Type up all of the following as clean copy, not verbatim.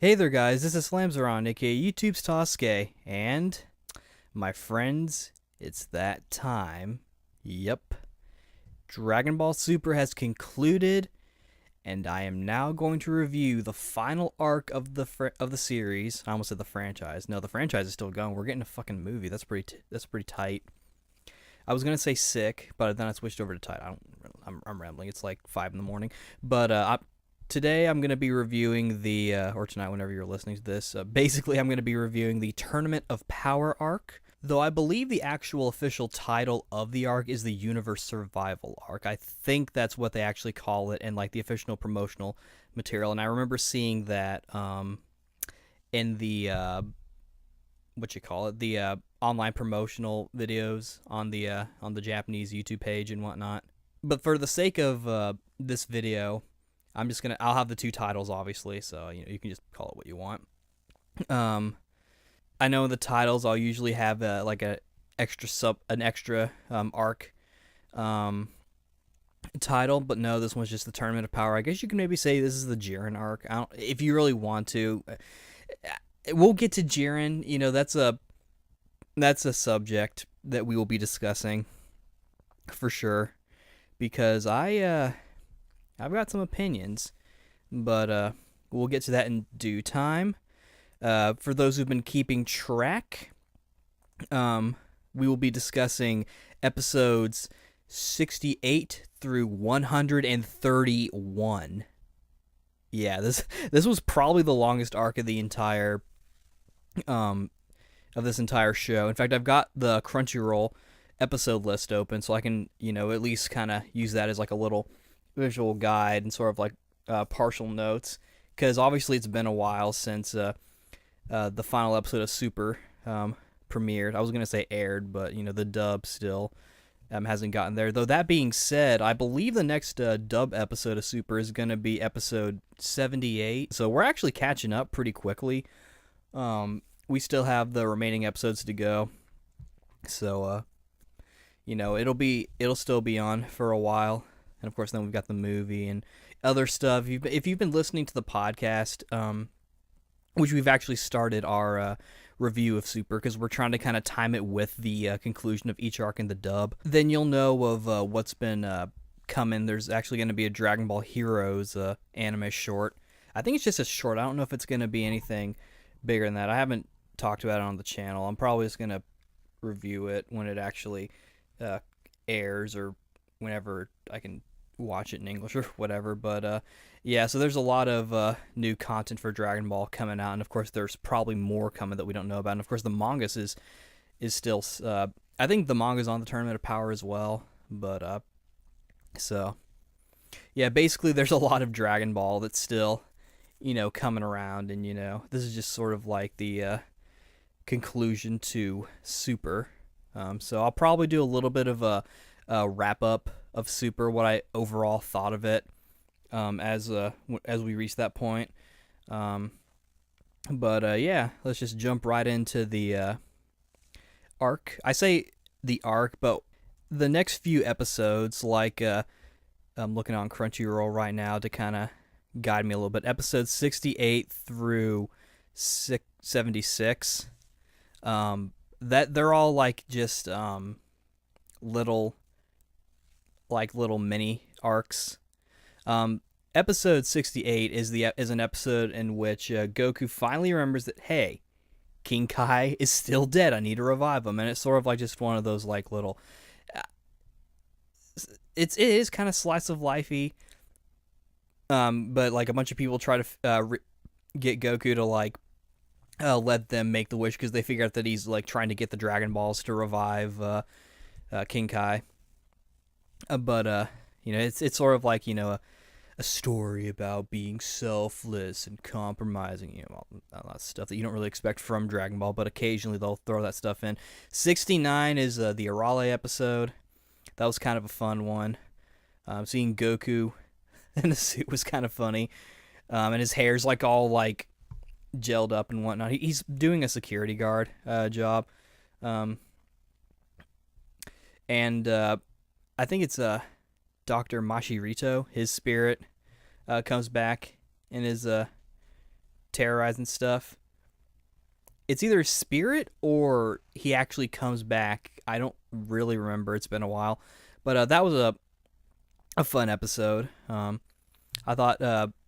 Hey there, guys. This is Slamzeron, aka YouTube's Tasuke, and my friends, it's that time. Yep, Dragon Ball Super has concluded, and I am now going to review the final arc of the series. I almost said the franchise. No, the franchise is still going. We're getting a fucking movie. That's pretty tight. I was gonna say sick, but then I switched over to tight. I'm rambling. It's like 5 in the morning, but today I'm going to be reviewing or tonight whenever you're listening to this, basically I'm going to be reviewing the Tournament of Power arc, though I believe the actual official title of the arc is the Universe Survival arc. I think that's what they actually call it in like the official promotional material, and I remember seeing that in the, what you call it, the online promotional videos on the Japanese YouTube page and whatnot. But for the sake of this video, I'll have the two titles obviously, so you can just call it what you want. I know the titles I'll usually have like an extra arc title, but no, this one's just the Tournament of Power. I guess you can maybe say this is the Jiren arc. If you really want to. We'll get to Jiren. That's a subject that we will be discussing for sure, because I've got some opinions, but we'll get to that in due time. For those who've been keeping track, we will be discussing episodes 68 through 131. Yeah, this was probably the longest arc of the entire of this entire show. In fact, I've got the Crunchyroll episode list open, so I can at least kind of use that as like a little visual guide and sort of like partial notes, because obviously it's been a while since the final episode of Super premiered. I was gonna say aired, but the dub still hasn't gotten there. Though that being said, I believe the next dub episode of Super is gonna be episode 78. So we're actually catching up pretty quickly. We still have the remaining episodes to go, so it'll still be on for a while. And of course, then we've got the movie and other stuff. If you've been listening to the podcast, which we've actually started our review of Super, because we're trying to kind of time it with the conclusion of each arc in the dub, then you'll know of what's been coming. There's actually going to be a Dragon Ball Heroes anime short. I think it's just a short. I don't know if it's going to be anything bigger than that. I haven't talked about it on the channel. I'm probably just going to review it when it actually airs, or whenever I can watch it in English or whatever. But yeah, so there's a lot of new content for Dragon Ball coming out, and of course there's probably more coming that we don't know about. And of course the manga is still I think the manga's on the Tournament of Power as well. But so yeah, basically there's a lot of Dragon Ball that's still coming around, and this is just sort of like the conclusion to Super. So I'll probably do a little bit of a wrap up of Super, what I overall thought of it as we reach that point. But yeah, let's just jump right into the arc. I say the arc, but the next few episodes, like I'm looking on Crunchyroll right now to kind of guide me a little bit. Episodes 68 through 76. That they're all like just little mini arcs. Episode 68 is an episode in which Goku finally remembers that, hey, King Kai is still dead. I need to revive him, and it's sort of like just one of those like little. It is kind of slice of lifey, but like a bunch of people try to get Goku to like let them make the wish, because they figure out that he's like trying to get the Dragon Balls to revive King Kai. But it's sort of like a story about being selfless and compromising, all that stuff that you don't really expect from Dragon Ball, but occasionally they'll throw that stuff in. 69 is the Arale episode. That was kind of a fun one. Seeing Goku in a suit was kind of funny, and his hair's like all like gelled up and whatnot. He's doing a security guard job, and I think it's Dr. Mashirito. His spirit comes back and is terrorizing stuff. It's either Spirit or he actually comes back. I don't really remember. It's been a while, but that was a fun episode. I thought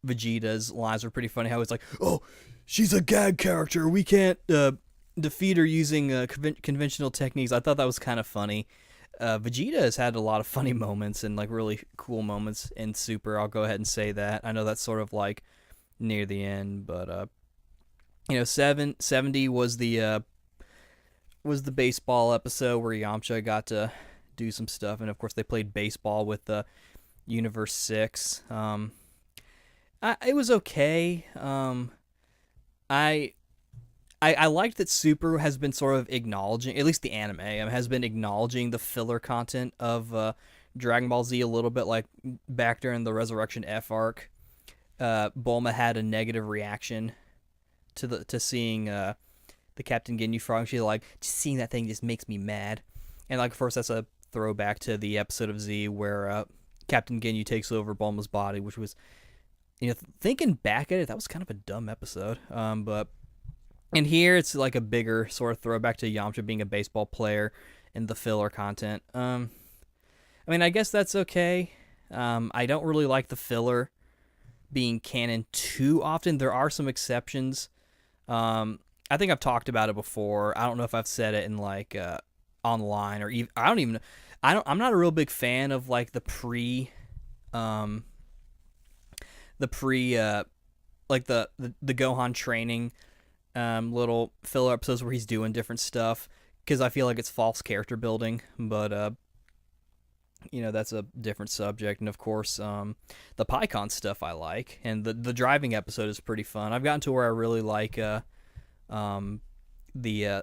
Vegeta's lines were pretty funny. How it's like, "Oh, she's a gag character. We can't defeat her using conventional techniques." I thought that was kind of funny. Vegeta has had a lot of funny moments and like really cool moments in Super. I'll go ahead and say that. I know that's sort of like near the end, but 70 was the baseball episode where Yamcha got to do some stuff, and of course they played baseball with the Universe 6. It was okay. I liked that Super has been sort of acknowledging, at least the anime, has been acknowledging the filler content of Dragon Ball Z a little bit, like back during the Resurrection F arc. Bulma had a negative reaction to seeing the Captain Ginyu frog. She's like, just seeing that thing just makes me mad. And like, of course, that's a throwback to the episode of Z where Captain Ginyu takes over Bulma's body, which was, thinking back at it, that was kind of a dumb episode. But and here it's like a bigger sort of throwback to Yamcha being a baseball player and the filler content. I mean, I guess that's okay. I don't really like the filler being canon too often. There are some exceptions. I think I've talked about it before. I don't know if I've said it in like online or even, I don't even know. I'm not a real big fan of like the pre like the Gohan training little filler episodes where he's doing different stuff, because I feel like it's false character building. But that's a different subject. And of course, the PyCon stuff I like, and the driving episode is pretty fun. I've gotten to where I really like the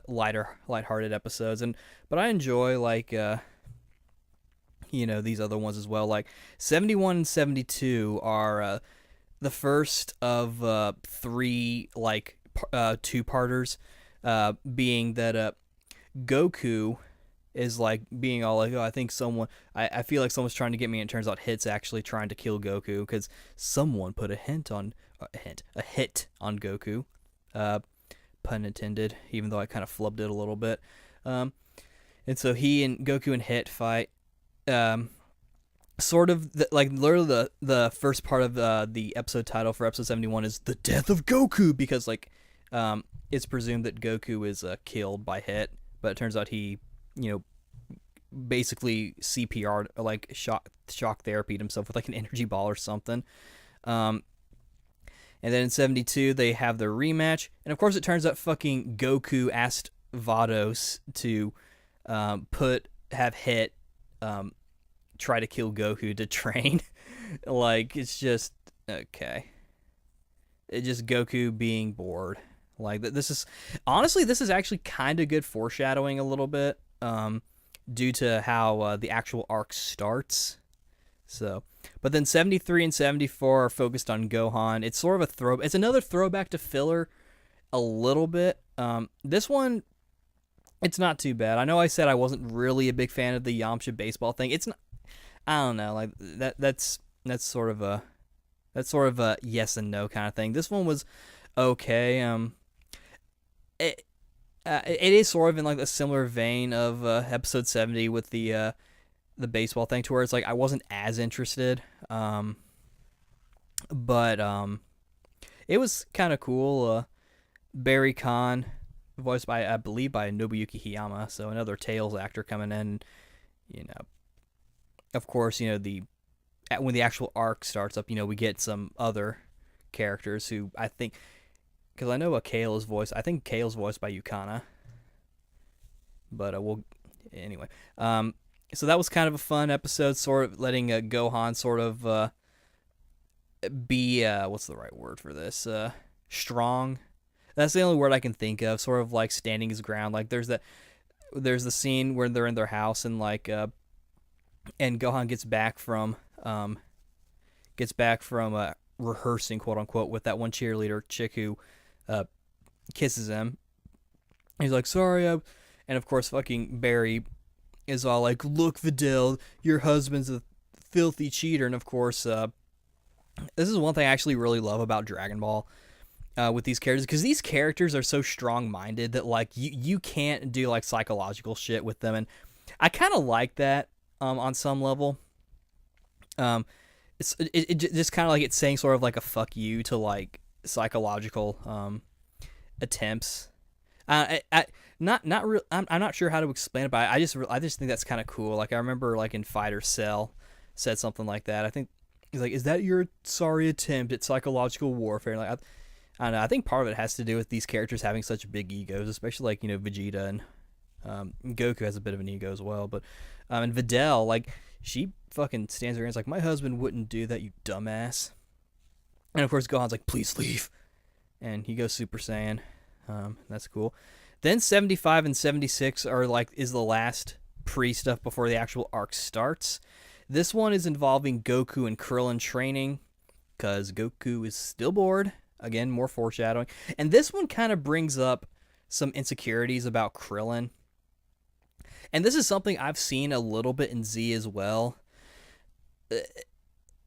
lighthearted episodes, but I enjoy like these other ones as well. Like 71 and 72 are the first of 3 like two-parters, being that Goku is like being all like, oh, I think I feel like someone's trying to get me, and it turns out Hit's actually trying to kill Goku because someone put a hit on Goku, pun intended, even though I kind of flubbed it a little bit. And so he and Goku and Hit fight. Sort of literally the first part of the episode title for episode 71 is the death of Goku, because like it's presumed that Goku is killed by Hit, but it turns out he basically CPR, like shock therapied himself with like an energy ball or something. And then in 72 they have their rematch, and of course it turns out fucking Goku asked Vados to have Hit try to kill Goku to train. Like, it's just okay. It's just Goku being bored. Like, this is actually kind of good foreshadowing a little bit, due to how the actual arc starts. So, but then 73 and 74 are focused on Gohan. It's sort of it's another throwback to filler a little bit. This one, it's not too bad. I know I said I wasn't really a big fan of the Yamcha baseball thing. It's not, I don't know, like that's sort of a yes and no kind of thing. This one was okay. It is sort of in like a similar vein of episode 70 with the baseball thing, to where it's like I wasn't as interested, but it was kind of cool. Barry Khan, voiced by, I believe, by Nobuyuki Hiyama, so another Tails actor coming in. Of course, when the actual arc starts up, we get some other characters who I think, because I know Kale is voiced, I think Kale's voiced by Yukana, but anyway. So that was kind of a fun episode, sort of letting Gohan sort of be, what's the right word for this? Strong. That's the only word I can think of. Sort of like standing his ground. Like there's the scene where they're in their house, and like and Gohan gets back from rehearsing, quote unquote, with that one cheerleader chick who kisses him. He's like, sorry, and of course fucking Barry is all like, look, Videl, your husband's a filthy cheater. And of course, this is one thing I actually really love about Dragon Ball. with these characters, because these characters are so strong-minded that like you can't do like psychological shit with them, and I kind of like that on some level. It just kind of like it's saying sort of like a fuck you to like psychological attempts. I not real. I'm not sure how to explain it, but I just think that's kind of cool. Like I remember like in Fighter Cell said something like that. I think he's like, "Is that your sorry attempt at psychological warfare?" Like I don't know. I think part of it has to do with these characters having such big egos, especially like Vegeta and Goku has a bit of an ego as well. But and Videl, like she fucking stands there and is like, "My husband wouldn't do that, you dumbass." And of course Gohan's like, "Please leave," and he goes Super Saiyan. That's cool. Then 75 and 76 are like is the last pre-stuff before the actual arc starts. This one is involving Goku and Krillin training because Goku is still bored. Again, more foreshadowing. And this one kind of brings up some insecurities about Krillin. And this is something I've seen a little bit in Z as well.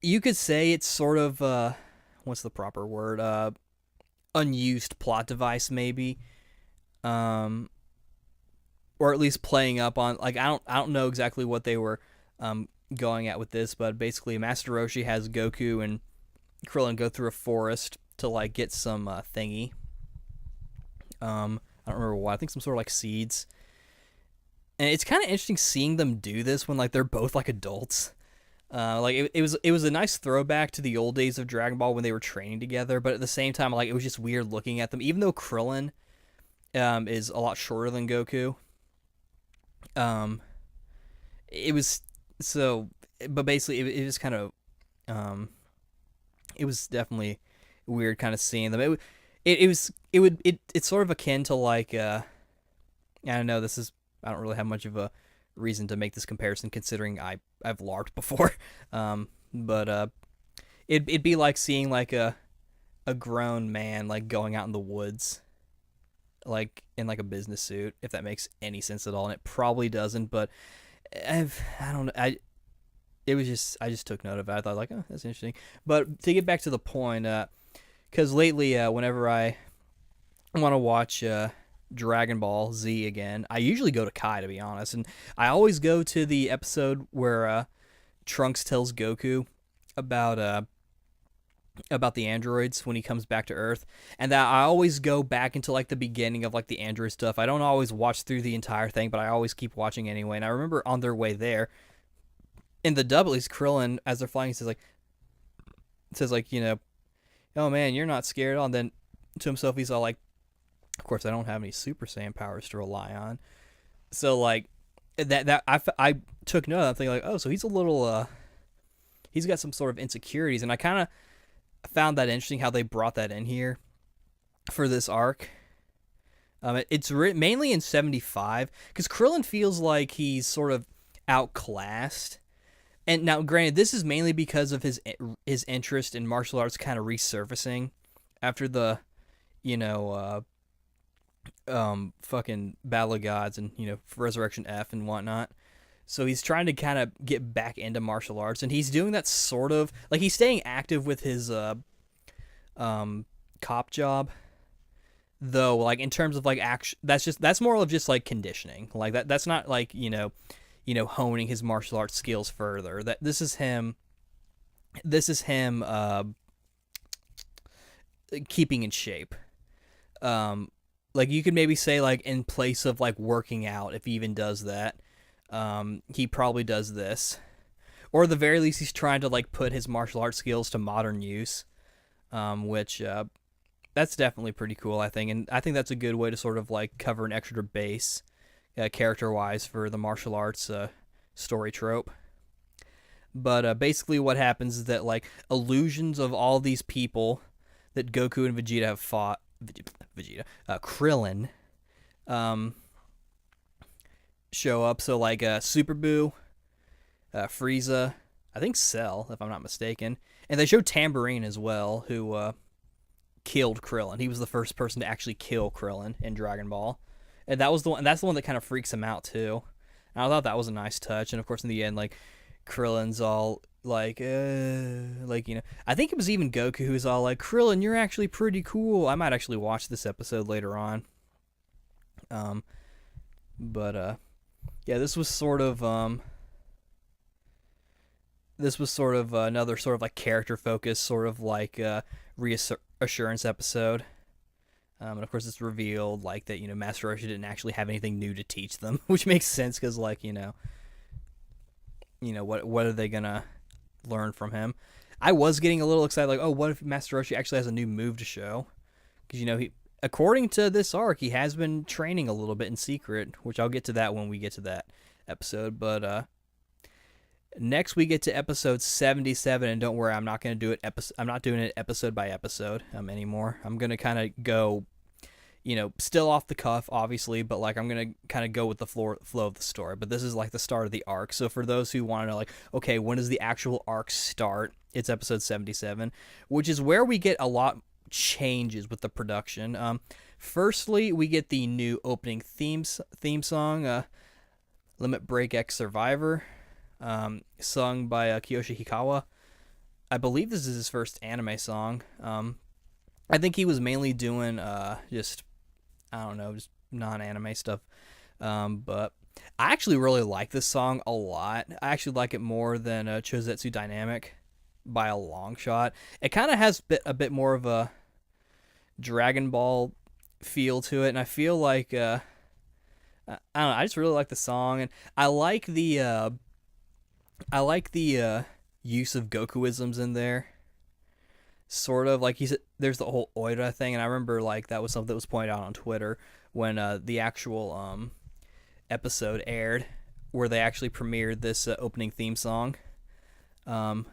You could say it's sort of what's the proper word? Unused plot device maybe. Or at least playing up on like I don't know exactly what they were going at with this, but basically Master Roshi has Goku and Krillin go through a forest to like get some thingy. I don't remember what. I think some sort of like seeds. And it's kind of interesting seeing them do this when like they're both like adults. Like it was a nice throwback to the old days of Dragon Ball when they were training together, but at the same time like it was just weird looking at them, even though Krillin is a lot shorter than Goku. It was so, but basically it was kind of it was definitely weird kind of seeing them. It's sort of akin to like I don't know, I don't really have much of a reason to make this comparison considering I've LARPed before. But it'd be like seeing like a grown man like going out in the woods like in like a business suit, if that makes any sense at all, and it probably doesn't, but I don't know. I just took note of it. I thought like, oh, that's interesting. But to get back to the point, because lately, whenever I want to watch Dragon Ball Z again, I usually go to Kai, to be honest, and I always go to the episode where Trunks tells Goku about the androids when he comes back to Earth, and that I always go back into like the beginning of like the android stuff. I don't always watch through the entire thing, but I always keep watching anyway. And I remember on their way there, in the dub, at least Krillin, as they're flying, says like, "Oh man, you're not scared at all." And then to himself, he's all like, "Of course, I don't have any Super Saiyan powers to rely on." So like that I took note of that, thinking like, oh, so he's a little he's got some sort of insecurities, and I kind of found that interesting how they brought that in here for this arc. It's written mainly in 75 because Krillin feels like he's sort of outclassed. And now, granted, this is mainly because of his interest in martial arts kind of resurfacing after the, fucking Battle of Gods and, Resurrection F and whatnot. So he's trying to kind of get back into martial arts, and he's doing that sort of, like, he's staying active with his cop job, though, like, in terms of, like, action, that's more of just, like, conditioning. Like, that's not, like, honing his martial arts skills further. That this is him keeping in shape. Like you could maybe say like in place of like working out, if he even does that, he probably does this, or at the very least he's trying to like put his martial arts skills to modern use, which that's definitely pretty cool, I think, and I think that's a good way to sort of like cover an extra base. Character-wise for the martial arts story trope. But basically what happens is that like illusions of all these people that Goku and Vegeta have fought, Krillin, show up. So like Super Boo, Frieza, I think Cell, if I'm not mistaken. And they show Tambourine as well, who killed Krillin. He was the first person to actually kill Krillin in Dragon Ball. And that's the one that kind of freaks him out too. And I thought that was a nice touch. And of course, in the end, like Krillin's all I think it was even Goku who was all like, Krillin, you're actually pretty cool. I might actually watch this episode later on. Um, but yeah, this was sort of another sort of like character focus, sort of like reassurance episode. And of course, it's revealed like that Master Roshi didn't actually have anything new to teach them, which makes sense because like what are they gonna learn from him? I was getting a little excited, like, oh, what if Master Roshi actually has a new move to show? Because he, according to this arc, he has been training a little bit in secret, which I'll get to that when we get to that episode. But next we get to episode 77, and don't worry, I'm not going to do it. I'm not doing it episode by episode anymore. I'm going to kind of go, still off the cuff, obviously, but like I'm going to kind of go with the flow of the story. But this is like the start of the arc. So for those who want to know, like, okay, when does the actual arc start? It's episode 77, which is where we get a lot changes with the production. Firstly, we get the new opening theme song, Limit Break X Survivor. Sung by Kiyoshi Hikawa. I believe this is his first anime song. I think he was mainly doing just non-anime stuff. But I actually really like this song a lot. I actually like it more than Chozetsu Dynamic by a long shot. It kind of has a bit more of a Dragon Ball feel to it, and I feel like I don't know. I just really like the song, and I like the use of Gokuisms in there. Sort of like there's the whole Oida thing, and I remember like that was something that was pointed out on Twitter when the actual episode aired, where they actually premiered this opening theme song. So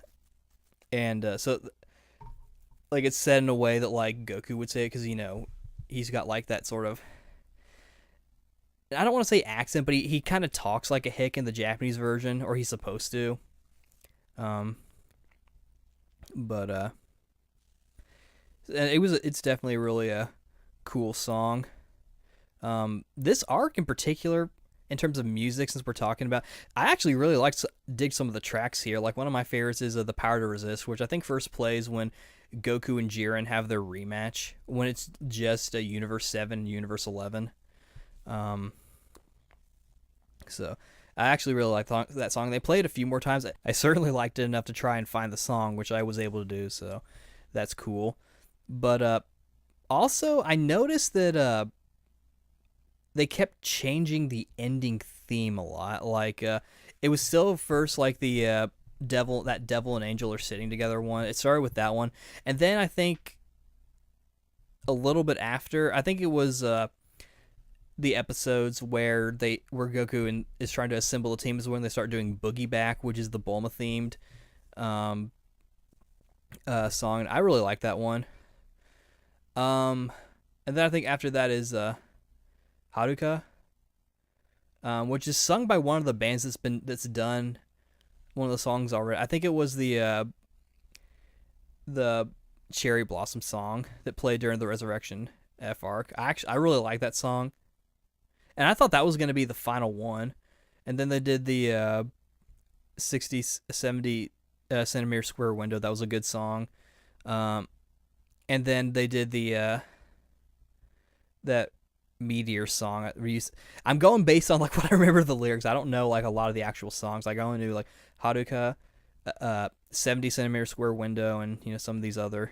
like it's said in a way that like Goku would say it, because he's got like that sort of, I don't want to say accent, but he kind of talks like a hick in the Japanese version, or he's supposed to. It's definitely really a cool song. This arc in particular, in terms of music, since we're talking about, I actually really dig some of the tracks here. Like one of my favorites is The Power to Resist, which I think first plays when Goku and Jiren have their rematch, when it's just a Universe 7, Universe 11. So I actually really like that song. They played it a few more times. I certainly liked it enough to try and find the song, which I was able to do, so that's cool. But also I noticed that they kept changing the ending theme a lot. Like it was still first like the devil and angel are sitting together one. It started with that one, and then I think a little bit after, I think it was the episodes where Goku is trying to assemble a team is when they start doing Boogie Back, which is the Bulma themed song. I really like that one. And then I think after that is Haruka, which is sung by one of the bands that's done one of the songs already. I think it was the Cherry Blossom song that played during the Resurrection F arc. I really like that song. And I thought that was going to be the final one. And then they did the 60, 70 centimeter square window. That was a good song. And then they did the that Meteor song. I'm going based on like what I remember the lyrics. I don't know like a lot of the actual songs. Like I only knew like Haruka, 70 centimeter square window, and some of the other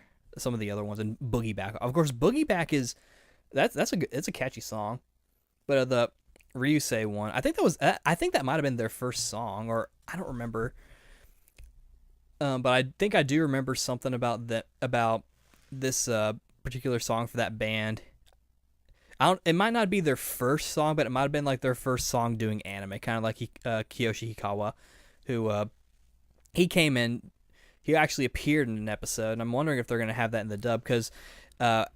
ones, and Boogie Back. Of course, Boogie Back is it's a catchy song. But the Ryusei one, I think that might have been their first song, or I don't remember. But I think I do remember something about this particular song for that band. It might not be their first song, but it might have been like their first song doing anime, kind of like Kiyoshi Hikawa, who he came in. He actually appeared in an episode, and I'm wondering if they're going to have that in the dub, because at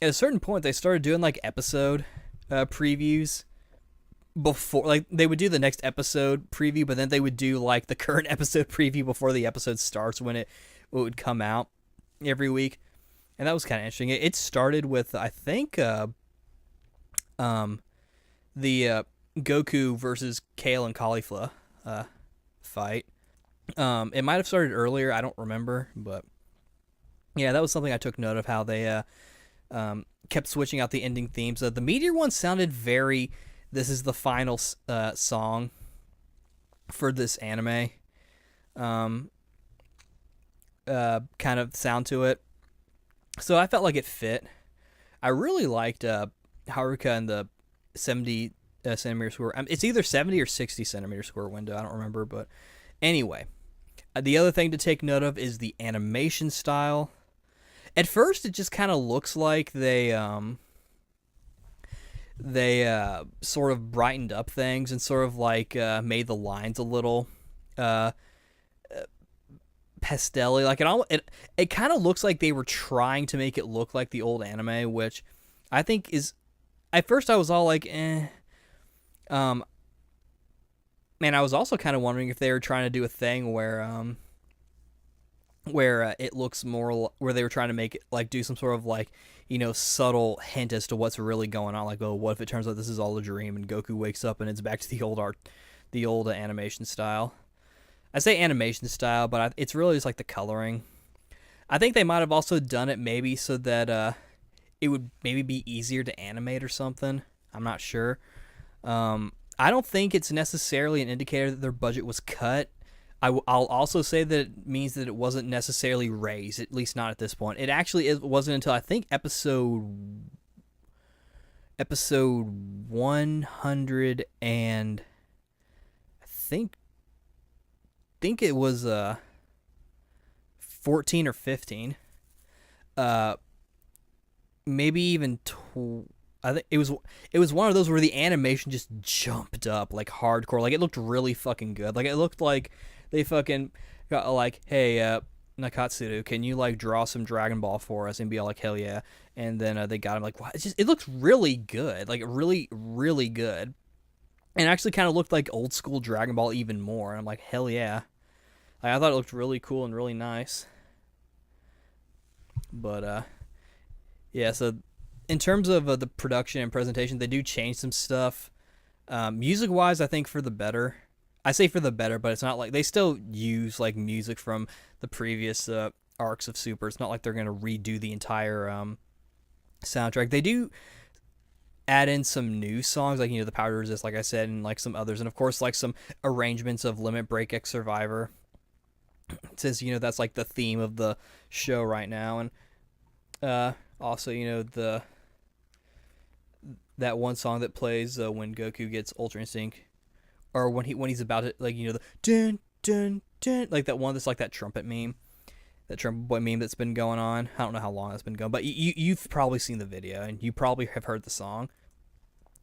a certain point they started doing like episode previews before, like they would do the next episode preview, but then they would do like the current episode preview before the episode starts, when it would come out every week. And that was kind of interesting. It started with, I think, the Goku versus Kale and Caulifla fight. It might have started earlier. I don't remember, but yeah, that was something I took note of, how they kept switching out the ending themes. The Meteor one sounded very. This is the final song for this anime. Um, kind of sound to it. So I felt like it fit. I really liked Haruka and the 70 centimeter square. It's either 70 or 60 centimeter square window. I don't remember, but anyway. The other thing to take note of is the animation style. At first, it just kind of looks like they sort of brightened up things and sort of like made the lines a little pastel-y. Like it kind of looks like they were trying to make it look like the old anime, which I think is. At first, I was all like, eh. Man, I was also kind of wondering if they were trying to do a thing where it looks more, where they were trying to make it like do some sort of like, subtle hint as to what's really going on. Like, oh, what if it turns out this is all a dream and Goku wakes up and it's back to the old art, the old animation style. I say animation style, but it's really just like the coloring. I think they might have also done it maybe so that it would maybe be easier to animate or something. I'm not sure. I don't think it's necessarily an indicator that their budget was cut. I'll also say that it means that it wasn't necessarily raised, at least not at this point. It wasn't until I think episode 100 and I think it was 14 or 15. Maybe even I think it was one of those where the animation just jumped up like hardcore. Like it looked really fucking good. Like it looked like they fucking got like, hey, Nakatsuru, can you like draw some Dragon Ball for us? And be all like, hell yeah. And then they got him like, wow, it looks really good. Like really, really good. And it actually kind of looked like old school Dragon Ball even more. And I'm like, hell yeah. Like, I thought it looked really cool and really nice. But yeah, so in terms of the production and presentation, they do change some stuff. Music wise, I think for the better. I say for the better, but it's not like they still use like music from the previous arcs of Super. It's not like they're gonna redo the entire soundtrack. They do add in some new songs, like the Power to Resist, like I said, and like some others, and of course like some arrangements of Limit Break X Survivor. It says that's like the theme of the show right now, and also that one song that plays when Goku gets Ultra Instinct. Or when he's about to, like, the dun dun dun, like that one that's like that trumpet meme, that trumpet boy meme that's been going on. I don't know how long that's been going, but you've probably seen the video and you probably have heard the song.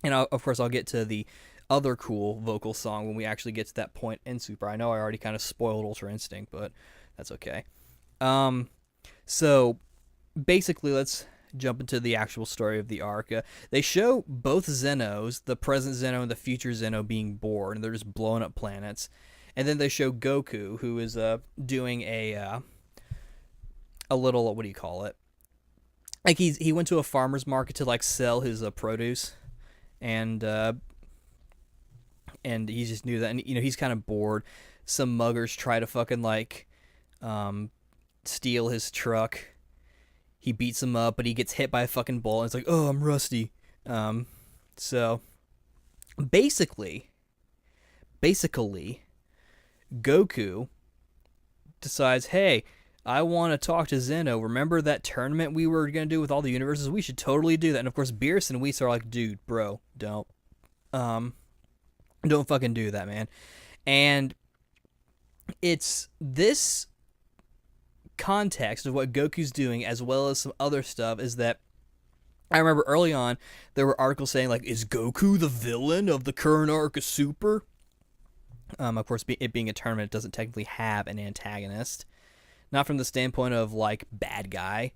And of course, I'll get to the other cool vocal song when we actually get to that point in Super. I know I already kind of spoiled Ultra Instinct, but that's okay. So basically, let's jump into the actual story of the arc. They show both Zenos, the present Zeno and the future Zeno, being born, and they're just blowing up planets. And then they show Goku, who is doing a little, what do you call it? Like he went to a farmer's market to like sell his produce, and he just knew that, and he's kind of bored. Some muggers try to fucking like steal his truck. He beats him up, but he gets hit by a fucking ball, and it's like, oh, I'm rusty. So, basically, Goku decides, hey, I want to talk to Zeno. Remember that tournament we were going to do with all the universes? We should totally do that. And, of course, Beerus and Whis are like, dude, bro, don't fucking do that, man. And it's this context of what Goku's doing, as well as some other stuff, is that I remember early on there were articles saying like, is Goku the villain of the current arc of Super? Of course, it being a tournament, it doesn't technically have an antagonist, not from the standpoint of like bad guy.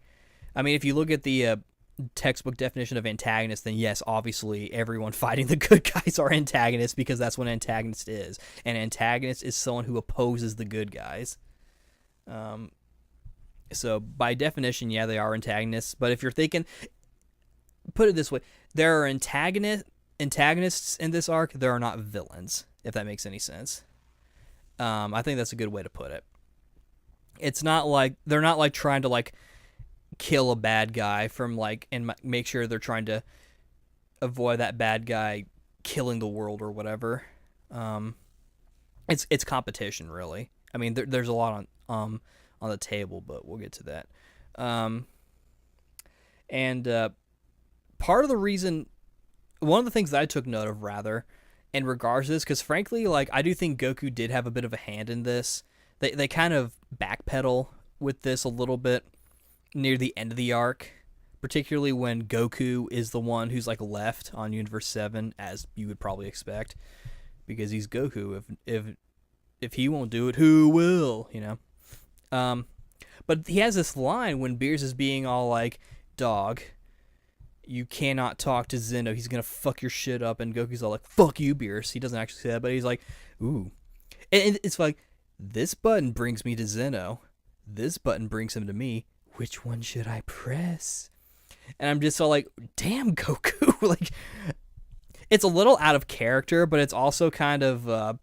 I mean, if you look at the textbook definition of antagonist, then yes, obviously everyone fighting the good guys are antagonists, because that's what an antagonist is. An antagonist is someone who opposes the good guys. So by definition, yeah, they are antagonists. But if you're thinking, put it this way, there are antagonists in this arc. There are not villains, if that makes any sense. I think that's a good way to put it. It's not like they're not like trying to like kill a bad guy from like and make sure they're trying to avoid that bad guy killing the world or whatever. It's competition really. I mean, there's a lot on the table, but we'll get to that. And part of the reason, one of the things that I took note of rather, in regards to this, because frankly, like I do think Goku did have a bit of a hand in this. They kind of backpedal with this a little bit near the end of the arc, particularly when Goku is the one who's like left on Universe 7, as you would probably expect, because he's Goku. If he won't do it, who will? You know. But he has this line when Beerus is being all like, "Dog, you cannot talk to Zeno. He's gonna fuck your shit up." And Goku's all like, "Fuck you, Beerus." He doesn't actually say that, but he's like, "Ooh," and it's like, this button brings me to Zeno. This button brings him to me. Which one should I press? And I'm just all like, damn, Goku. Like, it's a little out of character, but it's also kind of,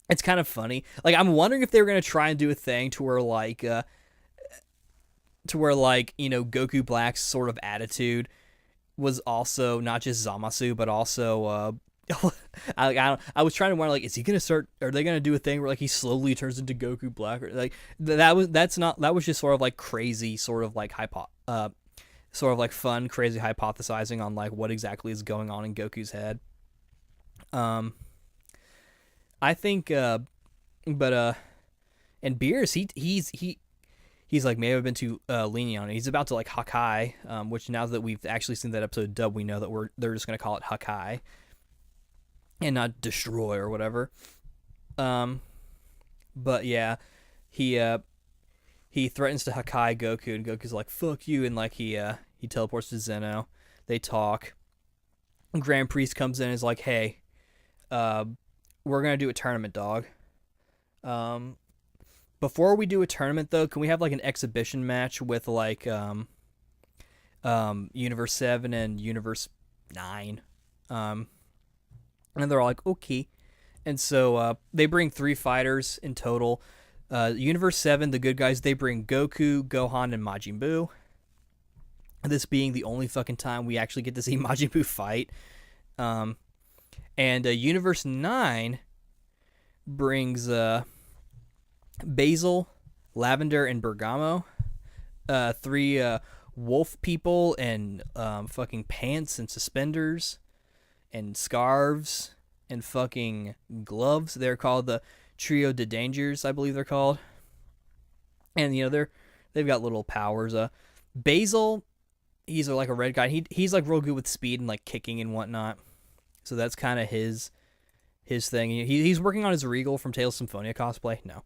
it's kind of funny. Like, I'm wondering if they were going to try and do a thing to where, like, you know, Goku Black's sort of attitude was also not just Zamasu, but also, I was trying to wonder, like, is he gonna start? Are they gonna do a thing where like he slowly turns into Goku Black? Or like that was just sort of like crazy, sort of like sort of like fun, crazy hypothesizing on like what exactly is going on in Goku's head. I think, and Beerus, he's like, maybe I've been too lenient on it. He's about to like Hakai, which now that we've actually seen that episode dub, we know that they're just gonna call it Hakai and not destroy or whatever. But yeah, he threatens to Hakai Goku, and Goku's like, "Fuck you," and like he teleports to Zeno. They talk. Grand Priest comes in and is like, "Hey, we're gonna do a tournament, dog. Before we do a tournament, though, can we have like an exhibition match with like Universe 7 and Universe 9?" And they're all like, okay. And so they bring 3 fighters in total. Universe 7, the good guys, they bring Goku, Gohan, and Majin Buu. This being the only fucking time we actually get to see Majin Buu fight. And Universe 9 brings Basil, Lavender, and Bergamo. 3 wolf people in fucking pants and suspenders and scarves and fucking gloves. They're called the Trio de Dangers, I believe they're called. And you know they've got little powers. Basil, he's like a red guy. He's like real good with speed and like kicking and whatnot. So that's kind of his thing. He's working on his Regal from Tales of Symphonia cosplay. No,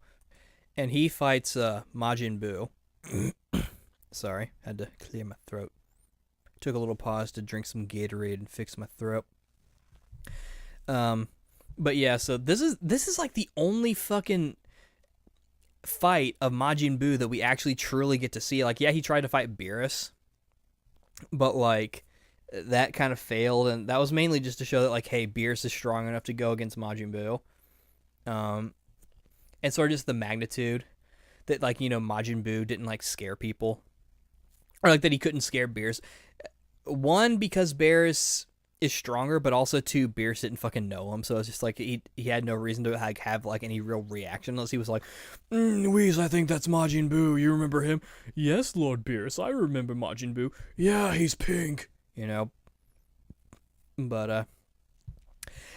and he fights Majin Buu. Sorry, had to clear my throat. Took a little pause to drink some Gatorade and fix my throat. But yeah, so this is like the only fucking fight of Majin Buu that we actually truly get to see. Like, yeah, he tried to fight Beerus, but like that kind of failed, and that was mainly just to show that like, hey, Beerus is strong enough to go against Majin Buu. And sort of just the magnitude that like, you know, Majin Buu didn't like scare people, or like that he couldn't scare Beerus. One, because Beerus is stronger, but also 2, Beerus didn't fucking know him, so it's just like he had no reason to like have like any real reaction unless he was like, Whis, I think that's Majin Buu. You remember him? Yes, Lord Beerus, I remember Majin Buu. Yeah, he's pink. You know. But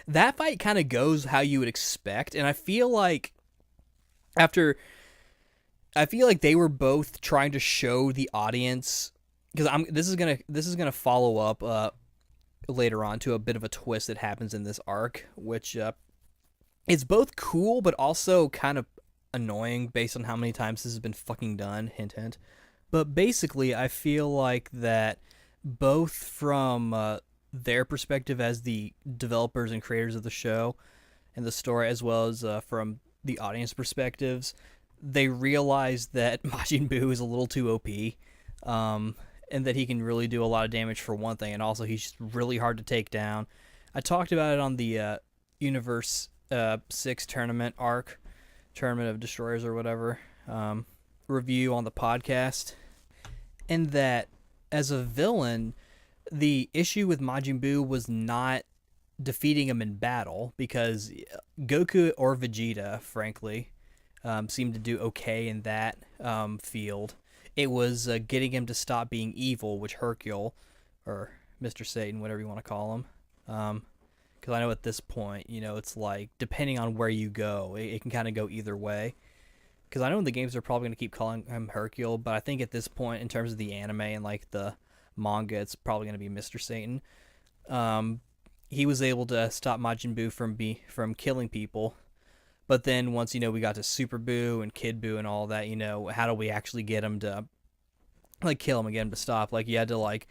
that fight kind of goes how you would expect, and I feel like they were both trying to show the audience, because this is gonna follow up later on to a bit of a twist that happens in this arc, which it's both cool but also kind of annoying based on how many times this has been fucking done. Hint, hint. But basically, I feel like that both from their perspective as the developers and creators of the show and the story, as well as from the audience perspectives, they realize that Majin Buu is a little too OP. And that he can really do a lot of damage for one thing, and also he's just really hard to take down. I talked about it on the Universe 6 tournament arc, Tournament of Destroyers or whatever review on the podcast, and that as a villain, the issue with Majin Buu was not defeating him in battle, because Goku or Vegeta, frankly, seemed to do okay in that field. It was getting him to stop being evil, which Hercule, or Mr. Satan, whatever you want to call him, because I know at this point, it's like, depending on where you go, it can kind of go either way. Because I know in the games they're probably going to keep calling him Hercule, but I think at this point, in terms of the anime and like the manga, it's probably going to be Mr. Satan. He was able to stop Majin Buu from killing people, but then once we got to Super Buu and Kid Buu and all that, how do we actually get him to like kill him again to stop? Like you had to like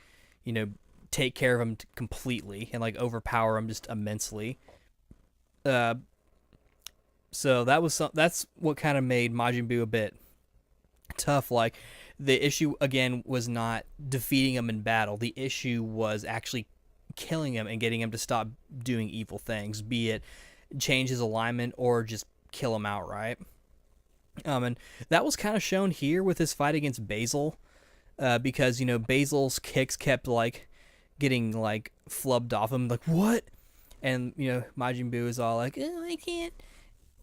take care of him completely and like overpower him just immensely. So that's what kind of made Majin Buu a bit tough. Like the issue again was not defeating him in battle. The issue was actually killing him and getting him to stop doing evil things, be it change his alignment or just kill him outright. And that was kind of shown here with his fight against Basil, because Basil's kicks kept like getting like flubbed off him, like what? And Majin Buu is all like, oh, I can't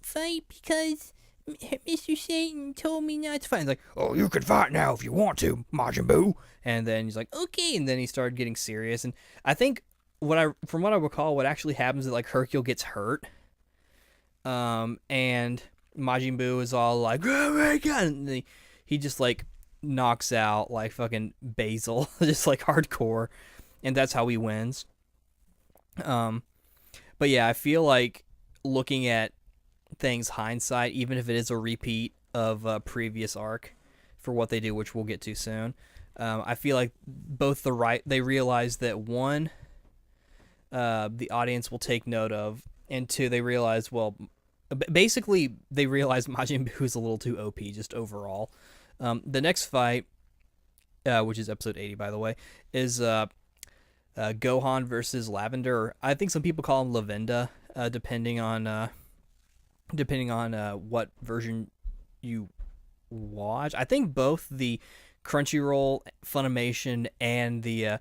fight because Mr. Satan told me not to fight. He's like, oh, you can fight now if you want to, Majin Buu. And then he's like, okay. And then he started getting serious. And I think from what I recall, what actually happens is like Hercule gets hurt. And Majin Buu is all like, oh my god. And he just like knocks out like fucking Basil, just like hardcore. And that's how he wins. But yeah, I feel like looking at things hindsight, even if it is a repeat of a previous arc for what they do, which we'll get to soon, I feel like both they realize that one, the audience will take note of, and two, they realize, well, basically they realize Majin Buu is a little too OP just overall. The next fight, which is episode 80 by the way, is Gohan versus Lavender. I think some people call him Lavenda, depending on what version you watch. I think both the Crunchyroll, Funimation, and the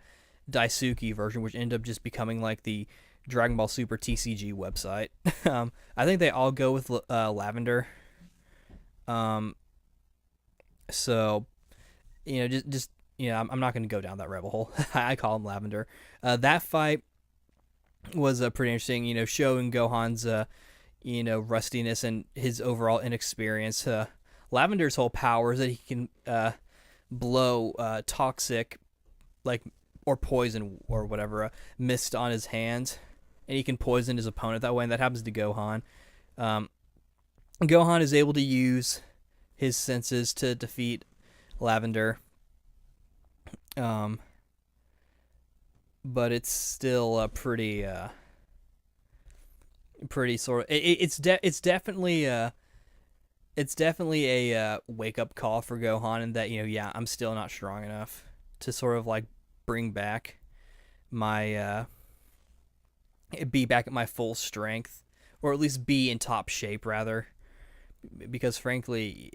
Daisuke version, which end up just becoming like the Dragon Ball Super TCG website. I think they all go with Lavender. So, just I'm not going to go down that rabbit hole. I call him Lavender. That fight was pretty interesting. Showing Gohan's rustiness and his overall inexperience. Lavender's whole power is that he can blow toxic, like, or poison or whatever, mist on his hands, and he can poison his opponent that way, and that happens to Gohan. Gohan is able to use his senses to defeat Lavender, but it's still pretty sort of it's definitely a wake up call for Gohan, in that I'm still not strong enough to sort of like bring back my be back at my full strength, or at least be in top shape rather, because frankly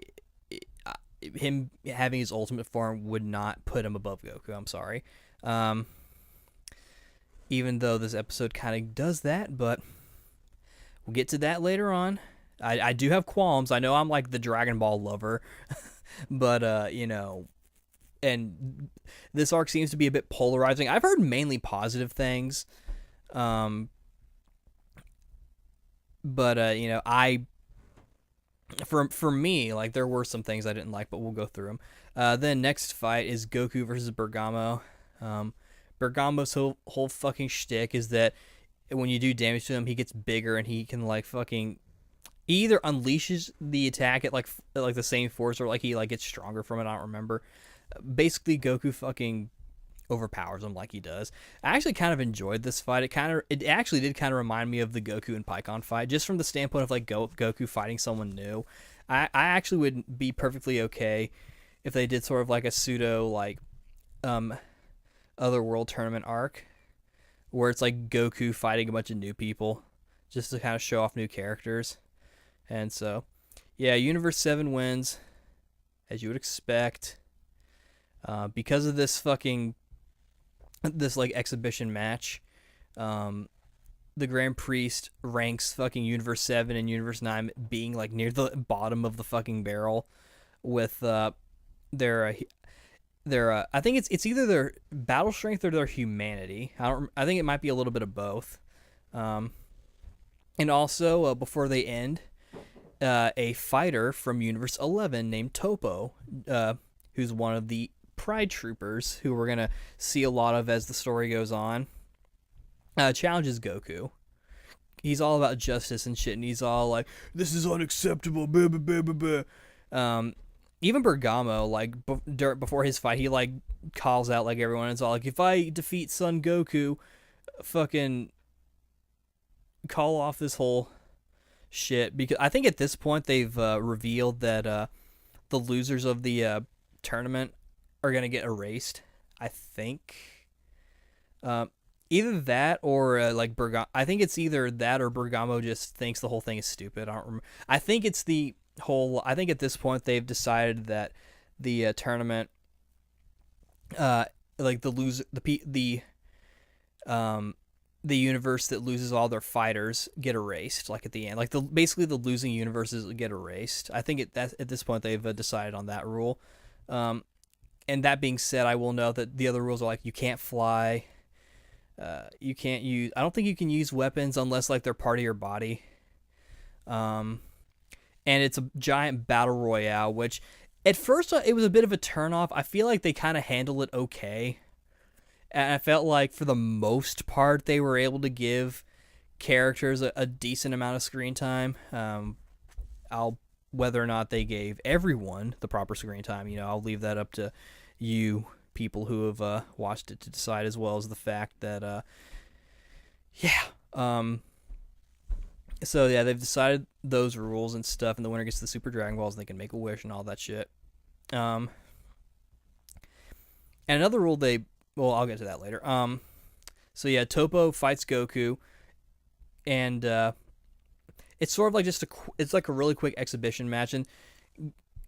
him having his ultimate form would not put him above Goku. I'm sorry. Even though this episode kind of does that, but we'll get to that later on. I do have qualms. I know I'm like the Dragon Ball lover, but and this arc seems to be a bit polarizing. I've heard mainly positive things, but for me, like, there were some things I didn't like, but we'll go through them. Then next fight is Goku versus Bergamo. Bergamo's whole fucking shtick is that when you do damage to him, he gets bigger and he can like fucking, he either unleashes the attack at like the same force, or like he like gets stronger from it. I don't remember. Basically, Goku fucking overpowers him like he does. I actually kind of enjoyed this fight. It actually did kind of remind me of the Goku and Pikkon fight, just from the standpoint of like Goku fighting someone new. I actually would be perfectly okay if they did sort of like a pseudo like Otherworld tournament arc, where it's like Goku fighting a bunch of new people just to kind of show off new characters. And so, Yeah, Universe 7 wins, as you would expect. Because of this like exhibition match, the Grand Priest ranks fucking Universe 7 and Universe 9 being like near the bottom of the fucking barrel with their I think it's either their battle strength or their humanity. I think it might be a little bit of both. And also before they end, a fighter from Universe 11 named Topo, who's one of the Pride Troopers, who we're gonna see a lot of as the story goes on, challenges Goku. He's all about justice and shit, and he's all like, "This is unacceptable." Blah, blah, blah, blah, blah. Even Bergamo, like before his fight, he like calls out like everyone. It's all like, "If I defeat Son Goku, fucking call off this whole shit." Because I think at this point they've revealed that the losers of the tournament are gonna get erased. I think. Either that or like Bergamo. I think it's either that or Bergamo just thinks the whole thing is stupid. I don't remember. I think it's the whole. I think at this point they've decided that the tournament, like the universe that loses all their fighters get erased. Like at the end, like basically the losing universes get erased. I think at this point they've decided on that rule. And that being said, I will note that the other rules are like you can't fly. You can't use. I don't think you can use weapons unless like they're part of your body. And it's a giant battle royale, which at first it was a bit of a turnoff. I feel like they kind of handle it okay, and I felt like for the most part they were able to give characters a decent amount of screen time. Whether or not they gave everyone the proper screen time, I'll leave that up to you people who have watched it to decide, as well as the fact that so yeah, they've decided those rules and stuff, and the winner gets the Super Dragon Balls and they can make a wish and all that shit. And another rule I'll get to that later. So yeah, Topo fights Goku, and it's sort of like it's like a really quick exhibition match, and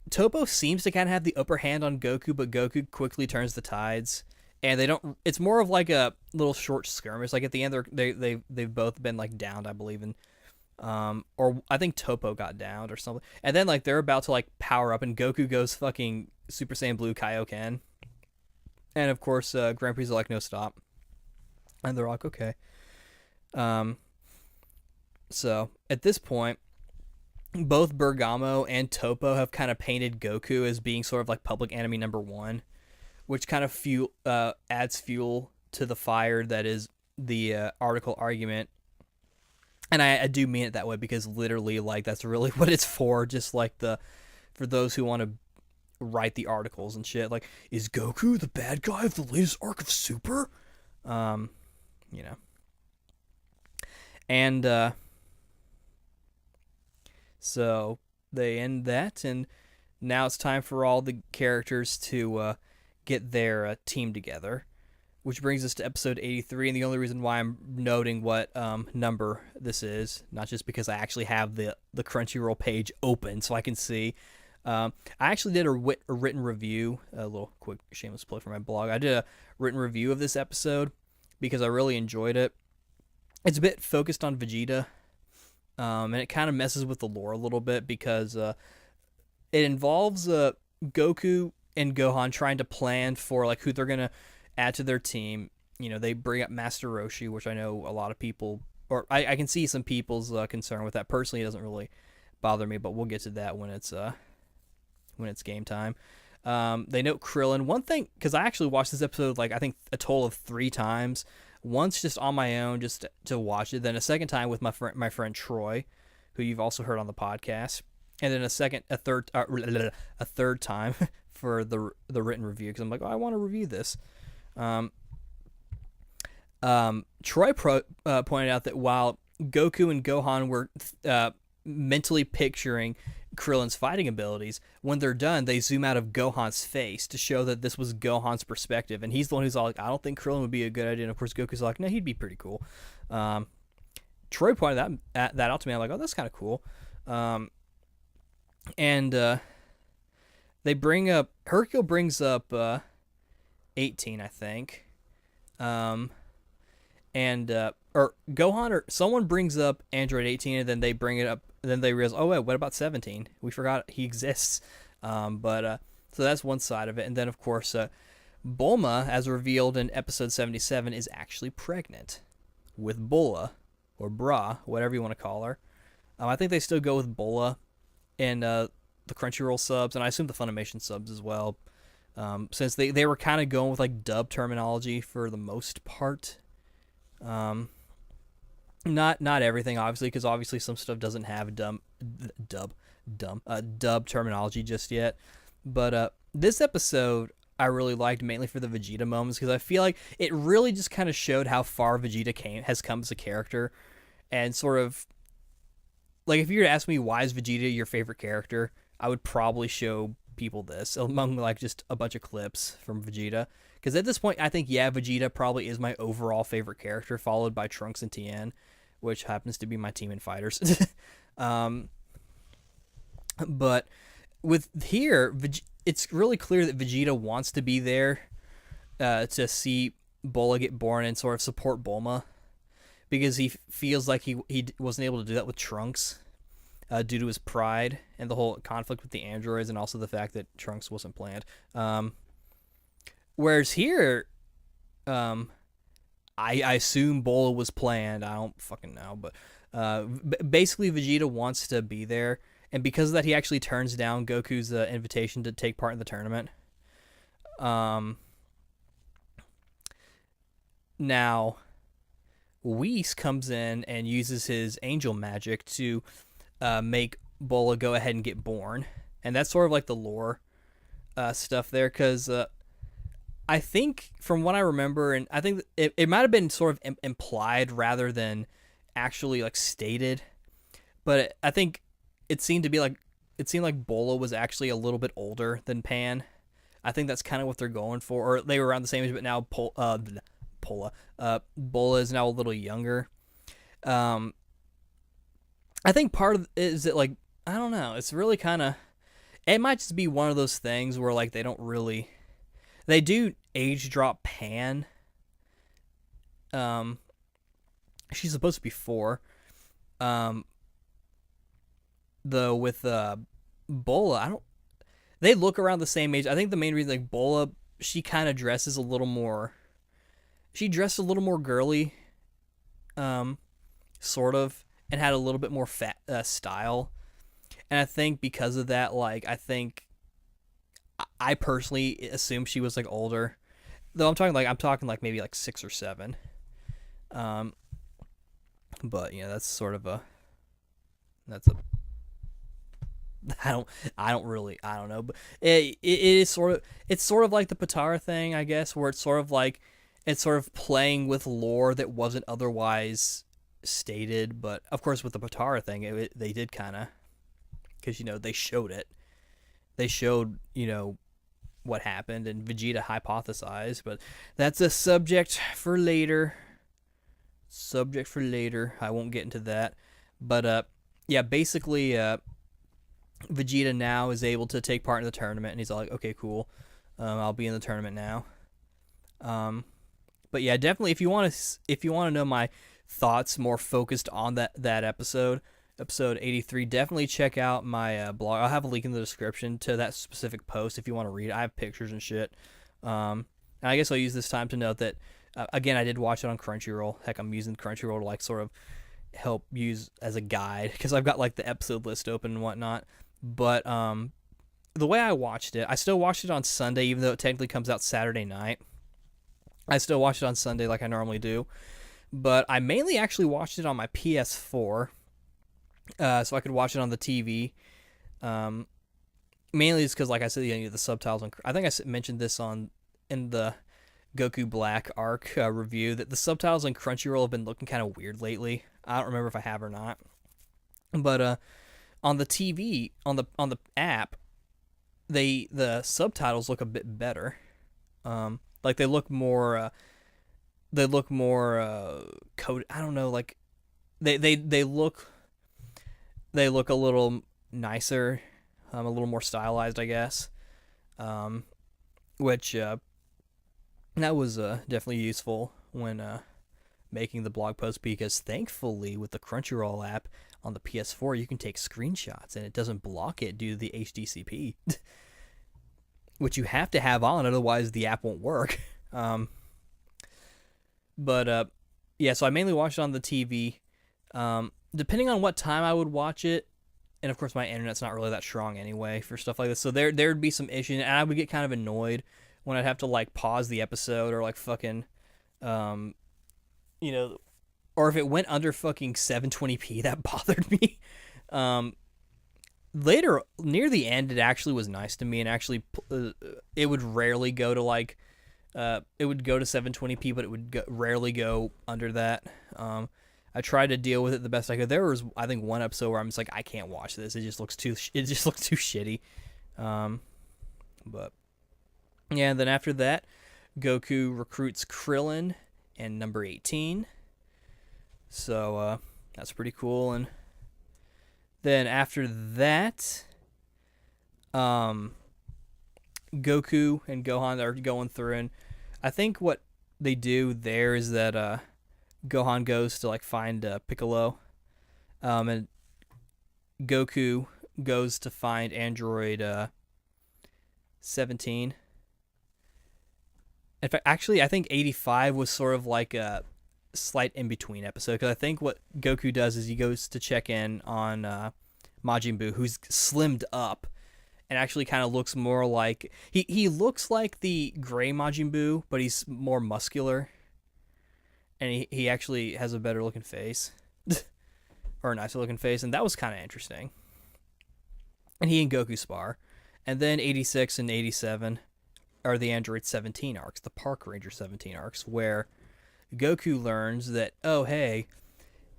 Topo seems to kind of have the upper hand on Goku, but Goku quickly turns the tides, and it's more of like a little short skirmish. Like at the end, they've both been like downed, I believe, and or I think Topo got downed or something, and then like they're about to like power up, and Goku goes fucking Super Saiyan Blue Kaioken, and of course Grand Prix are like, no, stop, and they're like, okay. So at this point, both Bergamo and Topo have kind of painted Goku as being sort of like public enemy number one, which kind of adds fuel to the fire that is the article argument. And I do mean it that way because literally, like, that's really what it's for. Just like for those who want to write the articles and shit. Like, is Goku the bad guy of the latest arc of Super? And so they end that, and now it's time for all the characters to get their team together, which brings us to episode 83. And the only reason why I'm noting what number this is, not just because I actually have the Crunchyroll page open so I can see. I actually did a written review, a little quick shameless plug for my blog. I did a written review of this episode because I really enjoyed it. It's a bit focused on Vegeta. And it kind of messes with the lore a little bit because it involves Goku and Gohan trying to plan for like who they're gonna add to their team. They bring up Master Roshi, which I know a lot of people, or I can see some people's concern with that. Personally, it doesn't really bother me, but we'll get to that when it's game time. They note Krillin. One thing, because I actually watched this episode like I think a total of 3 times. Once just on my own, just to watch it. Then a second time with my friend Troy, who you've also heard on the podcast. And then a third time for the written review because I'm like, I want to review this. Troy pointed out that while Goku and Gohan were mentally picturing Krillin's fighting abilities, when they're done, they zoom out of Gohan's face to show that this was Gohan's perspective, and he's the one who's all like, I don't think Krillin would be a good idea, and of course Goku's like, no, he'd be pretty cool. Troy pointed that out to me. I'm like, oh, that's kind of cool. And they bring up Hercule brings up 18, I think. Um, and or Gohan or someone brings up Android 18, and then they bring it up. Then they realize, oh wait, what about 17? We forgot he exists. But so that's one side of it, and then of course, Bulma, as revealed in episode 77, is actually pregnant with Bulla or Bra, whatever you want to call her. I think they still go with Bulla in the Crunchyroll subs, and I assume the Funimation subs as well. Since they were kind of going with like dub terminology for the most part. Not everything, obviously, because obviously some stuff doesn't have dub terminology just yet. But this episode I really liked mainly for the Vegeta moments, because I feel like it really just kind of showed how far Vegeta has come as a character, and sort of like if you were to ask me why is Vegeta your favorite character, I would probably show people this among like just a bunch of clips from Vegeta. Because at this point, I think Vegeta probably is my overall favorite character, followed by Trunks and Tien, which happens to be my team in Fighters. But with here, it's really clear that Vegeta wants to be there to see Bola get born and sort of support Bulma, because he feels like he wasn't able to do that with Trunks due to his pride and the whole conflict with the androids, and also the fact that Trunks wasn't planned. Whereas here, I assume Bola was planned. I don't fucking know, but basically Vegeta wants to be there, and because of that, he actually turns down Goku's invitation to take part in the tournament. Now, Whis comes in and uses his angel magic to make Bola go ahead and get born, and that's sort of like the lore stuff there, because I think from what I remember, and I think it might have been sort of implied rather than actually like stated, but I think it seemed like Bola was actually a little bit older than Pan. I think that's kind of what they're going for, or they were around the same age, but now Bola is now a little younger. I think part of it is that, like, I don't know, it's really kind of, it might just be one of those things where like they do age drop Pan. She's supposed to be 4. Though with Bola, they look around the same age. I think the main reason, like, Bola, she kind of dresses a little more. She dressed a little more girly, sort of, and had a little bit more fat style. And I think because of that, like, I personally assume she was like older, though I'm talking like maybe like 6 or 7. But yeah, that's a I don't know, but it is it's sort of like the Patara thing, I guess, where it's sort of playing with lore that wasn't otherwise stated. But of course, with the Patara thing, they did kind of, because they showed it. They showed what happened, and Vegeta hypothesized, but that's a subject for later. I won't get into that. But yeah, basically Vegeta now is able to take part in the tournament, and he's all like, okay, cool, I'll be in the tournament now. But yeah, definitely, if you want to know my thoughts more focused on that episode 83, definitely check out my blog. I'll have a link in the description to that specific post if you want to read it. I have pictures and shit. And I guess I'll use this time to note that again, I did watch it on Crunchyroll. Heck, I'm using Crunchyroll to like sort of help use as a guide, because I've got like the episode list open and whatnot. But the way I watched it, I still watched it on Sunday, even though it technically comes out Saturday night. I still watched it on Sunday like I normally do, but I mainly actually watched it on my PS4, so I could watch it on the TV. Mainly it's because, like I said, the subtitles. I think I mentioned this in the Goku Black arc review, that the subtitles on Crunchyroll have been looking kind of weird lately. I don't remember if I have or not, but on the TV, on the app, the subtitles look a bit better. Like they look more coded. I don't know, like they look a little nicer. a little more stylized, I guess. Which that was definitely useful when making the blog post, because thankfully with the Crunchyroll app on the PS4 you can take screenshots and it doesn't block it due to the HDCP, which you have to have on, otherwise the app won't work. But yeah, so I mainly watched it on the TV. Depending on what time I would watch it, and of course my internet's not really that strong anyway for stuff like this, so there'd be some issues, and I would get kind of annoyed when I'd have to like pause the episode or like fucking you know, or if it went under fucking 720p, that bothered me. Later, near the end, it actually was nice to me, and actually it would rarely go to like it would go to 720p, but it would rarely go under that. I tried to deal with it the best I could. There was, I think, one episode where I'm just like, I can't watch this. It just looks too shitty. But yeah, and then after that, Goku recruits Krillin and number 18. So that's pretty cool. And then after that, Goku and Gohan are going through, and I think what they do there is that Gohan goes to like find Piccolo, and Goku goes to find Android 17. In fact, actually, I think 85 was sort of like a slight in-between episode, because I think what Goku does is he goes to check in on Majin Buu, who's slimmed up and actually kind of looks more like... He looks like the gray Majin Buu, but he's more muscular. And he actually has a better-looking face. Or a nicer-looking face, and that was kind of interesting. And he and Goku spar. And then 86 and 87... are the Android 17 arcs, the Park Ranger 17 arcs, where Goku learns that, oh, hey,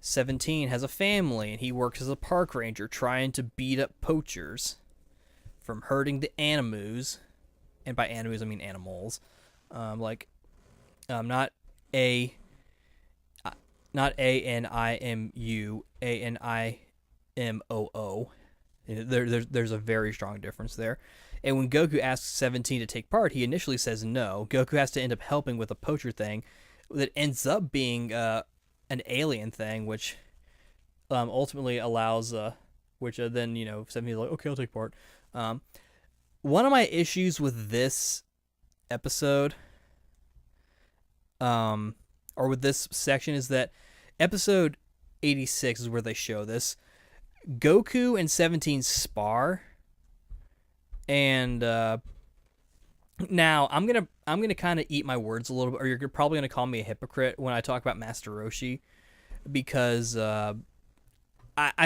17 has a family, and he works as a Park Ranger trying to beat up poachers from hurting the animus, and by animus I mean animals, not A-N-I-M-U, A-N-I-M-O-O. There's a very strong difference there. And when Goku asks 17 to take part, he initially says no. Goku has to end up helping with a poacher thing that ends up being an alien thing, which ultimately allows, which then, 17 is like, okay, I'll take part. One of my issues with this episode, or with this section, is that episode 86 is where they show this. Goku and 17 spar. And now I'm gonna kind of eat my words a little bit, or you're probably gonna call me a hypocrite when I talk about Master Roshi, because I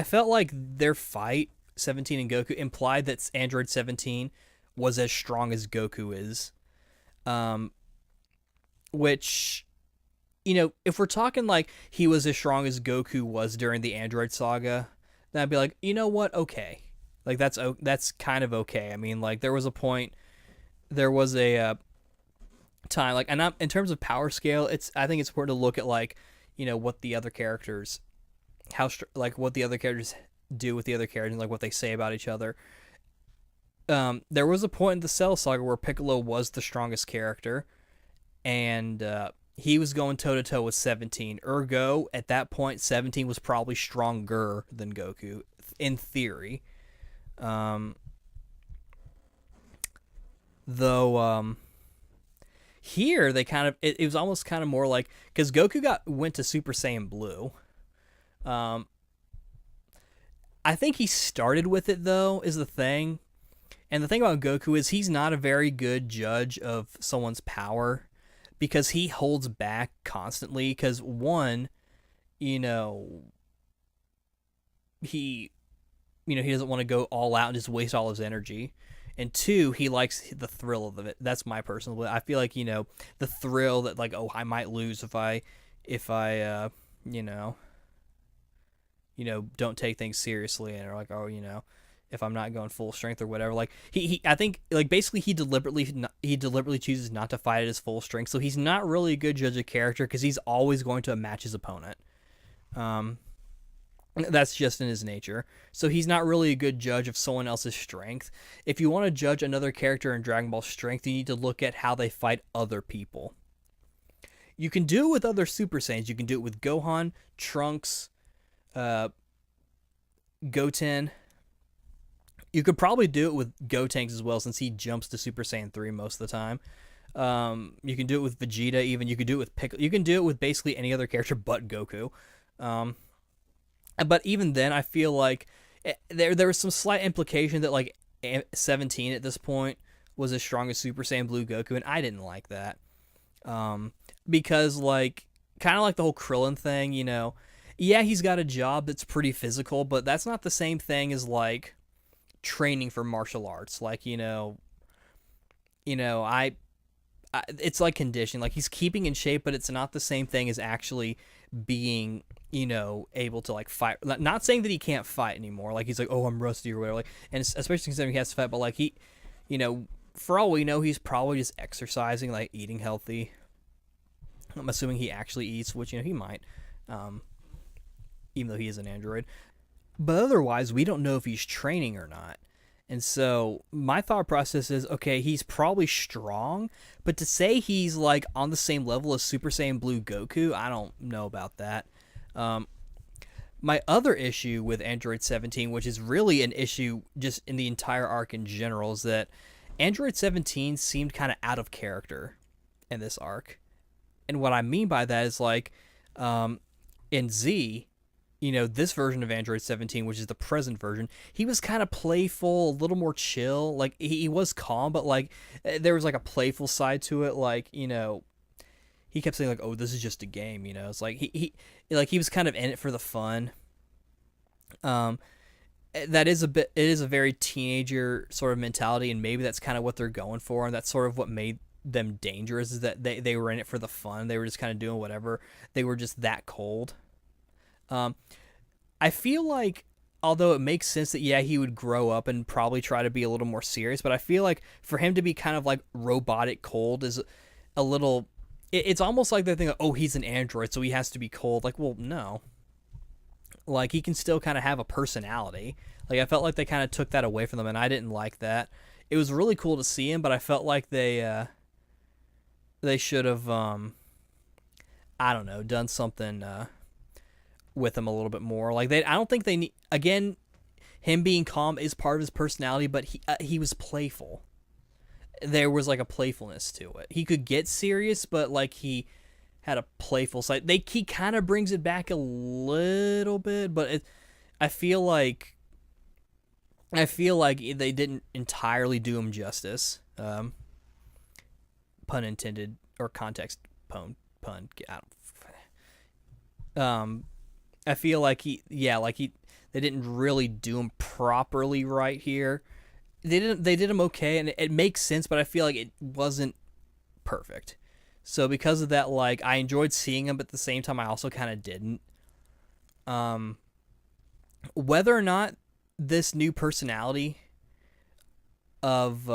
felt like their fight, 17 and Goku, implied that Android 17 was as strong as Goku is, which, if we're talking like he was as strong as Goku was during the Android saga, then I'd be like, you know what, okay. Like, that's kind of okay. I mean, like, there was a time, like, and not, in terms of power scale, I think it's important to look at, like, what the other characters, what the other characters do with the other characters, and, like, what they say about each other. There was a point in the Cell Saga where Piccolo was the strongest character, and he was going toe-to-toe with 17. Ergo, at that point, 17 was probably stronger than Goku, in theory. Though here they kind of it was almost kind of more like, because Goku went to Super Saiyan Blue. I think he started with it, though, is the thing. And the thing about Goku is he's not a very good judge of someone's power, because he holds back constantly, because one, he doesn't want to go all out and just waste all his energy. And two, he likes the thrill of it. That's my personal... I feel like, the thrill that, like, oh, I might lose if I don't take things seriously, and are like, oh, if I'm not going full strength or whatever. Like, I think, like, basically he deliberately chooses not to fight at his full strength, so he's not really a good judge of character, because he's always going to match his opponent. That's just in his nature. So he's not really a good judge of someone else's strength. If you want to judge another character in Dragon Ball strength, you need to look at how they fight other people. You can do it with other Super Saiyans. You can do it with Gohan, Trunks, uh, Goten. You could probably do it with Gotenks as well, since he jumps to Super Saiyan 3 most of the time. You can do it with Vegeta, even. You can do it with Piccolo. You can do it with basically any other character but Goku. But even then, I feel like there was some slight implication that like 17 at this point was as strong as Super Saiyan Blue Goku, and I didn't like that. Because like kind of like the whole Krillin thing, yeah, he's got a job that's pretty physical, but that's not the same thing as like training for martial arts. Like it's like conditioning. Like he's keeping in shape, but it's not the same thing as actually being able to like fight. Not saying that he can't fight anymore. Like he's like, oh, I'm rusty or whatever. Like, and especially considering he has to fight, but like he, for all we know, he's probably just exercising, like eating healthy. I'm assuming he actually eats, which he might, even though he is an android. But otherwise, we don't know if he's training or not. And so my thought process is, okay, he's probably strong, but to say he's like on the same level as Super Saiyan Blue Goku, I don't know about that. My other issue with Android 17, which is really an issue just in the entire arc in general, is that Android 17 seemed kind of out of character in this arc. And what I mean by that is like in Z, this version of Android 17, which is the present version, he was kind of playful, a little more chill. Like he was calm, but like there was like a playful side to it. Like, he kept saying like, "Oh, this is just a game," It's like he was kind of in it for the fun. That is it is a very teenager sort of mentality, and maybe that's kind of what they're going for, and that's sort of what made them dangerous, is that they were in it for the fun. They were just kind of doing whatever. They were just that cold. I feel like, although it makes sense that, yeah, he would grow up and probably try to be a little more serious, but I feel like for him to be kind of like robotic cold is a little, it's almost like they're thinking, oh, he's an android, so he has to be cold. Like, well, no. Like, he can still kind of have a personality. Like, I felt like they kind of took that away from them, and I didn't like that. It was really cool to see him, but I felt like they should have, I don't know, done something with him a little bit more. Like, I don't think they need, again, him being calm is part of his personality, but he was playful. There was like a playfulness to it. He could get serious, but like he had a playful side. He kind of brings it back a little bit, but I feel like they didn't entirely do him justice. Pun intended, or context pun. Get out. I feel like they didn't really do him properly right here. They did him okay, and it makes sense, but I feel like it wasn't perfect. So because of that, like, I enjoyed seeing him, but at the same time I also kind of didn't. Whether or not this new personality of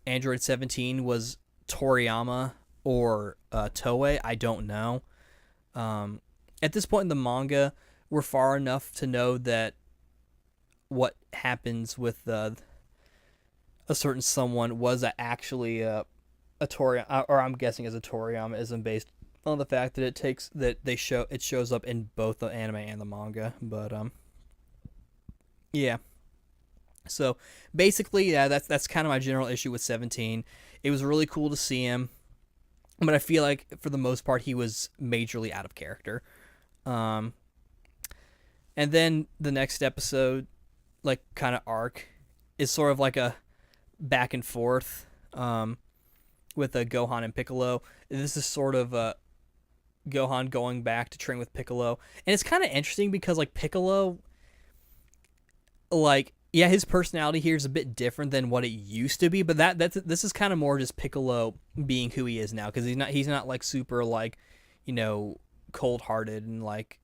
Android 17 was Toriyama or Toei, I don't know. At this point in the manga, we're far enough to know that what happens with a certain someone was actually a Toriyama, or I'm guessing as a Toriyama-ism, based on the fact that it shows up in both the anime and the manga. But yeah. So basically, yeah, that's kind of my general issue with 17. It was really cool to see him, but I feel like for the most part he was majorly out of character. And then the next episode, like, kind of arc, is sort of like a back and forth with Gohan and Piccolo. This is sort of Gohan going back to train with Piccolo, and it's kind of interesting because, like, Piccolo, like, yeah, his personality here is a bit different than what it used to be, but this is kind of more just Piccolo being who he is now, because he's not like super, like, cold-hearted and, like,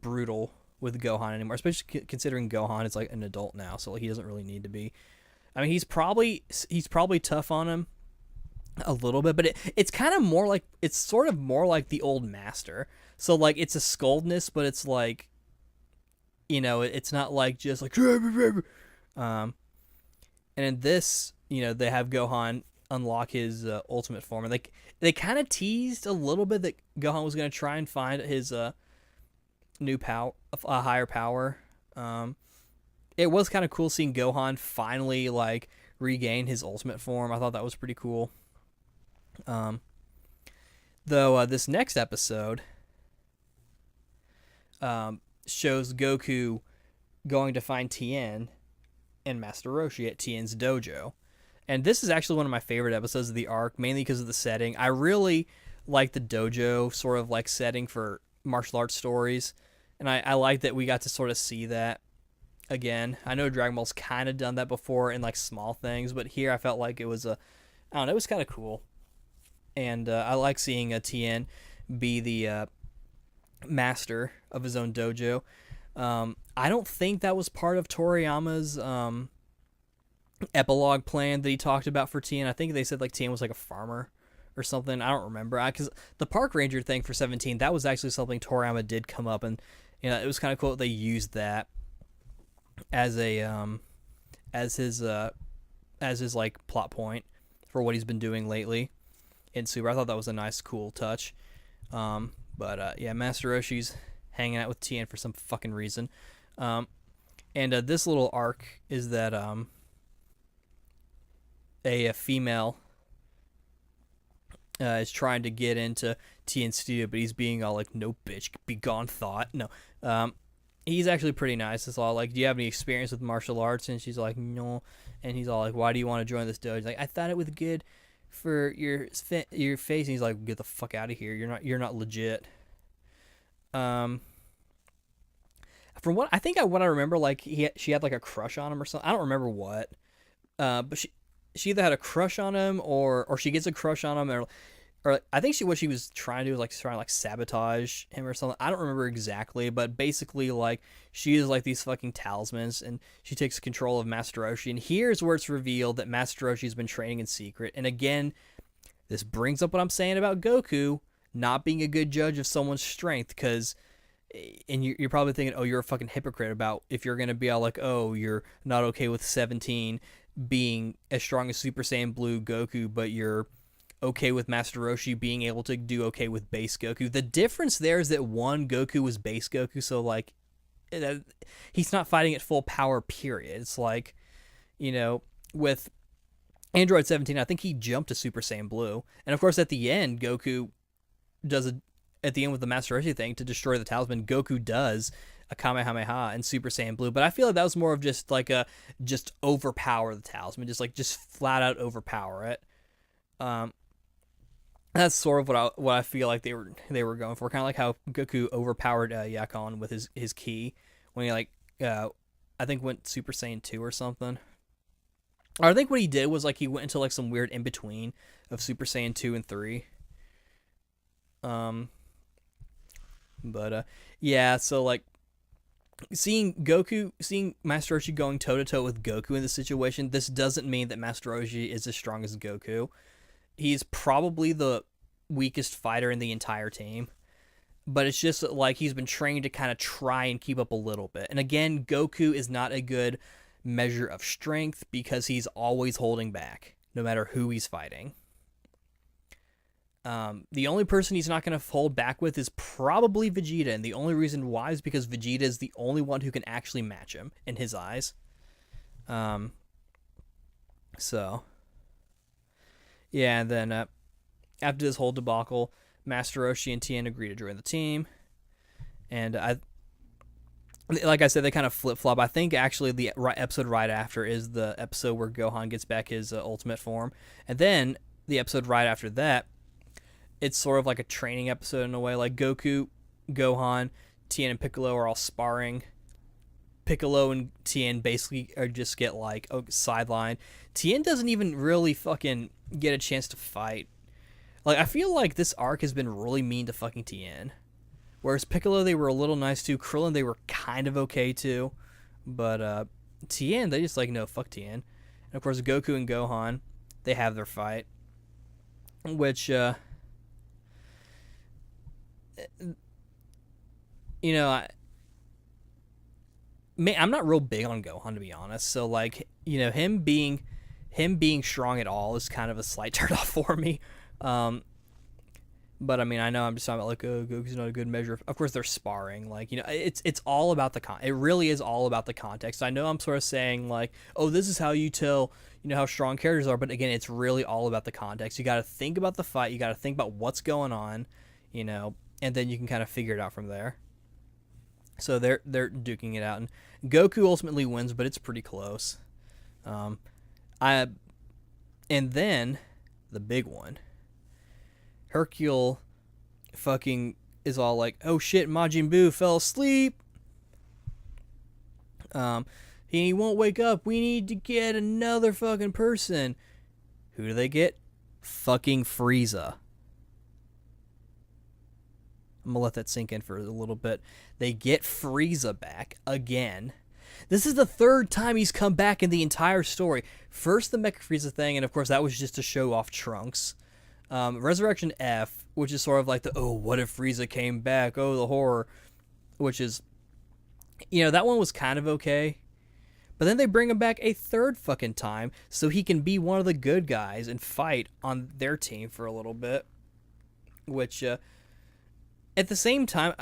brutal with Gohan anymore, especially considering Gohan is like an adult now, so, like, he doesn't really need to be. I mean, he's probably tough on him a little bit, but it's kind of more like, it's sort of more like the old master. So, like, it's a scoldness, but it's like, it's not like just like um and in this, they have Gohan unlock his ultimate form, and they kind of teased a little bit that Gohan was going to try and find his new power, a higher power. It was kind of cool seeing Gohan finally like regain his ultimate form. I thought that was pretty cool. Though this next episode shows Goku going to find Tien and Master Roshi at Tien's dojo. And this is actually one of my favorite episodes of the arc, mainly because of the setting. I really like the dojo sort of like setting for martial arts stories. And I like that we got to sort of see that again. I know Dragon Ball's kind of done that before in like small things, but here I felt like it was I don't know, it was kind of cool. And I like seeing Tien be the master of his own dojo. I don't think that was part of Toriyama's epilogue plan that he talked about for Tien. I think they said like Tien was like a farmer or something. I don't remember. Because the park ranger thing for 17, that was actually something Toriyama did come up, and it was kind of cool that they used that as a as his like plot point for what he's been doing lately in Super. I thought that was a nice, cool touch. But yeah, Master Roshi's hanging out with Tien for some fucking reason. And this little arc is that a female is trying to get into Tien's studio, but he's being all like, "No, bitch, be gone, thought." No, he's actually pretty nice. It's all like, "Do you have any experience with martial arts?" And she's like, "No." And he's all like, "Why do you want to join this dojo?" He's like, "I thought it was good for your face." And he's like, "Get the fuck out of here. You're not legit." From what I remember, like she had like a crush on him or something. I don't remember what. But she either had a crush on him or she gets a crush on him, or I think what she was trying to do was like trying to like sabotage him or something. I don't remember exactly, but basically like she is like these fucking talismans, and she takes control of Master Roshi. And here's where it's revealed that Master Roshi's been training in secret. And again, this brings up what I'm saying about Goku not being a good judge of someone's strength, because and you're probably thinking, oh, you're a fucking hypocrite about if you're gonna be all like, oh, you're not okay with 17 being as strong as Super Saiyan Blue Goku, but you're okay with Master Roshi being able to do okay with base Goku. The difference there is that one, Goku was base Goku, so like he's not fighting at full power, period. It's like, with Android 17, I think he jumped to Super Saiyan Blue, and of course at the end Goku does at the end with the Master Roshi thing to destroy the talisman, Goku does a Kamehameha in Super Saiyan Blue. But I feel like that was more of just like just overpower the talisman, just flat out overpower it. That's sort of what I feel like they were going for, kind of like how Goku overpowered Yakon with his ki when he I think went Super Saiyan 2 or something. Or I think what he did was like he went into like some weird in between of Super Saiyan 2 and 3. But yeah, so like seeing Master Roshi going toe to toe with Goku in this situation, this doesn't mean that Master Roshi is as strong as Goku. He's probably the weakest fighter in the entire team, but it's just like he's been trained to kind of try and keep up a little bit. And again, Goku is not a good measure of strength because he's always holding back, no matter who he's fighting. The only person he's not going to hold back with is probably Vegeta, and the only reason why is because Vegeta is the only one who can actually match him in his eyes. So yeah, and then after this whole debacle, Master Roshi and Tien agree to join the team, and like I said, they kind of flip-flop. I think actually the episode right after is the episode where Gohan gets back his ultimate form, and then the episode right after that, it's sort of like a training episode in a way. Like Goku, Gohan, Tien, and Piccolo are all sparring. Piccolo and Tien basically just get like sidelined. Tien doesn't even really fucking get a chance to fight. Like I feel like this arc has been really mean to fucking Tien. Whereas Piccolo, they were a little nice to. Krillin, they were kind of okay too. But Tien, they just like, no, fuck Tien. And of course Goku and Gohan, they have their fight. Which I'm not real big on Gohan, to be honest. So like, him being strong at all is kind of a slight turnoff for me. Um, but I mean, I know I'm just talking about like, oh, Goku's not a good measure. Of course, they're sparring. Like, it's all about the It really is all about the context. I know I'm sort of saying like, oh, this is how you tell how strong characters are, but again, it's really all about the context. You got to think about the fight. You got to think about what's going on, and then you can kind of figure it out from there. So they're duking it out, and Goku ultimately wins, but it's pretty close. Um, I and then the big one, Hercule, fucking is all like, "Oh shit, Majin Buu fell asleep. He won't wake up. We need to get another fucking person." Who do they get? Fucking Frieza. I'm gonna let that sink in for a little bit. They get Frieza back again. This is the third time he's come back in the entire story. First, the Mecha Frieza thing, and of course, that was just to show off Trunks. Resurrection F, which is sort of like what if Frieza came back? Oh, the horror. Which is, that one was kind of okay. But then they bring him back a third fucking time so he can be one of the good guys and fight on their team for a little bit. Which, at the same time,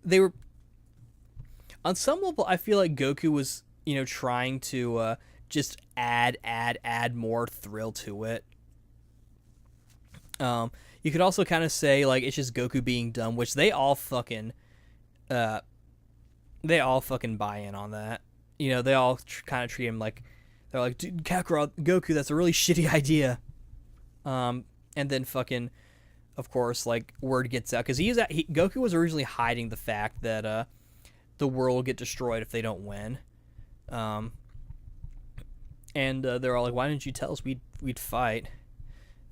they were... On some level, I feel like Goku was, trying to just add more thrill to it. You could also kind of say, like, it's just Goku being dumb, which they all fucking buy in on that. They all kind of treat him like, they're like, dude, Kakarot, Goku, that's a really shitty idea. And then fucking, of course, like, word gets out, because Goku was originally hiding the fact that the world will get destroyed if they don't win. And they're all like, why didn't you tell us we'd fight?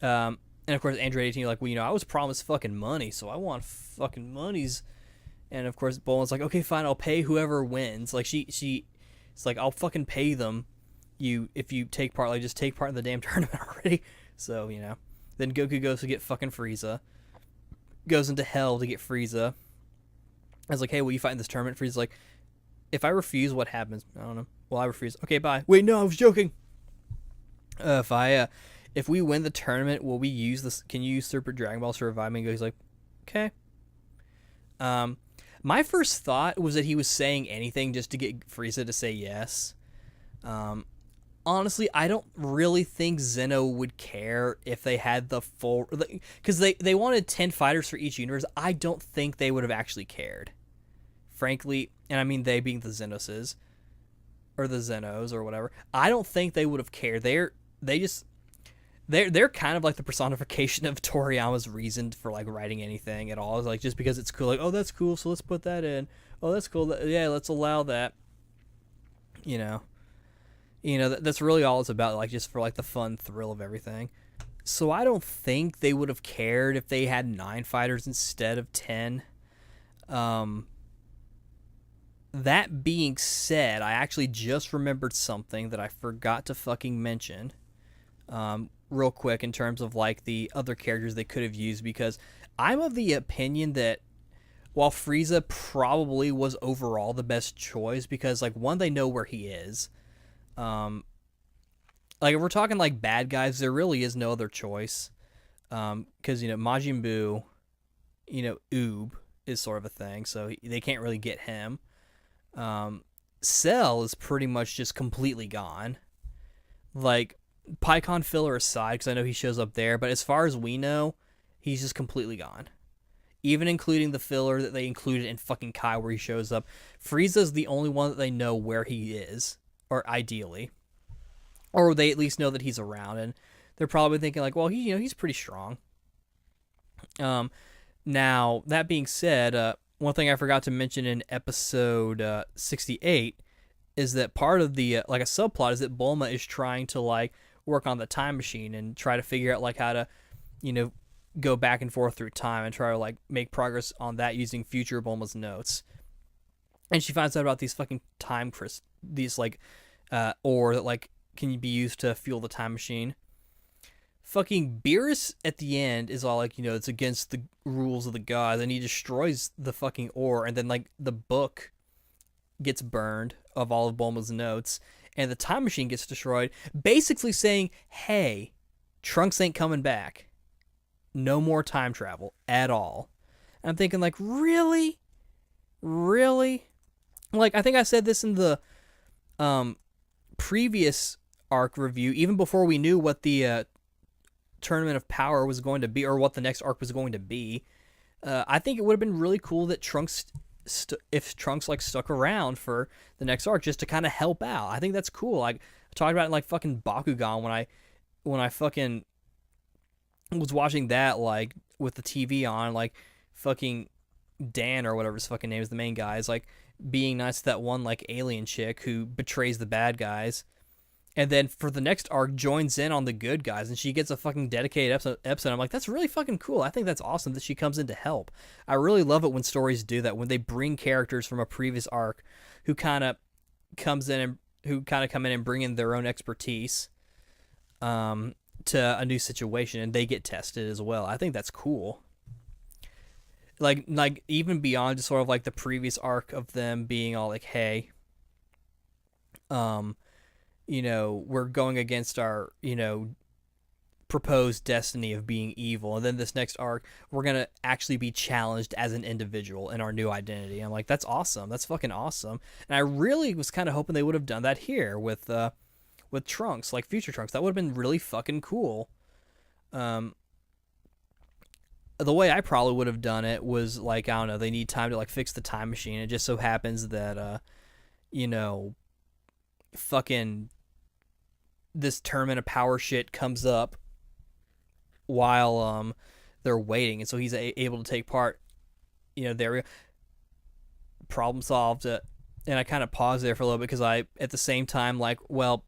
And of course, Android 18, like, well, I was promised fucking money, so I want fucking monies. And of course, Bulma's like, okay, fine, I'll pay whoever wins. Like, it's like, I'll fucking pay them. If you take part, like, just take part in the damn tournament already. So, Then Goku goes to get fucking Frieza. Goes into hell to get Frieza. I was like, hey, will you fight in this tournament? Frieza's like, if I refuse, what happens? I don't know. Well, I refuse. Okay, bye. Wait, no, I was joking. If we win the tournament, will we use this? Can you use Super Dragon Balls to revive me? And he's like, okay. My first thought was that he was saying anything just to get Frieza to say yes. Honestly, I don't really think Zeno would care if they had the full... Because they wanted 10 fighters for each universe. I don't think they would have actually cared. Frankly, and I mean they being the Zenoses. Or the Zenos, or whatever. I don't think they would have cared. They're kind of like the personification of Toriyama's reason for, like, writing anything at all. It's like, just because it's cool. Like, oh, that's cool, so let's put that in. Oh, that's cool. Yeah, let's allow that. That's really all it's about, like, just for, like, the fun thrill of everything. So I don't think they would have cared if they had 9 fighters instead of 10. That being said, I actually just remembered something that I forgot to fucking mention real quick in terms of, like, the other characters they could have used, because I'm of the opinion that while Frieza probably was overall the best choice, because, like, one, they know where he is. Like, if we're talking, like, bad guys, there really is no other choice. Because, Majin Buu, Oob is sort of a thing, so they can't really get him. Cell is pretty much just completely gone. Like, PyCon filler aside, because I know he shows up there, but as far as we know, he's just completely gone. Even including the filler that they included in fucking Kai where he shows up. Frieza's the only one that they know where he is. Or ideally. Or they at least know that he's around, and they're probably thinking like, well, he's pretty strong. Now, that being said, one thing I forgot to mention in episode 68 is that part of the, like, a subplot is that Bulma is trying to, like, work on the time machine and try to figure out, like, how to, go back and forth through time and try to, like, make progress on that using future Bulma's notes. And she finds out about these fucking time these, like, ore that, like, can be used to fuel the time machine. Fucking Beerus at the end is all like, it's against the rules of the gods, and he destroys the fucking ore, and then, like, the book gets burned of all of Bulma's notes, and the time machine gets destroyed, basically saying, hey, Trunks ain't coming back. No more time travel at all. And I'm thinking, like, really? Really? Like, I think I said this in the previous arc review, even before we knew what the Tournament of Power was going to be, or what the next arc was going to be. I think it would have been really cool that Trunks, if Trunks like stuck around for the next arc, just to kind of help out. I think that's cool. Like, I talked about it in like fucking Bakugan when I fucking was watching that, like, with the TV on, like, fucking Dan, or whatever his fucking name is, the main guy, is like being nice to that one like alien chick who betrays the bad guys, and then for the next arc joins in on the good guys, and she gets a fucking dedicated episode. I'm like, that's really fucking cool. I think that's awesome that she comes in to help. I really love it when stories do that, when they bring characters from a previous arc who kind of come in and bring in their own expertise to a new situation, and they get tested as well. I think that's cool. Like even beyond just sort of like the previous arc of them being all like, hey, we're going against our, proposed destiny of being evil. And then this next arc, we're going to actually be challenged as an individual in our new identity. I'm like, that's awesome. That's fucking awesome. And I really was kind of hoping they would have done that here with Trunks, like future Trunks. That would have been really fucking cool. The way I probably would have done it was like, I don't know, they need time to like fix the time machine. It just so happens that, fucking this Tournament of Power shit comes up while they're waiting, and so he's able to take part. There we go. Problem solved. And I kind of paused there for a little bit because I, at the same time, like, well,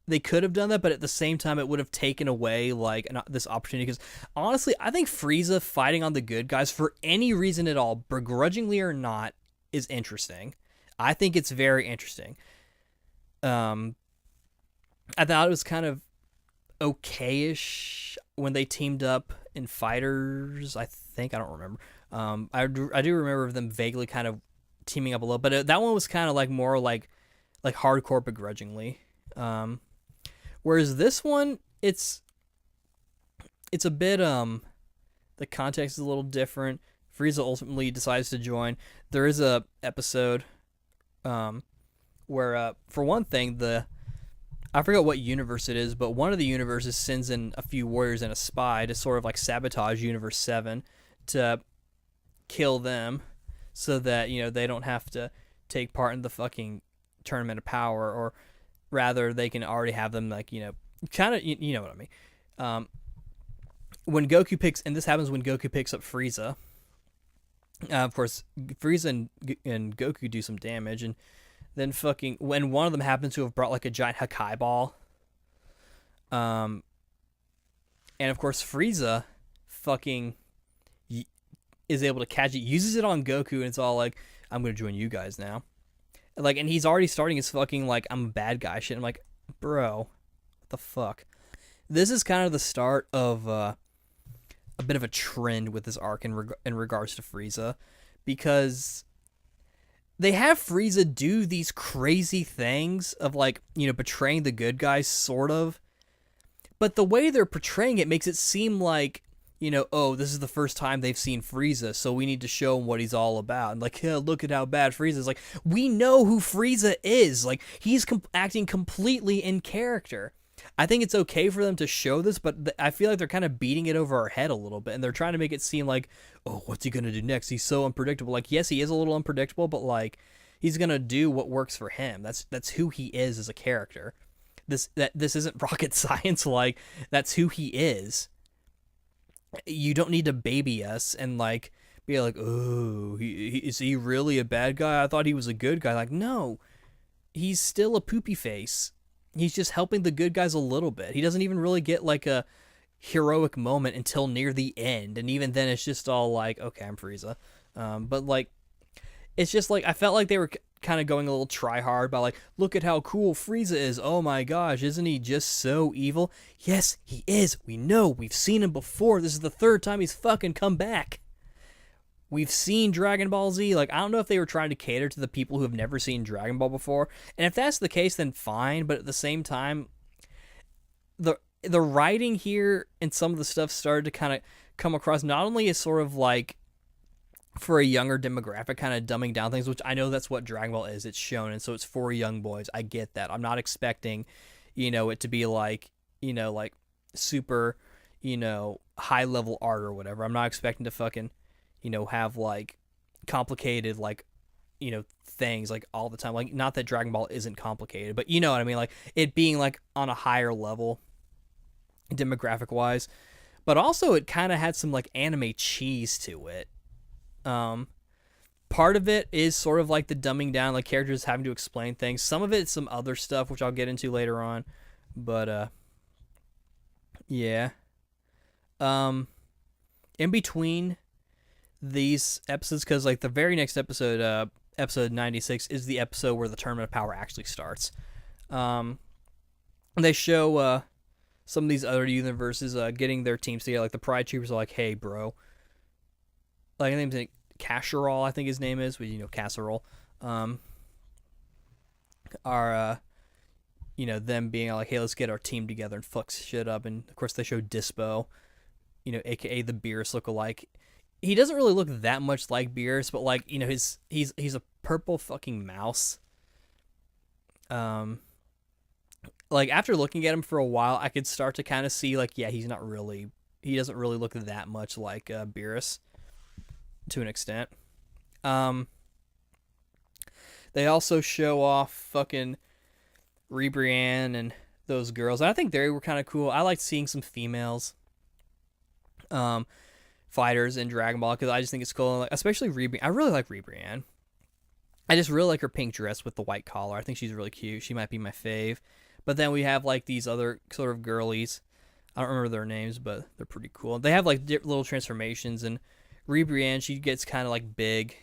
they could have done that, but at the same time, it would have taken away like this opportunity. Because honestly, I think Frieza fighting on the good guys for any reason at all, begrudgingly or not, is interesting. I think it's very interesting. I thought it was kind of okay-ish when they teamed up in Fighters. I don't remember. I do remember them vaguely kind of teaming up a little, but that one was kind of like more like hardcore begrudgingly. Whereas this one, it's a bit the context is a little different. Frieza ultimately decides to join. There is a episode where for one thing, I forget what universe it is, but one of the universes sends in a few warriors and a spy to sort of like sabotage Universe 7 to kill them so that, they don't have to take part in the fucking Tournament of Power, or rather they can already have them like, kind of, you know what I mean. When Goku this happens when Goku picks up Frieza. Of course, Frieza and Goku do some damage, and then fucking when one of them happens to have brought like a giant Hakai ball. And of course Frieza fucking is able to catch it, uses it on Goku, and it's all like, I'm gonna join you guys now. Like, and he's already starting his fucking like, I'm a bad guy shit. I'm like, bro, what the fuck? This is kind of the start of a bit of a trend with this arc in regards to Frieza, because they have Frieza do these crazy things of like, betraying the good guys, sort of. But the way they're portraying it makes it seem like, oh, this is the first time they've seen Frieza, so we need to show him what he's all about. And like, yeah, look at how bad Frieza is. Like, we know who Frieza is. Like, he's acting completely in character. I think it's okay for them to show this, but I feel like they're kind of beating it over our head a little bit, and they're trying to make it seem like, oh, what's he going to do next? He's so unpredictable. Like, yes, he is a little unpredictable, but like, he's going to do what works for him. That's who he is as a character. This isn't rocket science. Like, that's who he is. You don't need to baby us and like be like, oh, is he really a bad guy? I thought he was a good guy. Like, no, he's still a poopy face. He's just helping the good guys a little bit. He doesn't even really get like a heroic moment until near the end, and even then it's just all like, okay, I'm Frieza. But like, it's just like, I felt like they were kind of going a little try hard by like, look at how cool Frieza is. Oh my gosh, isn't he just so evil? Yes, he is. We know. We've seen him before. This is the third time he's fucking come back. we've seen Dragon Ball Z. Like, I don't know if they were trying to cater to the people who have never seen Dragon Ball before. And if that's the case, then fine. But at the same time, the writing here and some of the stuff started to kind of come across not only as sort of like for a younger demographic, kind of dumbing down things, which I know that's what Dragon Ball is. It's shown, and so it's for young boys. I get that. I'm not expecting, it to be like, like super, high level art or whatever. I'm not expecting to fucking, have like complicated like, things like all the time. Like, not that Dragon Ball isn't complicated, but you know what I mean. Like it being like on a higher level, demographic wise, but also it kind of had some like anime cheese to it. Part of it is sort of like the dumbing down, like characters having to explain things. Some of it's some other stuff, which I'll get into later on. But, yeah. In between these episodes, because like the very next episode, episode 96, is the episode where the Tournament of Power actually starts. They show, some of these other universes, getting their teams together. Like the Pride Troopers are like, hey, bro. Like, I think Casserole, I think his name is, but Casserole, are, them being like, hey, let's get our team together and fuck shit up. And of course they show Dispo, aka the Beerus lookalike. He doesn't really look that much like Beerus, but like, he's a purple fucking mouse. Like after looking at him for a while, I could start to kind of see like, yeah, he doesn't really look that much like Beerus. To an extent. They also show off fucking Ribrianne and those girls. And I think they were kind of cool. I liked seeing some females fighters in Dragon Ball because I just think it's cool. Like, especially Ribrianne. I really like Ribrianne. I just really like her pink dress with the white collar. I think she's really cute. She might be my fave. But then we have like these other sort of girlies. I don't remember their names, but they're pretty cool. They have like little transformations, and Ribrianne, she gets kind of like big.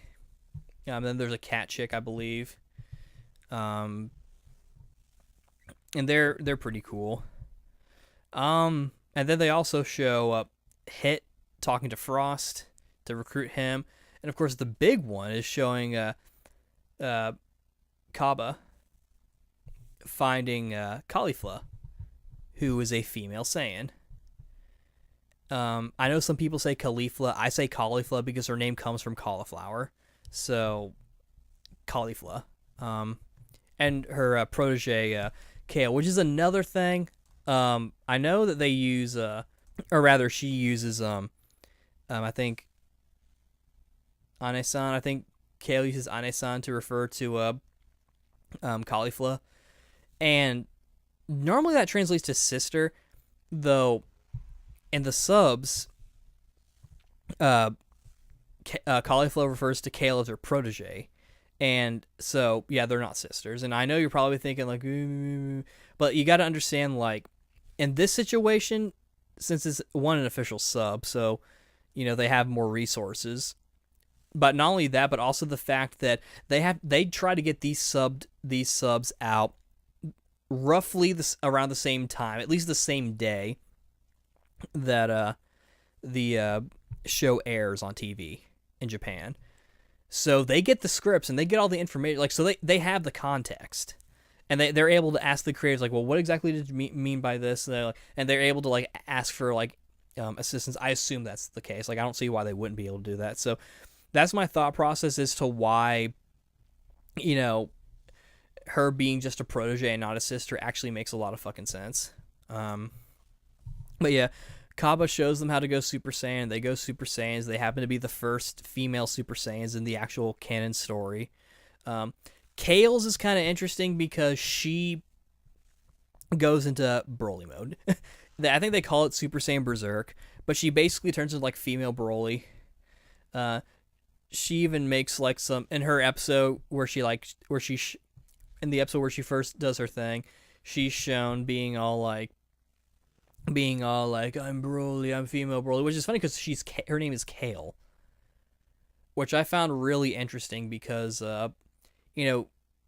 Then there's a cat chick, I believe. And they're pretty cool. And then they also show Hit talking to Frost to recruit him, and of course the big one is showing Kaba finding Caulifla, who is a female Saiyan. I know some people say Caulifla. I say Caulifla because her name comes from cauliflower. So, Caulifla. And her protege, Kale, which is another thing. I know that they use, or rather she uses, I think, Ane-san. I think Kale uses Ane-san to refer to Caulifla. And normally that translates to sister, though in the subs, Caulifla refers to Kale as her protege. And so, yeah, they're not sisters. And I know you're probably thinking, like, but you got to understand, like, in this situation, since it's an official sub, so, they have more resources. But not only that, but also the fact that they try to get these subs out roughly around the same time, at least the same day that the show airs on TV in Japan. So they get the scripts and they get all the information, like, so they have the context, and they're able to ask the creators, like, well, what exactly did you mean by this? And they're able to like ask for like assistance. I assume that's the case. Like, I don't see why they wouldn't be able to do that. So that's my thought process as to why, her being just a protege and not a sister actually makes a lot of fucking sense. But yeah, Kaba shows them how to go Super Saiyan. They go Super Saiyans. They happen to be the first female Super Saiyans in the actual canon story. Kale's is kind of interesting because she goes into Broly mode. I think they call it Super Saiyan Berserk, but she basically turns into like female Broly. She even makes like some in her episode where she in the episode where she first does her thing, she's shown being all like I'm Broly, I'm female Broly, which is funny because her name is Kale, which I found really interesting because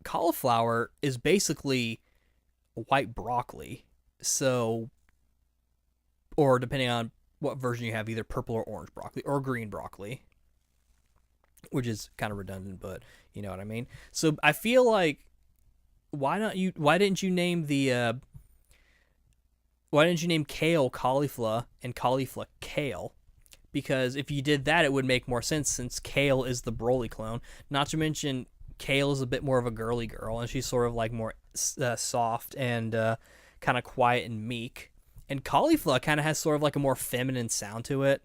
cauliflower is basically white broccoli, so, or depending on what version you have, either purple or orange broccoli or green broccoli. which is kind of redundant, but you know what I mean. So I feel like why didn't you name Kale Caulifla and Caulifla Kale? Because if you did that, it would make more sense since Kale is the Broly clone. Not to mention, Kale is a bit more of a girly girl, and she's sort of like more soft and kind of quiet and meek. And Caulifla kind of has sort of like a more feminine sound to it,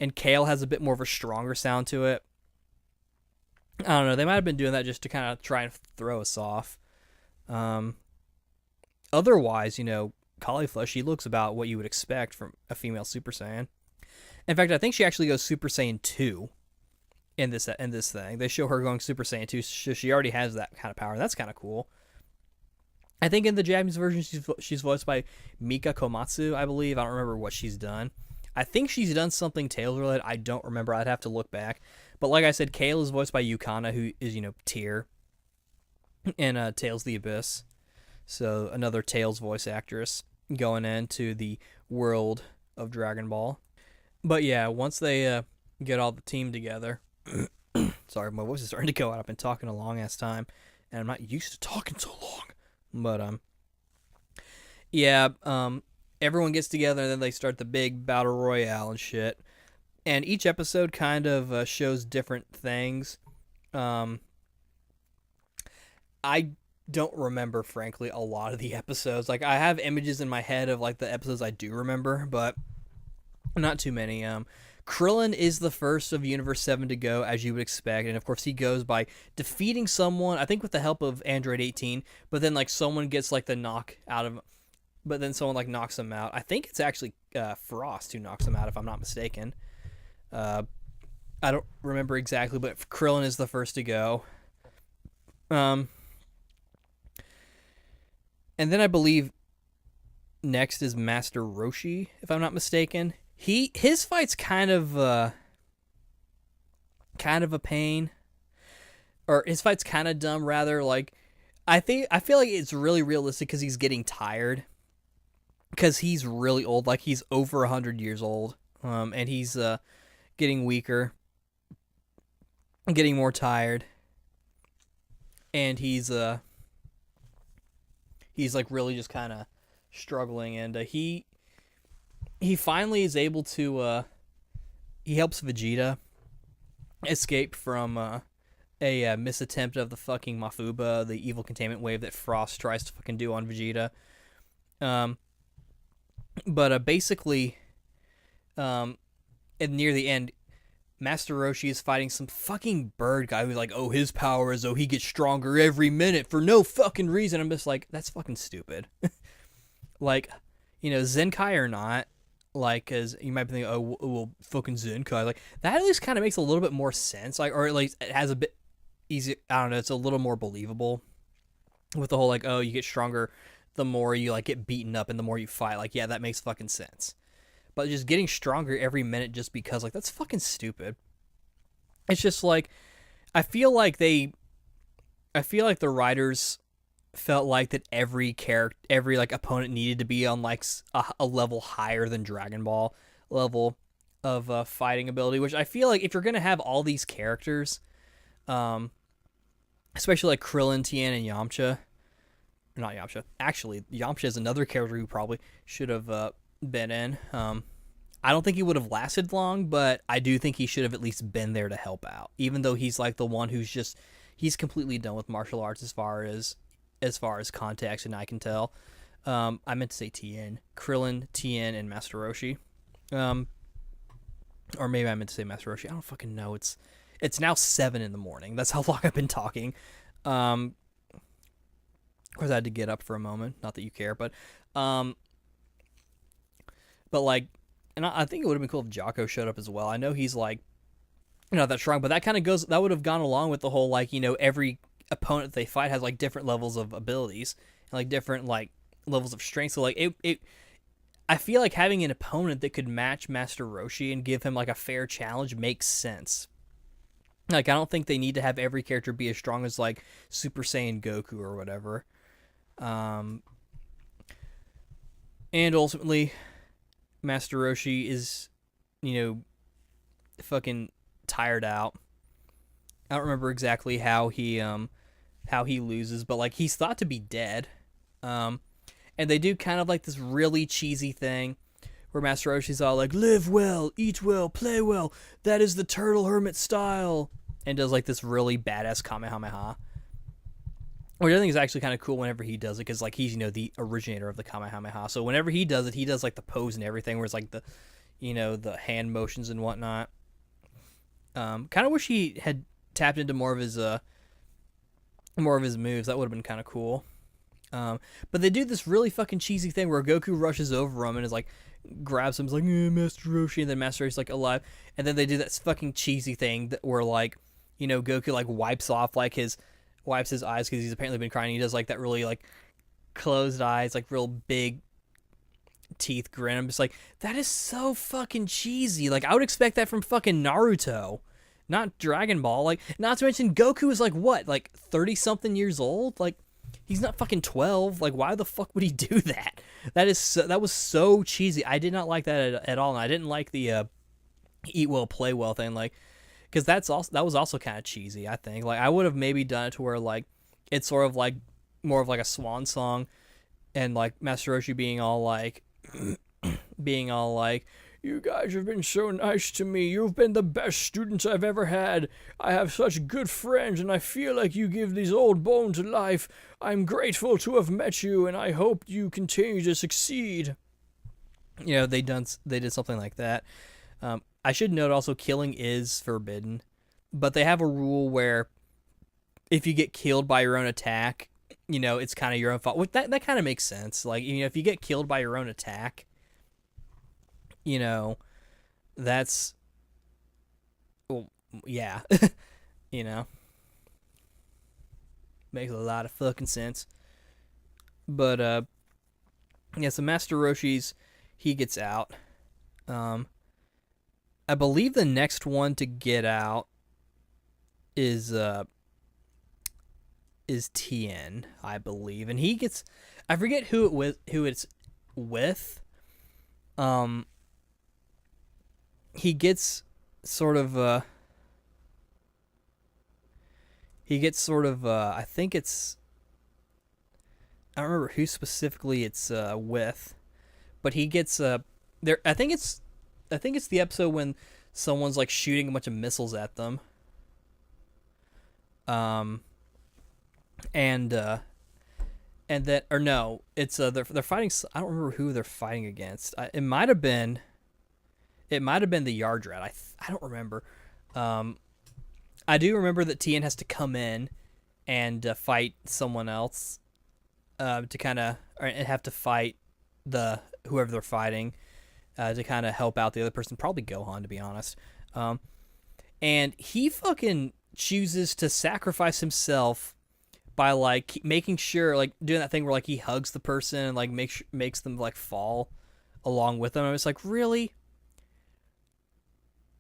and Kale has a bit more of a stronger sound to it. I don't know. They might have been doing that just to kind of try and throw us off. Otherwise, Caulifla, she looks about what you would expect from a female Super Saiyan. In fact, I think she actually goes Super Saiyan 2 in this thing. They show her going Super Saiyan 2, so she already has that kind of power. That's kind of cool. I think in the Japanese version, she's voiced by Mika Komatsu, I believe. I don't remember what she's done. I think she's done something Tails related. I don't remember. I'd have to look back. But like I said, Kale is voiced by Yukana, who is, Tyr in Tails the Abyss. So another Tails voice actress going into the world of Dragon Ball. But yeah, once they get all the team together, sorry, my voice is starting to go out. I've been talking a long ass time, and I'm not used to talking so long. But yeah, everyone gets together, and then they start the big battle royale and shit. And each episode kind of shows different things. I don't remember, frankly, a lot of the episodes. Like, I have images in my head of like the episodes I do remember, but not too many. Krillin is the first of Universe 7 to go, as you would expect, and of course he goes by defeating someone, I think with the help of Android 18, but then like someone gets like the knock out of, but then someone like knocks him out. I think it's actually Frost who knocks him out, if I'm not mistaken. I don't remember exactly, but Krillin is the first to go. And then I believe next is Master Roshi, if I'm not mistaken. His fight's kind of a pain, or his fight's kind of dumb. Rather, like I feel like it's really realistic because he's getting tired, because he's really old. Like he's over 100 years old, and he's getting weaker, getting more tired, and he's like really just kind of struggling, and he finally is able to he helps Vegeta escape from a misattempt of the fucking Mafuba, the evil containment wave that Frost tries to fucking do on Vegeta. But basically, and near the end, Master Roshi is fighting some fucking bird guy who's like, oh, his power is, oh, he gets stronger every minute for no fucking reason. I'm just like, that's fucking stupid. Like, Zenkai or not, like, because you might be thinking, oh, well, fucking Zenkai. Like, that at least kind of makes a little bit more sense. Like, or at least it has a bit easy, I don't know, it's a little more believable with the whole, like, oh, you get stronger the more you, like, get beaten up and the more you fight. Like, yeah, that makes fucking sense. But just getting stronger every minute just because, like, that's fucking stupid. It's just, like, I feel like the writers felt like that every like opponent needed to be on like a level higher than Dragon Ball level of fighting ability, which I feel like if you're gonna have all these characters, especially like Krillin, Tien, and Yamcha, not Yamcha. Actually, Yamcha is another character who probably should have been in. I don't think he would have lasted long, but I do think he should have at least been there to help out, even though he's like the one he's completely done with martial arts as far as context, and I can tell. I meant to say Tien. Krillin, Tien, and Master Roshi. Or maybe I meant to say Master Roshi. I don't fucking know. It's now 7 a.m. That's how long I've been talking. Of course, I had to get up for a moment. Not that you care, but like, and I think it would have been cool if Jocko showed up as well. I know he's like, not that strong, but that would have gone along with the whole, like, every opponent they fight has like different levels of abilities and like different like levels of strength. So like I feel like having an opponent that could match Master Roshi and give him like a fair challenge makes sense. Like, I don't think they need to have every character be as strong as like Super Saiyan Goku or whatever. And ultimately, Master Roshi is, fucking tired out. I don't remember exactly how he loses, but like he's thought to be dead. Um, and they do kind of like this really cheesy thing where Master Roshi's all like, "Live well, eat well, play well. That is the turtle hermit style," and does like this really badass Kamehameha. Which I think is actually kind of cool whenever he does it, because like he's the originator of the Kamehameha. So whenever he does it, he does like the pose and everything, where it's like the hand motions and whatnot. Kind of wish he had tapped into more of his moves. That would have been kind of cool. But they do this really fucking cheesy thing where Goku rushes over him and is like, grabs him, is like, Master Roshi, and then Master Roshi's like alive, and then they do that fucking cheesy thing where like, Goku like wipes his eyes because he's apparently been crying. He does like that really like closed eyes, like real big teeth grin. I'm just like, that is so fucking cheesy. Like I would expect that from fucking Naruto, not Dragon Ball. Like, not to mention Goku is like what, like 30 something years old. Like he's not fucking 12. Like why the fuck would he do that? That was so cheesy. I did not like that at all, and I didn't like the eat well play well thing. Like, because that was also kind of cheesy. I think like I would have maybe done it to where like it's sort of like more of like a swan song, and like Master Roshi being all like you guys have been so nice to me. You've been the best students I've ever had. I have such good friends, and I feel like you give these old bones life. I'm grateful to have met you, and I hope you continue to succeed. They did something like that. I should note also, killing is forbidden, but they have a rule where if you get killed by your own attack, it's kind of your own fault. Which that kind of makes sense. Like, if you get killed by your own attack, that's, well, yeah, makes a lot of fucking sense. But yeah, so Master Roshi's, he gets out. I believe the next one to get out is Tien, I believe, and he gets, I forget who it's with. He gets sort of I think it's, I don't remember who specifically it's with, but he gets there. I think it's the episode when someone's like shooting a bunch of missiles at them. And that, or no, it's they're fighting. I don't remember who they're fighting against. It might have been the Yard Rat. I don't remember. I do remember that Tien has to come in and fight someone else. To kind of, and have to fight whoever they're fighting. To kind of help out the other person, probably Gohan, to be honest. And he fucking chooses to sacrifice himself by like making sure, like doing that thing where like he hugs the person and like makes them like fall along with him. I was like, really?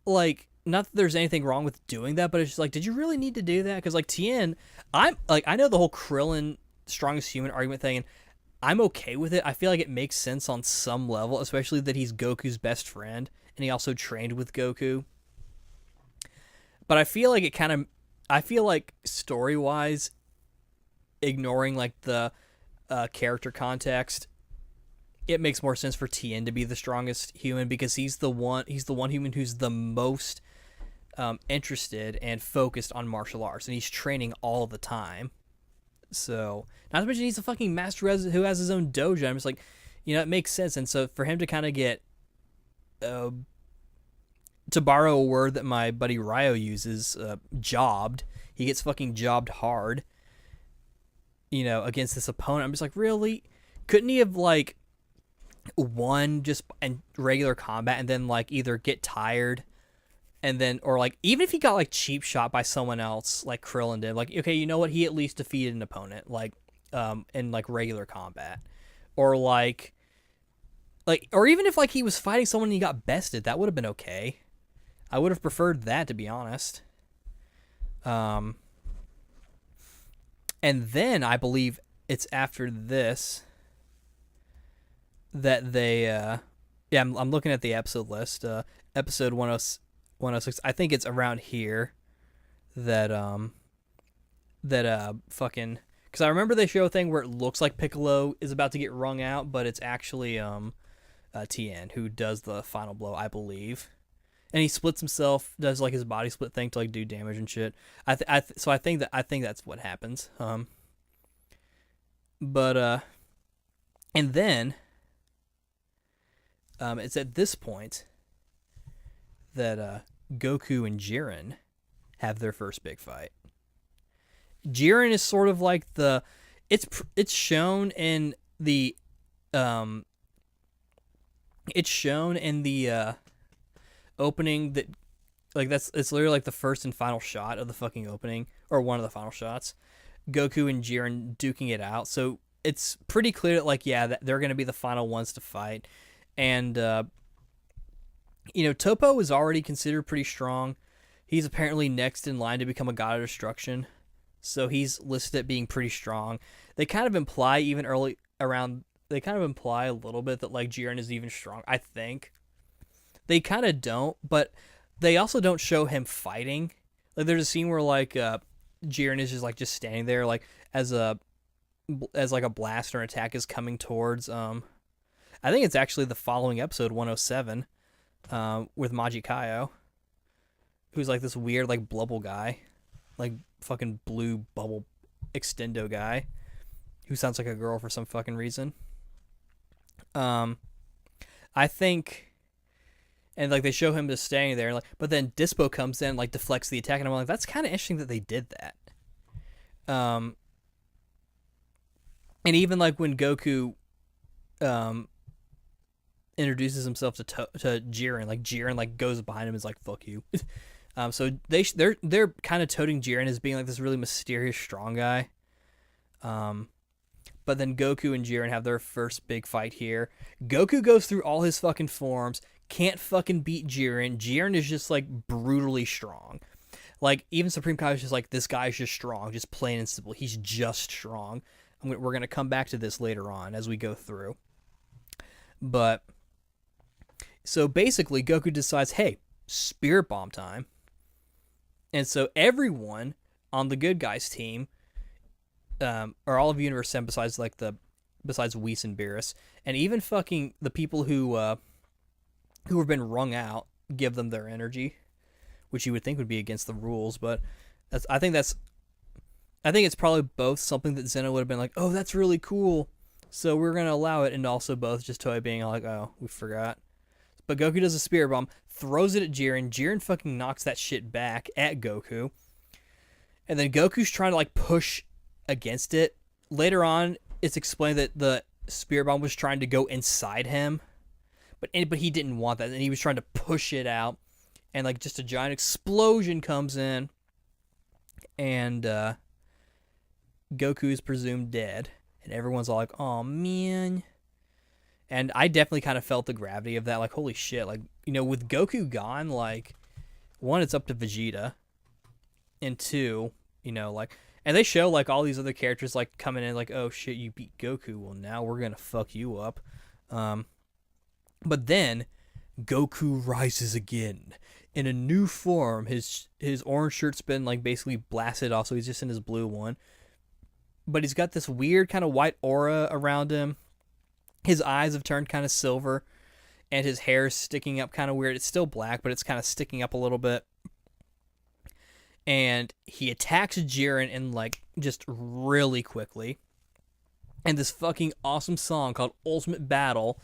Like, not that there's anything wrong with doing that, but it's just like, did you really need to do that? Because like Tien, I know the whole Krillin strongest human argument thing, and I'm okay with it. I feel like it makes sense on some level, especially that he's Goku's best friend and he also trained with Goku. But I feel like story-wise, ignoring like the character context, it makes more sense for Tien to be the strongest human, because he's the one human who's the most interested and focused on martial arts, and he's training all the time. So, not to mention he's a fucking master who has his own dojo. I'm just like, it makes sense. And so for him to kind of get, to borrow a word that my buddy Ryo uses, jobbed. He gets fucking jobbed hard, against this opponent. I'm just like, really? Couldn't he have like won just in regular combat and then like either get tired and then, or like even if he got like cheap shot by someone else like Krillin did, like, okay, you know what, he at least defeated an opponent like in like regular combat, or like or even if like he was fighting someone and he got bested, that would have been okay. I would have preferred that, to be honest. And then I believe it's after this that they I'm looking at the episode list, episode 106. I think it's around here that fucking, because I remember they show a thing where it looks like Piccolo is about to get wrung out, but it's actually Tien who does the final blow, I believe. And he splits himself, does like his body split thing to like do damage and shit. So I think that's what happens. But and then it's at this point that Goku and Jiren have their first big fight. Jiren is sort of like it's shown in the opening that, like, it's literally like the first and final shot of the fucking opening, or one of the final shots. Goku and Jiren duking it out, so it's pretty clear that, like, yeah, that they're going to be the final ones to fight. And Topo is already considered pretty strong. He's apparently next in line to become a god of destruction, so he's listed at being pretty strong. They kind of imply a little bit that, like, Jiren is even strong, I think. They kind of don't, but they also don't show him fighting. Like, there's a scene where, like, Jiren is just standing there, like, as a blast or an attack is coming towards. I think it's actually the following episode, 107, with Majikayo, who's like this weird, like, blubble guy, like fucking blue bubble extendo guy, who sounds like a girl for some fucking reason. I think. And, like, they show him just standing there, like, but then Dispo comes in, like, deflects the attack, and I'm like, that's kind of interesting that they did that. And even, like, when Goku introduces himself to Jiren, like, Jiren, like, goes behind him and is like, fuck you. So they're kind of toting Jiren as being, like, this really mysterious strong guy. But then Goku and Jiren have their first big fight here. Goku goes through all his fucking forms, can't fucking beat Jiren. Jiren is just, like, brutally strong. Like, even Supreme Kai is just like, this guy's just strong, just plain and simple. He's just strong. We're going to come back to this later on as we go through. But, so basically, Goku decides, hey, Spirit Bomb time. And so everyone on the good guys team, or all of Universe 7 besides Whis and Beerus, and even fucking the people who have been wrung out, give them their energy, which you would think would be against the rules, but I think it's probably both something that Zeno would have been like, oh, that's really cool, so we're going to allow it, and also both just Toei being like, oh, we forgot. But Goku does a Spirit Bomb, throws it at Jiren. Jiren fucking knocks that shit back at Goku. And then Goku's trying to, like, push against it. Later on, it's explained that the Spirit Bomb was trying to go inside him, but he didn't want that, and he was trying to push it out, and, like, just a giant explosion comes in, and Goku is presumed dead, and everyone's all like, oh man. And I definitely kind of felt the gravity of that, like, holy shit, like, with Goku gone, like, one, it's up to Vegeta, and two, like, and they show, like, all these other characters, like, coming in, like, oh shit, you beat Goku, well, now we're gonna fuck you up. But then Goku rises again in a new form. His orange shirt's been, like, basically blasted off, so he's just in his blue one. But he's got this weird kind of white aura around him. His eyes have turned kind of silver, and his hair is sticking up kind of weird. It's still black, but it's kind of sticking up a little bit. And he attacks Jiren and, like, just really quickly. And this fucking awesome song called Ultimate Battle,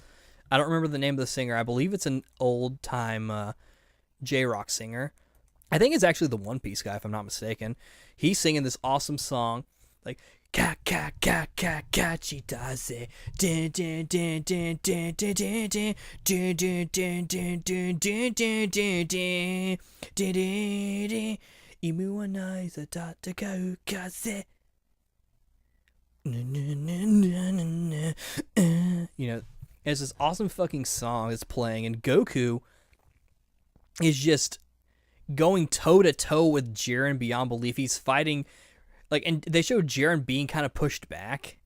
I don't remember the name of the singer. I believe it's an old-time J-rock singer. I think it's actually the One Piece guy, if I'm not mistaken. He's singing this awesome song, like, ka ka ka ka ka chitase din din din din din din din din din din din din din din din din din din imu wa nai za tatakau kaze. It's this awesome fucking song that's playing, and Goku is just going toe-to-toe with Jiren beyond belief. He's fighting, like, and they show Jiren being kind of pushed back.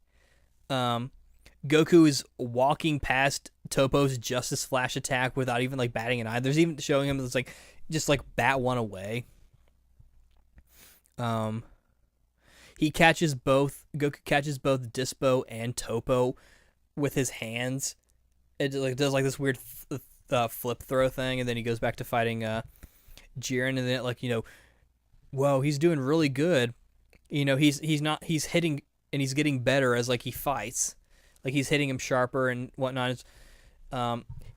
Goku is walking past Topo's Justice Flash attack without even, like, batting an eye. There's even showing him that's, like, just, like, bat one away. Um, he catches both. Goku catches both Dispo and Topo with his hands. It like does like this weird flip throw thing, and then he goes back to fighting Jiren, and then like whoa, he's doing really good. He's hitting and he's getting better as like he fights, like he's hitting him sharper and whatnot.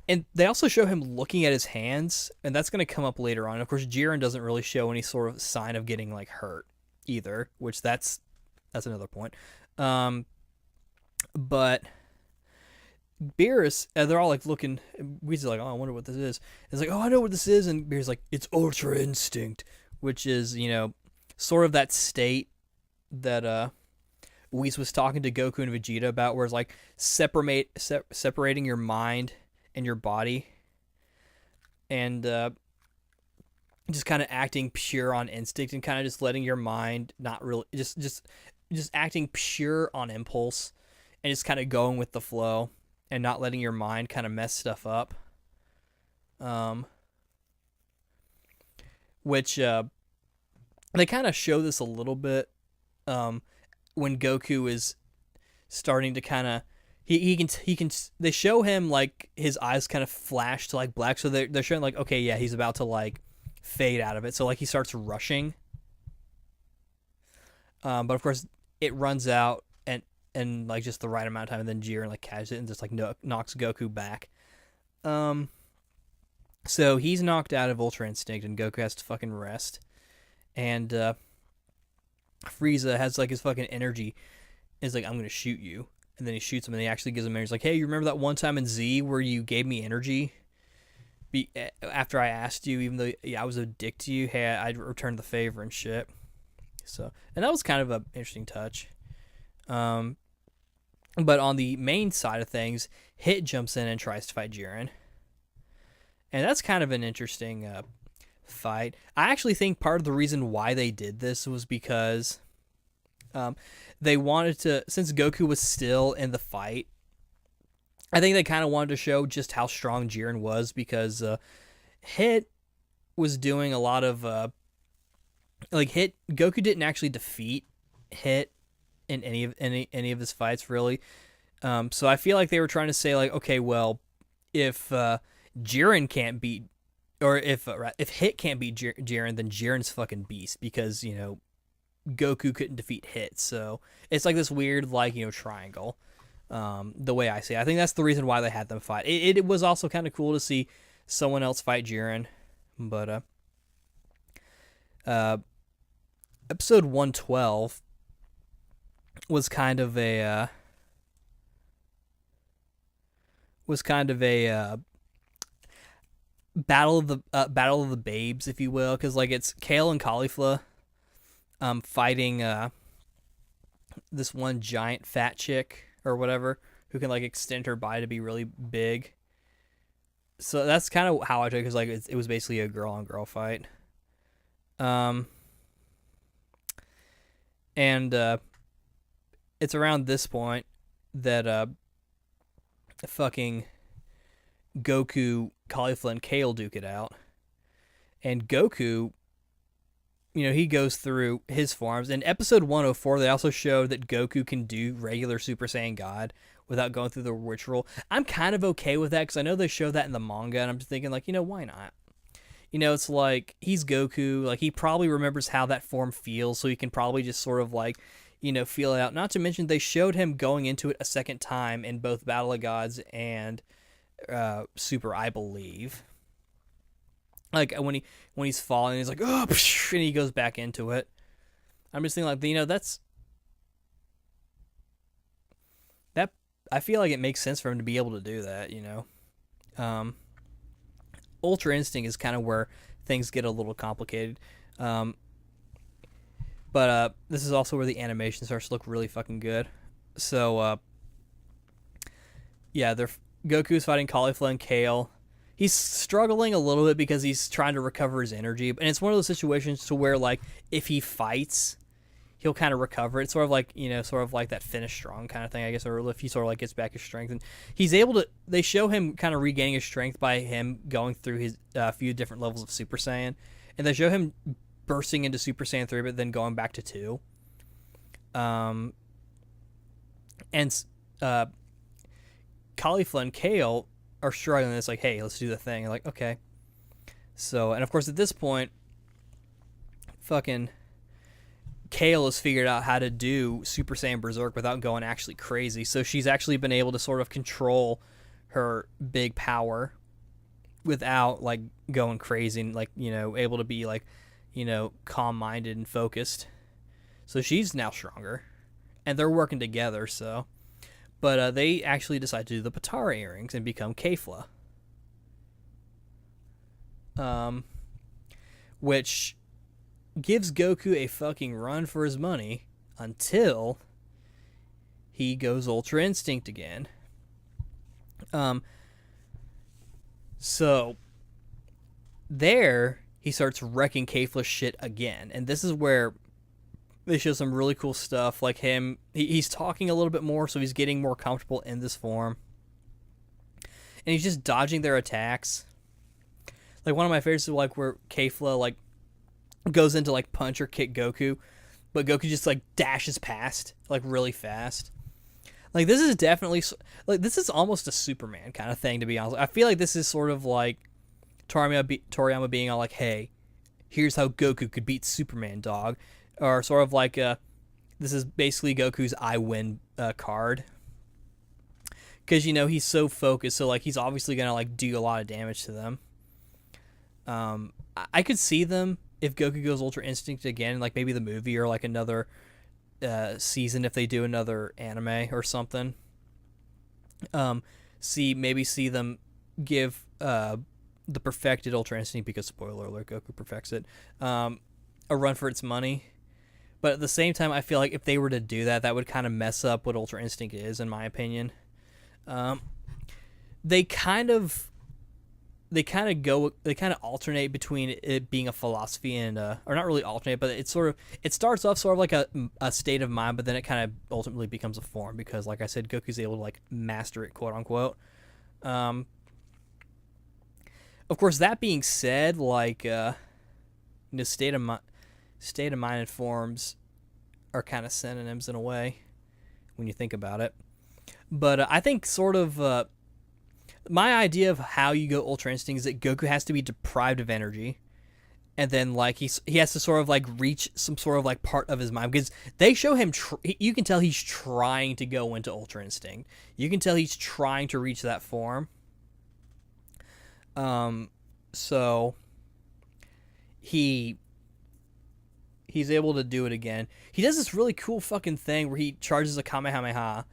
And they also show him looking at his hands, and that's going to come up later on. Of course, Jiren doesn't really show any sort of sign of getting like hurt either, which that's another point. But Beerus, they're all like looking. Weezy's like, oh, I wonder what this is. It's like, oh, I know what this is, and Beerus like, it's Ultra Instinct, which is sort of that state that Whis was talking to Goku and Vegeta about, where it's like separating your mind and your body, and just kind of acting pure on instinct, and kind of just letting your mind not really just acting pure on impulse, and just kind of going with the flow, and not letting your mind kind of mess stuff up. Which they kind of show this a little bit when Goku is starting to kind of he can they show him like his eyes kind of flash to like black, so they're showing like, okay, yeah, he's about to like fade out of it, so like he starts rushing, but of course it runs out and like just the right amount of time, and then Jiren like catches it and just like knocks Goku back. So he's knocked out of Ultra Instinct, and Goku has to fucking rest, and Frieza has like his fucking energy, is like, I'm gonna shoot you. And then he shoots him, and he actually gives him energy. He's like, hey, you remember that one time in Z where you gave me energy after I asked you, even though I was a dick to you? Hey, I returned the favor and shit. So, and that was kind of an interesting touch. But on the main side of things, Hit jumps in and tries to fight Jiren. And that's kind of an interesting fight. I actually think part of the reason why they did this was because they wanted to, since Goku was still in the fight, I think they kind of wanted to show just how strong Jiren was, because Hit was doing a lot of Goku didn't actually defeat Hit in any of his fights, really. So I feel like they were trying to say like, okay, well, if Jiren can't beat, or if Hit can't beat Jiren, then Jiren's fucking beast, because Goku couldn't defeat Hit. So it's like this weird like triangle, the way I see it. I think that's the reason why they had them fight. It was also kind of cool to see someone else fight Jiren, but episode 112 was kind of a battle of the babes, if you will, because like it's Kale and Caulifla fighting this one giant fat chick or whatever, who can like extend her body to be really big. So that's kind of how I took it, because like it was basically a girl on girl fight. And it's around this point that fucking Goku, Caulifla, and Kale duke it out. And Goku, he goes through his forms. In episode 104, they also showed that Goku can do regular Super Saiyan God without going through the ritual. I'm kind of okay with that, because I know they show that in the manga, and I'm just thinking, like, why not? It's like, he's Goku, like, he probably remembers how that form feels, so he can probably just sort of, like, feel it out. Not to mention, they showed him going into it a second time in both Battle of Gods and Super, I believe. Like when he's falling, he's like, oh, and he goes back into it. I'm just thinking, like, that's that. I feel like it makes sense for him to be able to do that. Ultra Instinct is kind of where things get a little complicated. But this is also where the animation starts to look really fucking good. So yeah, Goku's fighting Caulifla and Kale. He's struggling a little bit because he's trying to recover his energy, and it's one of those situations to where, like, if he fights, he'll kind of recover. It's sort of like that finish strong kind of thing, I guess, or if he sort of like gets back his strength, and he's able to. They show him kind of regaining his strength by him going through his few different levels of Super Saiyan, and they show him bursting into Super Saiyan 3, but then going back to 2. And Caulifla and Kale are struggling. It's like, hey, let's do the thing. And like, okay. So, and of course, at this point, fucking Kale has figured out how to do Super Saiyan Berserk without going actually crazy. So she's actually been able to sort of control her big power without like going crazy and like, you know, able to be like, you know, calm-minded and focused. So she's now stronger, and they're working together. So, but they actually decide to do the Potara earrings and become Kefla, which gives Goku a fucking run for his money until he goes Ultra Instinct again. So there he starts wrecking Kefla's shit again, and this is where they show some really cool stuff, like him. He's talking a little bit more, so he's getting more comfortable in this form, and he's just dodging their attacks. Like one of my favorites is like where Kefla like goes into like punch or kick Goku, but Goku just like dashes past like really fast. Like this is definitely like this is almost a Superman kind of thing, to be honest. I feel like this is sort of like Toriyama being all like, hey, here's how Goku could beat Superman, dog. Or sort of like this is basically Goku's I win card, because you know he's so focused, so like he's obviously gonna like do a lot of damage to them. I could see them if Goku goes Ultra Instinct again, like maybe the movie or like another season if they do another anime or something. See them give the perfected Ultra Instinct, because spoiler alert, Goku perfects it, a run for its money. But at the same time, I feel like if they were to do that, that would kind of mess up what Ultra Instinct is, in my opinion. They kind of alternate between it being a philosophy and or not really alternate, but it starts off sort of like a state of mind, but then it kind of ultimately becomes a form, because like I said, Goku's able to like master it, quote unquote. Of course, that being said, like state of mind and forms are kind of synonyms in a way when you think about it. But I think sort of my idea of how you go Ultra Instinct is that Goku has to be deprived of energy, and then like he has to sort of like reach some sort of like part of his mind, because they show him you can tell he's trying to go into Ultra Instinct. You can tell he's trying to reach that form. So he's able to do it again. He does this really cool fucking thing where he charges a Kamehameha,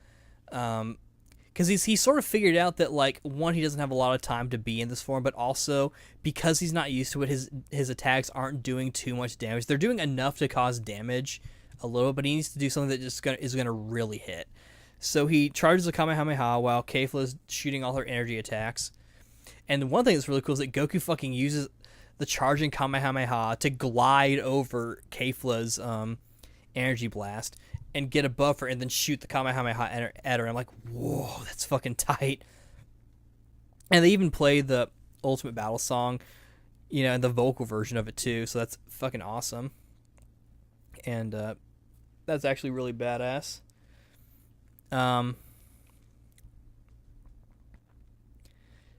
because he's sort of figured out that like, one, he doesn't have a lot of time to be in this form, but also because he's not used to it, his attacks aren't doing too much damage. They're doing enough to cause damage a little, but he needs to do something that is gonna really hit. So he charges a Kamehameha while Kefla is shooting all her energy attacks. And one thing that's really cool is that Goku fucking uses the charging Kamehameha to glide over Kefla's energy blast and get a buffer, and then shoot the Kamehameha at her. I'm like, whoa, that's fucking tight. And they even play the Ultimate Battle song, you know, and the vocal version of it too, so that's fucking awesome. And that's actually really badass.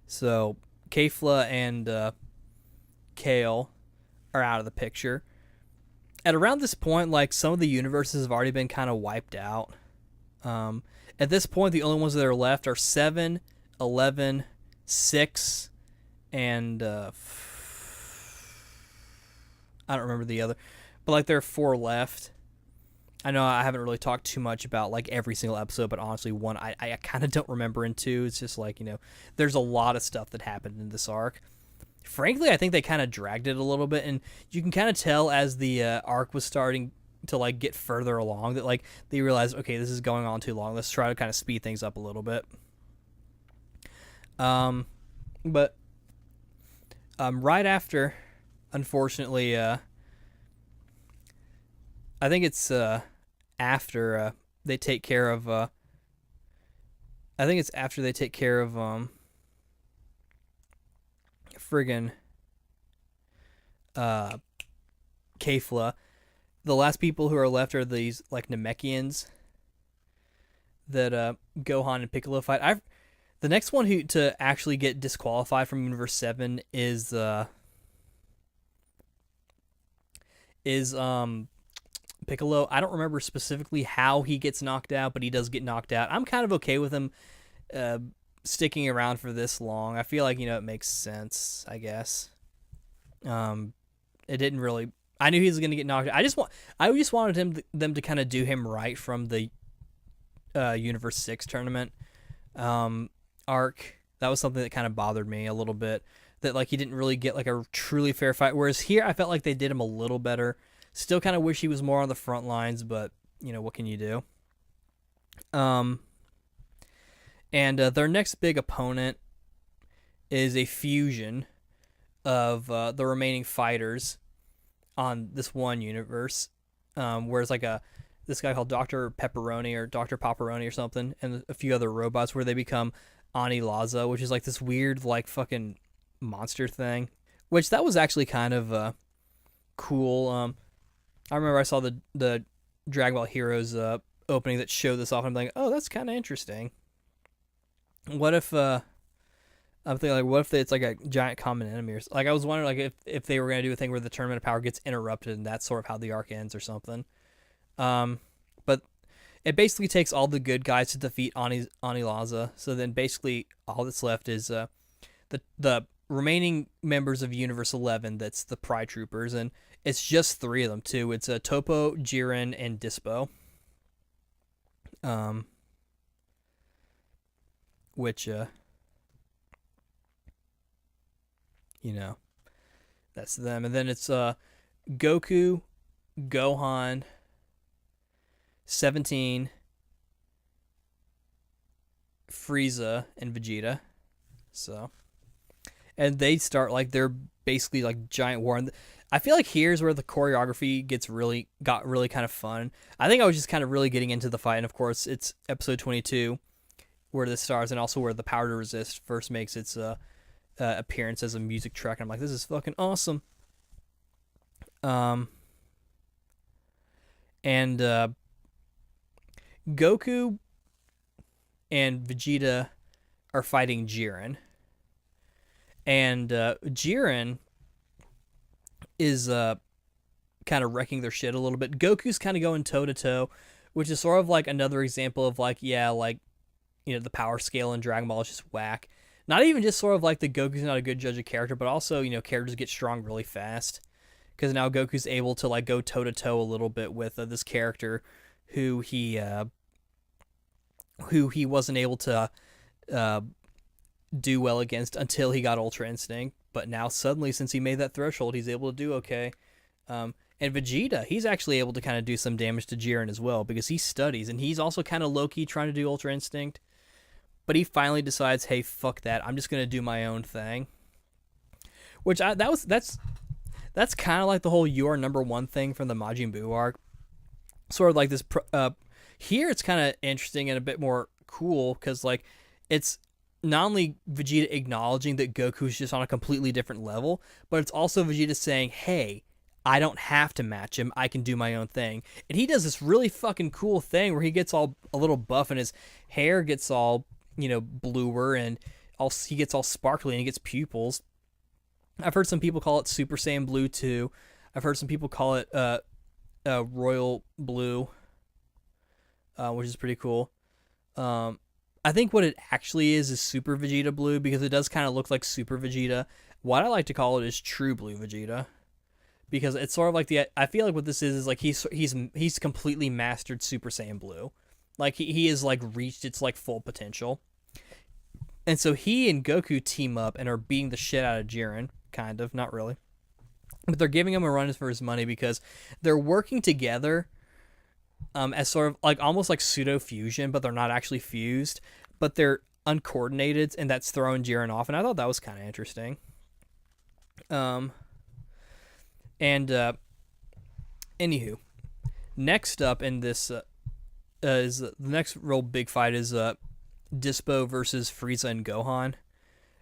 So Kefla and Kale are out of the picture. At around this point, like, some of the universes have already been kind of wiped out. At this point, the only ones that are left are 7, 11, 6, and I don't remember the other, but like there are 4 left. I know I haven't really talked too much about like every single episode, but honestly, 1 I kind of don't remember, and 2 it's just like, you know, there's a lot of stuff that happened in this arc. Frankly, I think they kind of dragged it a little bit, and you can kind of tell as the arc was starting to like get further along that like they realized, okay, this is going on too long. Let's try to kind of speed things up a little bit. But right after, unfortunately, I think it's after they take care of. I think it's after they take care of friggin' Kefla. The last people who are left are these like Namekians that Gohan and Piccolo fight. The next one who to actually get disqualified from Universe 7 is Piccolo. I don't remember specifically how he gets knocked out, but he does get knocked out. I'm kind of okay with him sticking around for this long. I feel like, it makes sense, I guess. It didn't really. I knew he was going to get knocked out. I just wanted them to kind of do him right from the Universe 6 tournament arc. That was something that kind of bothered me a little bit. That like he didn't really get like a truly fair fight. Whereas here, I felt like they did him a little better. Still kind of wish he was more on the front lines, but what can you do? And their next big opponent is a fusion of the remaining fighters on this one universe, whereas like this guy called Dr. Pepperoni or Dr. Paparoni or something, and a few other robots where they become Ani Laza, which is like this weird like fucking monster thing, which that was actually kind of cool. I remember I saw the Dragon Ball Heroes opening that showed this off, and I'm like, oh, that's kind of interesting. What if I'm thinking like, what if it's like a giant common enemy or like I was wondering like if they were gonna do a thing where the Tournament of Power gets interrupted and that's sort of how the arc ends or something. But it basically takes all the good guys to defeat Ani Laza. So then basically all that's left is the remaining members of Universe 11. That's the Pride Troopers, and it's just 3 of them too. It's Topo, Jiren, and Dispo. Which that's them. And then it's Goku, Gohan, 17, Frieza, and Vegeta. So, and they start like they're basically like giant war. And I feel like here's where the choreography got really kind of fun. I think I was just kind of really getting into the fight, and of course it's episode 22 where this stars, and also where the Power to Resist first makes its appearance as a music track. And I'm like, this is fucking awesome. And Goku and Vegeta are fighting Jiren, and Jiren is kind of wrecking their shit a little bit. Goku's kind of going toe to toe, which is sort of like another example of like, yeah, like the power scale in Dragon Ball is just whack. Not even just sort of like the Goku's not a good judge of character, but also characters get strong really fast, because now Goku's able to like go toe to toe a little bit with this character who he wasn't able to do well against until he got Ultra Instinct. But now suddenly, since he made that threshold, he's able to do okay. And Vegeta, he's actually able to kind of do some damage to Jiren as well, because he studies, and he's also kind of low-key trying to do Ultra Instinct. But he finally decides, hey, fuck that, I'm just gonna do my own thing. Which that's kind of like the whole "you are number one" thing from the Majin Buu arc. Sort of like this. Here it's kind of interesting and a bit more cool, because like it's not only Vegeta acknowledging that Goku's just on a completely different level, but it's also Vegeta saying, hey, I don't have to match him, I can do my own thing. And he does this really fucking cool thing where he gets all a little buff and his hair gets all bluer, and he gets all sparkly, and he gets pupils. I've heard some people call it Super Saiyan Blue 2. I've heard some people call it Royal Blue, which is pretty cool. I think what it actually is Super Vegeta Blue, because it does kind of look like Super Vegeta. What I like to call it is True Blue Vegeta, because it's sort of like I feel like what this is like he's completely mastered Super Saiyan Blue. Like he is like reached its like full potential. And so he and Goku team up and are beating the shit out of Jiren, kind of, not really. But they're giving him a run for his money, because they're working together as sort of like almost like pseudo fusion, but they're not actually fused, but they're uncoordinated, and that's throwing Jiren off. And I thought that was kind of interesting. Anywho, next up in this is the next real big fight is Dispo versus Frieza and Gohan,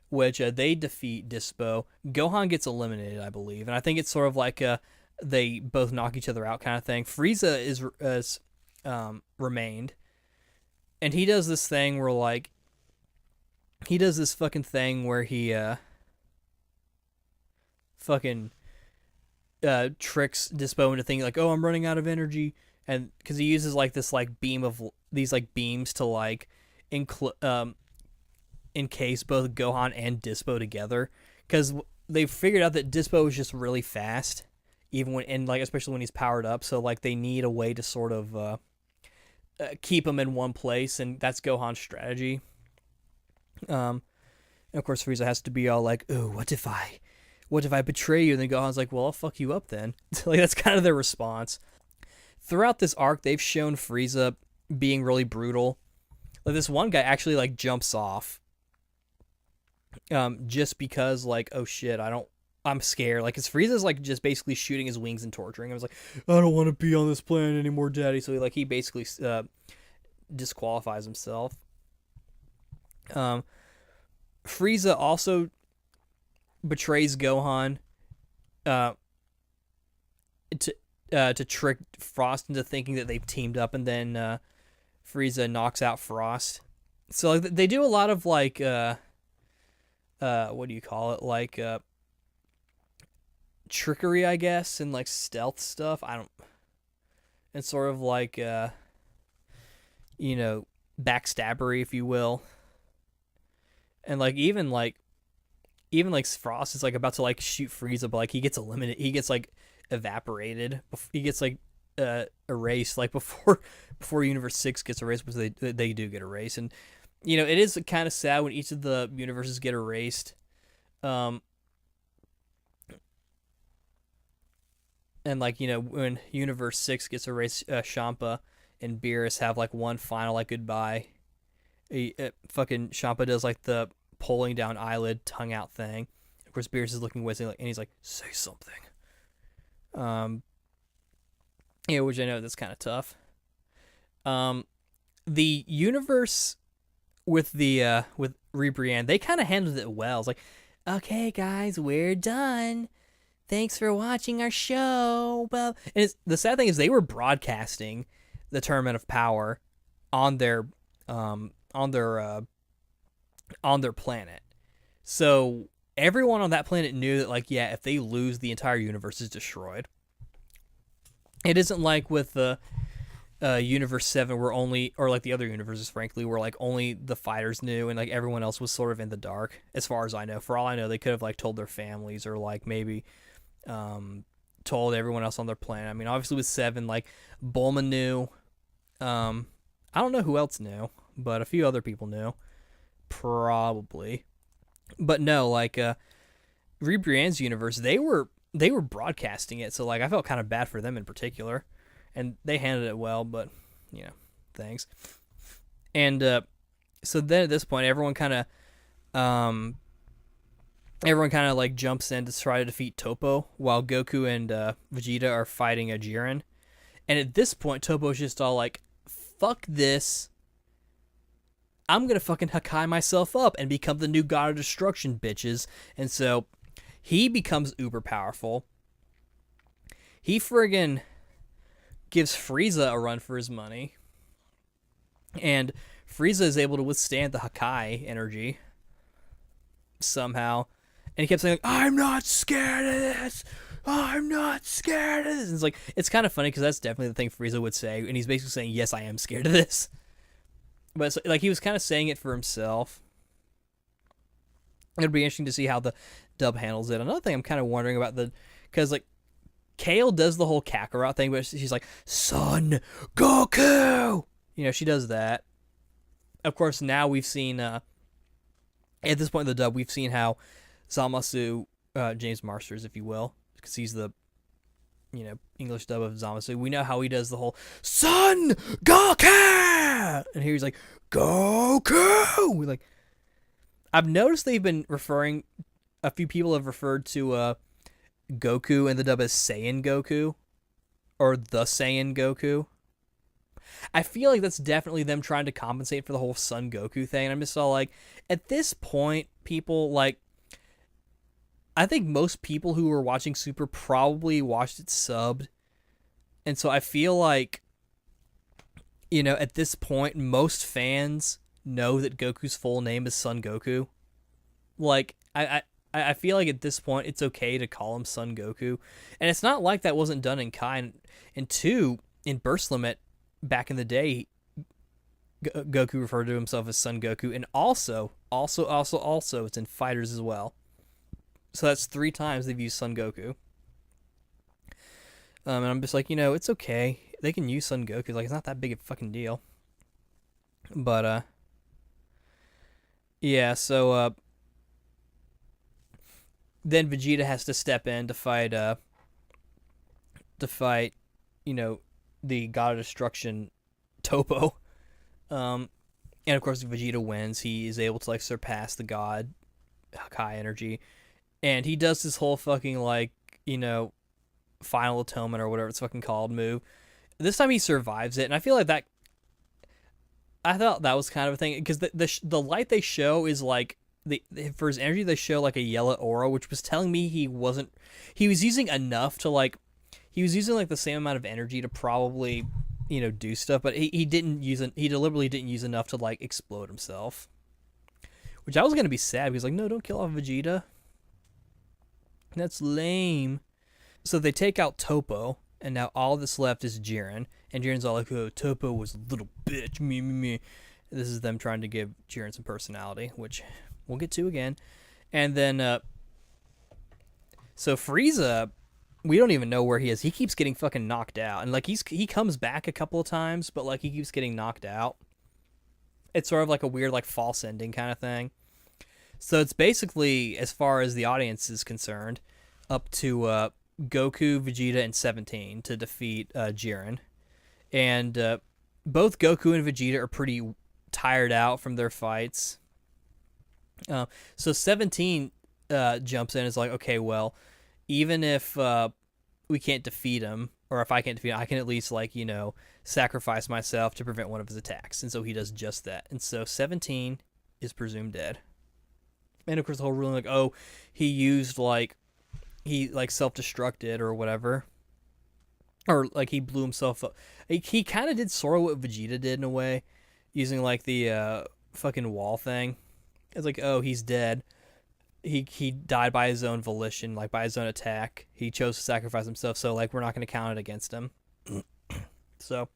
which they defeat Dispo. Gohan gets eliminated, I believe, and I think it's sort of like they both knock each other out, kind of thing. Frieza is remained, and he does this thing where like he does this fucking thing where he fucking tricks Dispo into thinking like, oh, I'm running out of energy, and because he uses like this like beam of these like beams to like encase both Gohan and Dispo together, because they figured out that Dispo is just really fast, even when, and like especially when he's powered up. So like they need a way to sort of keep him in one place, and that's Gohan's strategy. And of course Frieza has to be all like, "Ooh, what if I betray you?" And then Gohan's like, "Well, I'll fuck you up then." Like that's kind of their response. Throughout this arc, they've shown Frieza being really brutal. Like this one guy actually like jumps off, just because like, oh shit, I'm scared. Like, cause Frieza's like just basically shooting his wings and torturing him. I was like, I don't want to be on this planet anymore, Daddy. So he basically disqualifies himself. Frieza also betrays Gohan to trick Frost into thinking that they've teamed up, and then Frieza knocks out Frost. So like, they do a lot of like what do you call it, like trickery, I guess, and like stealth stuff. And sort of like backstabbery, if you will. And like even like Frost is like about to like shoot Frieza, but like he gets eliminated. He gets like evaporated. He gets like erased. Like before Universe 6 gets erased, because they do get erased. And it is kind of sad when each of the universes get erased. And like when Universe 6 gets erased, Champa and Beerus have like one final like goodbye. Fucking Champa does like the pulling down eyelid, tongue out thing. Of course, Beerus is looking with him, and he's like, "Say something." Which I know that's kind of tough. The universe with Ribrianne, they kind of handled it well. It's like, okay, guys, we're done. Thanks for watching our show. Well, and the sad thing is they were broadcasting the Tournament of Power on their planet. So everyone on that planet knew that, like, yeah, if they lose, the entire universe is destroyed. It isn't like with the Universe 7 where only, or like the other universes, frankly, where like only the fighters knew and like everyone else was sort of in the dark, as far as I know. For all I know, they could have like told their families, or like maybe told everyone else on their planet. I mean, obviously with 7, like Bulma knew. I don't know who else knew, but a few other people knew. Probably. But no, like Ribrianne's universe, they were broadcasting it, so like I felt kind of bad for them in particular, and they handled it well, but thanks. And so then at this point, everyone kind of like jumps in to try to defeat Toppo, while Goku and Vegeta are fighting a Jiren. And at this point, Toppo's just all like, "Fuck this. I'm gonna fucking Hakai myself up and become the new god of destruction, bitches." And so he becomes uber powerful. He friggin' gives Frieza a run for his money. And Frieza is able to withstand the Hakai energy somehow. And he kept saying, "I'm not scared of this. I'm not scared of this." And it's kind of funny because that's definitely the thing Frieza would say. And he's basically saying, "Yes, I am scared of this." But it's like he was kind of saying it for himself. It'd be interesting to see how the dub handles it. Another thing I'm kind of wondering about, because like Kale does the whole Kakarot thing, but she's like, "Son Goku!" She does that. Of course, now we've seen, at this point in the dub, we've seen how Zamasu, James Marsters, if you will, because he's the, English dub of Zamasu. We know how he does the whole "Son Goku!" And here he's like, "Goku!" We're like, I've noticed they've been referring, a few people have referred to Goku in the dub as Saiyan Goku, or the Saiyan Goku. I feel like that's definitely them trying to compensate for the whole Son Goku thing. And I'm just all like, at this point, people, like, I think most people who were watching Super probably watched it subbed. And so I feel like, at this point, most fans know that Goku's full name is Son Goku. Like, I feel like at this point, it's okay to call him Son Goku. And it's not like that wasn't done in Kai. And two, in Burst Limit, back in the day, Goku referred to himself as Son Goku. And also, it's in Fighters as well. So that's 3 times they've used Son Goku. And I'm just like, it's okay. They can use Son Goku. Like, it's not that big a fucking deal. But, yeah, so, then Vegeta has to step in to fight, the God of Destruction, Toppo. And of course, Vegeta wins. He is able to, like, surpass the God, Kai energy. And he does this whole fucking, like, Final Atonement or whatever it's fucking called move. This time he survives it, and I feel like that. I thought that was kind of a thing because the light they show is like for his energy they show like a yellow aura, which was telling me he was using enough to like he was using like the same amount of energy to probably do stuff, but he deliberately didn't use enough to like explode himself, which I was gonna be sad because like no, don't kill off Vegeta. That's lame. So they take out Toppo, and now all that's left is Jiren. And Jiren's all like, oh, Toppo was a little bitch, me. This is them trying to give Jiren some personality, which we'll get to again. And then, so Frieza, we don't even know where he is. He keeps getting fucking knocked out. And, like, he comes back a couple of times, but, like, he keeps getting knocked out. It's sort of like a weird, like, false ending kind of thing. So it's basically, as far as the audience is concerned, up to Goku, Vegeta, and 17 to defeat Jiren. And both Goku and Vegeta are pretty tired out from their fights. So 17 jumps in and is like, okay, well, even if we can't defeat him, or if I can't defeat him, I can at least, like, sacrifice myself to prevent one of his attacks. And so he does just that. And so 17 is presumed dead. And of course the whole ruling, like, oh, he used, like, he, like, self-destructed or whatever. Or, like, he blew himself up. He kind of did sort of what Vegeta did in a way, using, like, the fucking wall thing. It's like, oh, he's dead. He died by his own volition, like, by his own attack. He chose to sacrifice himself, so, like, we're not going to count it against him. So,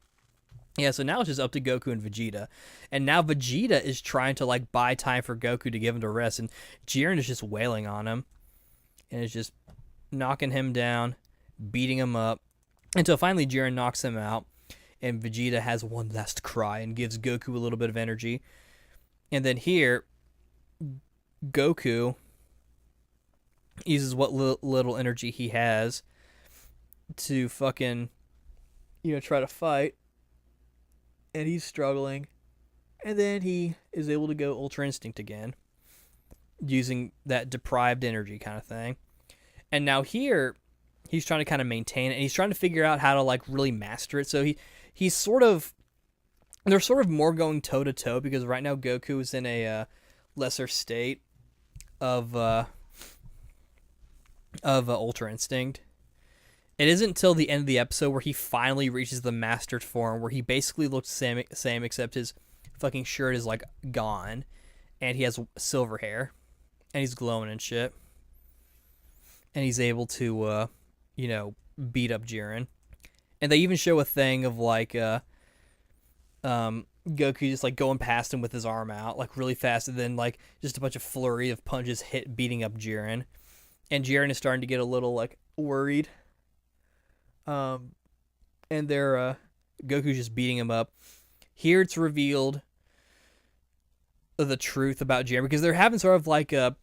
yeah, so now it's just up to Goku and Vegeta. And now Vegeta is trying to, like, buy time for Goku to give him to rest, and Jiren is just wailing on him. And it's just knocking him down, beating him up, until finally Jiren knocks him out, and Vegeta has one last cry and gives Goku a little bit of energy. And then here, Goku uses what little energy he has to fucking, try to fight. And he's struggling. And then he is able to go Ultra Instinct again, using that deprived energy kind of thing. And now here, he's trying to kind of maintain it, and he's trying to figure out how to, like, really master it. So he's sort of, they're sort of more going toe-to-toe, because right now Goku is in a lesser state of Ultra Instinct. It isn't until the end of the episode where he finally reaches the mastered form, where he basically looks the same except his fucking shirt is, like, gone, and he has silver hair, and he's glowing and shit. And he's able to, beat up Jiren. And they even show a thing of, like, Goku just, like, going past him with his arm out, like, really fast, and then, like, just a bunch of flurry of punches beating up Jiren. And Jiren is starting to get a little, like, worried. And they're, Goku's just beating him up. Here it's revealed the truth about Jiren, because they're having sort of, like, a,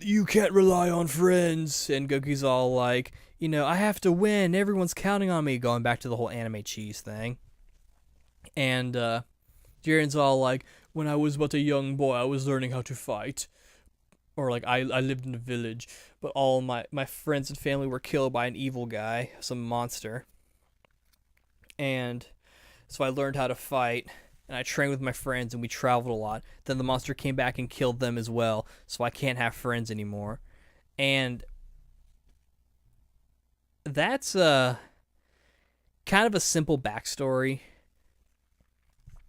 you can't rely on friends, and Goku's all like, I have to win, everyone's counting on me, going back to the whole anime cheese thing. And Jiren's all like, when I was but a young boy, I was learning how to fight. Or, like, I lived in a village, but all my friends and family were killed by an evil guy, some monster. And so I learned how to fight, and I trained with my friends, and we traveled a lot. Then the monster came back and killed them as well, so I can't have friends anymore. And that's kind of a simple backstory,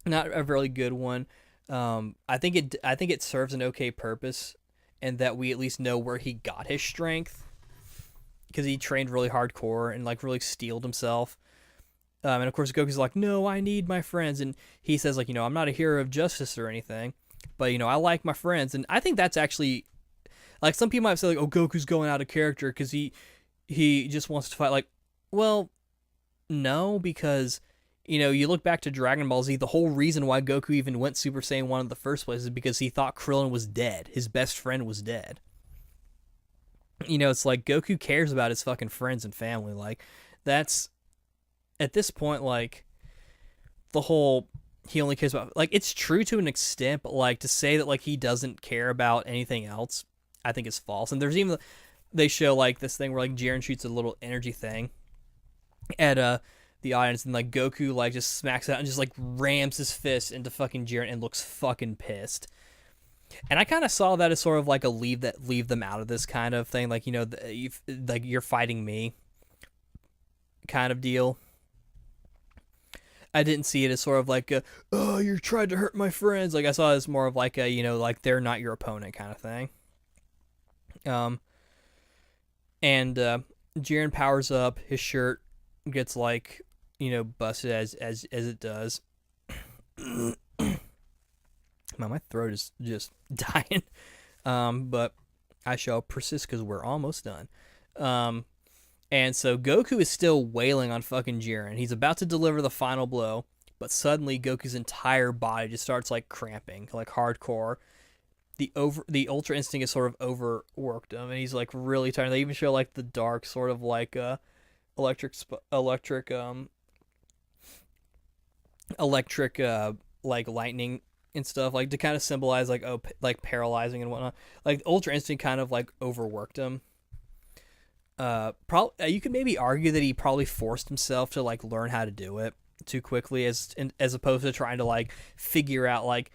not a really good one. I think it serves an okay purpose, and that we at least know where he got his strength, because he trained really hardcore and like really steeled himself. And of course, Goku's like, "No, I need my friends," and he says like, "I'm not a hero of justice or anything, but I like my friends." And I think that's actually, like, some people might say like, "Oh, Goku's going out of character because he just wants to fight." Like, well, no, because you look back to Dragon Ball Z, the whole reason why Goku even went Super Saiyan 1 in the first place is because he thought Krillin was dead. His best friend was dead. It's like Goku cares about his fucking friends and family. Like, that's, at this point, like, the whole he only cares about, like, it's true to an extent, but like to say that like he doesn't care about anything else, I think is false. And there's even, they show like this thing where like Jiren shoots a little energy thing at the audience, and like Goku like just smacks out and just like rams his fist into fucking Jiren and looks fucking pissed. And I kind of saw that as sort of like a leave them out of this kind of thing, like like you're fighting me kind of deal. I didn't see it as sort of like oh, you're trying to hurt my friends. Like, I saw it as more of like a like they're not your opponent kind of thing. And Jiren powers up. His shirt gets like busted as it does. Man, my throat is just dying. But I shall persist because we're almost done. And so Goku is still wailing on fucking Jiren. He's about to deliver the final blow, but suddenly Goku's entire body just starts like cramping, like hardcore. The Ultra Instinct is sort of overworked him, and he's like really tired. They even show like the dark sort of like electric like lightning and stuff, like to kind of symbolize like like paralyzing and whatnot. Like Ultra Instinct kind of like overworked him. You could maybe argue that he probably forced himself to like learn how to do it too quickly, as opposed to trying to like figure out, like,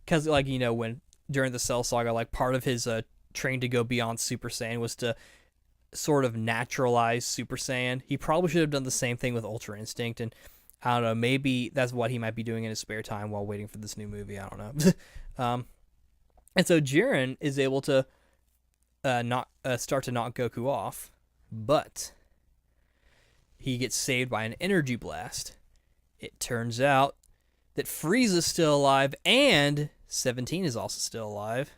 because like when during the Cell Saga, like part of his train to go beyond Super Saiyan was to sort of naturalize Super Saiyan. He probably should have done the same thing with Ultra Instinct, and I don't know, maybe that's what he might be doing in his spare time while waiting for this new movie. I don't know. And so Jiren is able to start to knock Goku off, but he gets saved by an energy blast. It turns out that Frieza's still alive, and 17 is also still alive.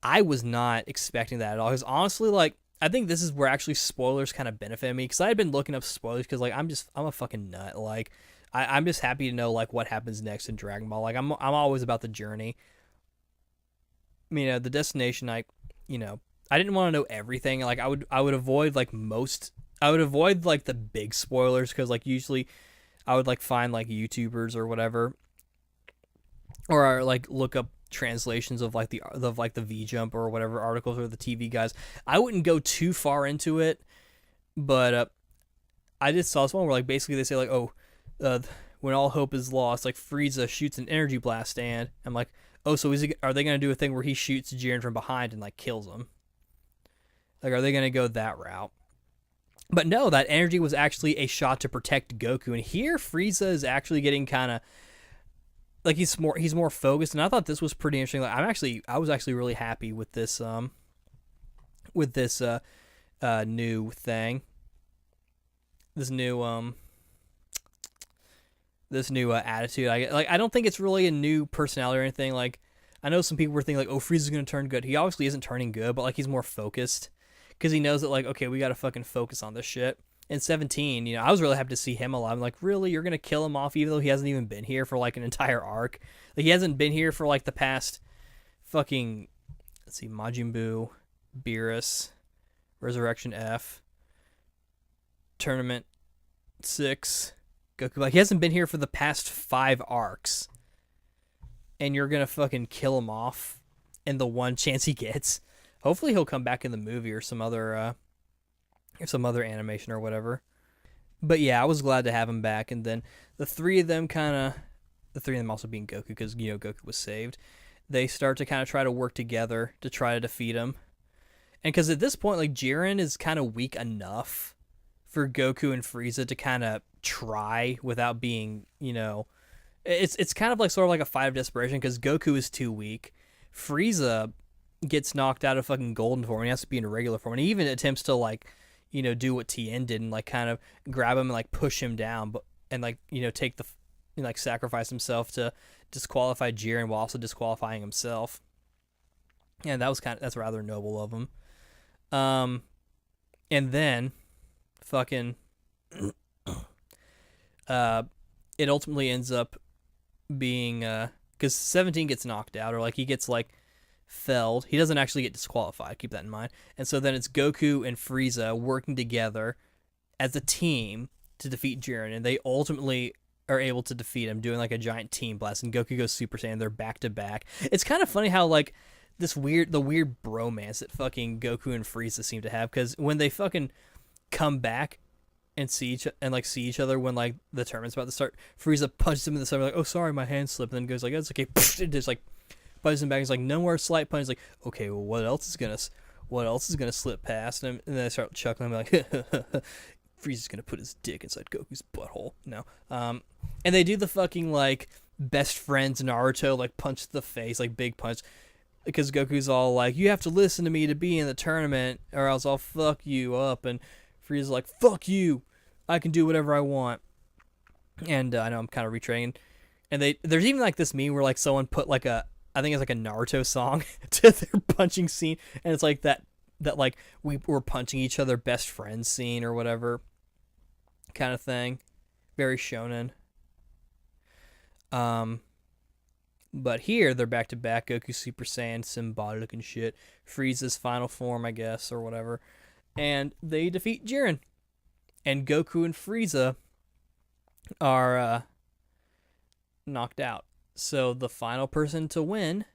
I was not expecting that at all, because honestly, like, I think this is where actually spoilers kind of benefit me, because I had been looking up spoilers because like I'm a fucking nut. Like, I'm just happy to know like what happens next in Dragon Ball. Like, I'm always about the journey. The destination, I didn't want to know everything. Like, I would avoid like the big spoilers, because like usually I would like find like YouTubers or whatever, or like look up translations of like the V Jump or whatever articles, or the TV guys. I wouldn't go too far into it, but I just saw this one where like basically they say like, oh, when all hope is lost, like Frieza shoots an energy blast, and I'm like, oh, so are they gonna do a thing where he shoots Jiren from behind and like kills him? Like, are they gonna go that route? But no, that energy was actually a shot to protect Goku, and here Frieza is actually getting kind of like he's more focused, and I thought this was pretty interesting. Like, I was actually really happy with this new thing, this new attitude. I don't think it's really a new personality or anything. Like, I know some people were thinking like, oh, Frieza's gonna turn good. He obviously isn't turning good, but like he's more focused, because he knows that like, okay, we gotta fucking focus on this shit. And 17, I was really happy to see him alive. I'm like, really? You're going to kill him off even though he hasn't even been here for like an entire arc? Like, he hasn't been here for like the past fucking, let's see, Majin Buu, Beerus, Resurrection F, Tournament 6, Goku. Like, he hasn't been here for the past 5 arcs. And you're going to fucking kill him off in the one chance he gets. Hopefully he'll come back in the movie or some other animation or whatever. But yeah, I was glad to have him back. And then the three of them also being Goku, because Goku was saved, they start to kind of try to work together to try to defeat him. And because at this point, like, Jiren is kind of weak enough for Goku and Frieza to kind of try without being, it's kind of like sort of like a fight of desperation because Goku is too weak. Frieza gets knocked out of fucking golden form and he has to be in a regular form. And he even attempts to, like, do what Tien did and, like, kind of grab him and, like, push him down, but and, like, take the, like, sacrifice himself to disqualify Jiren while also disqualifying himself. And that's rather noble of him. And then fucking it ultimately ends up being because 17 gets knocked out, or like he gets like felled. He doesn't actually get disqualified, keep that in mind. And so then it's Goku and Frieza working together as a team to defeat Jiren, and they ultimately are able to defeat him, doing like a giant team blast, and Goku goes Super Saiyan. They're back to back. It's kind of funny how like the weird bromance that fucking Goku and Frieza seem to have, because when they fucking come back and see each other when like the tournament's about to start, Frieza punches him in the stomach, like, oh sorry, my hand slipped, and then goes like, that's okay, and just like punches him back. He's like, no more slight punches. Like, okay, well, what else is gonna slip past him? And then I start chuckling, like, Frieza's gonna put his dick inside Goku's butthole. No. And they do the fucking like best friends Naruto like punch to the face, like big punch, because Goku's all like, you have to listen to me to be in the tournament or else I'll fuck you up. And Frieza's like, fuck you, I can do whatever I want. And I know I'm kind of retraining. And there's even like this meme where like someone put like I think it's like a Naruto song to their punching scene, and it's like that like we're punching each other best friends scene or whatever kind of thing. Very shonen. But here they're back to back. Goku Super Saiyan, symbolic and shit. Frieza's final form, I guess, or whatever. And they defeat Jiren. And Goku and Frieza are knocked out. So the final person to win,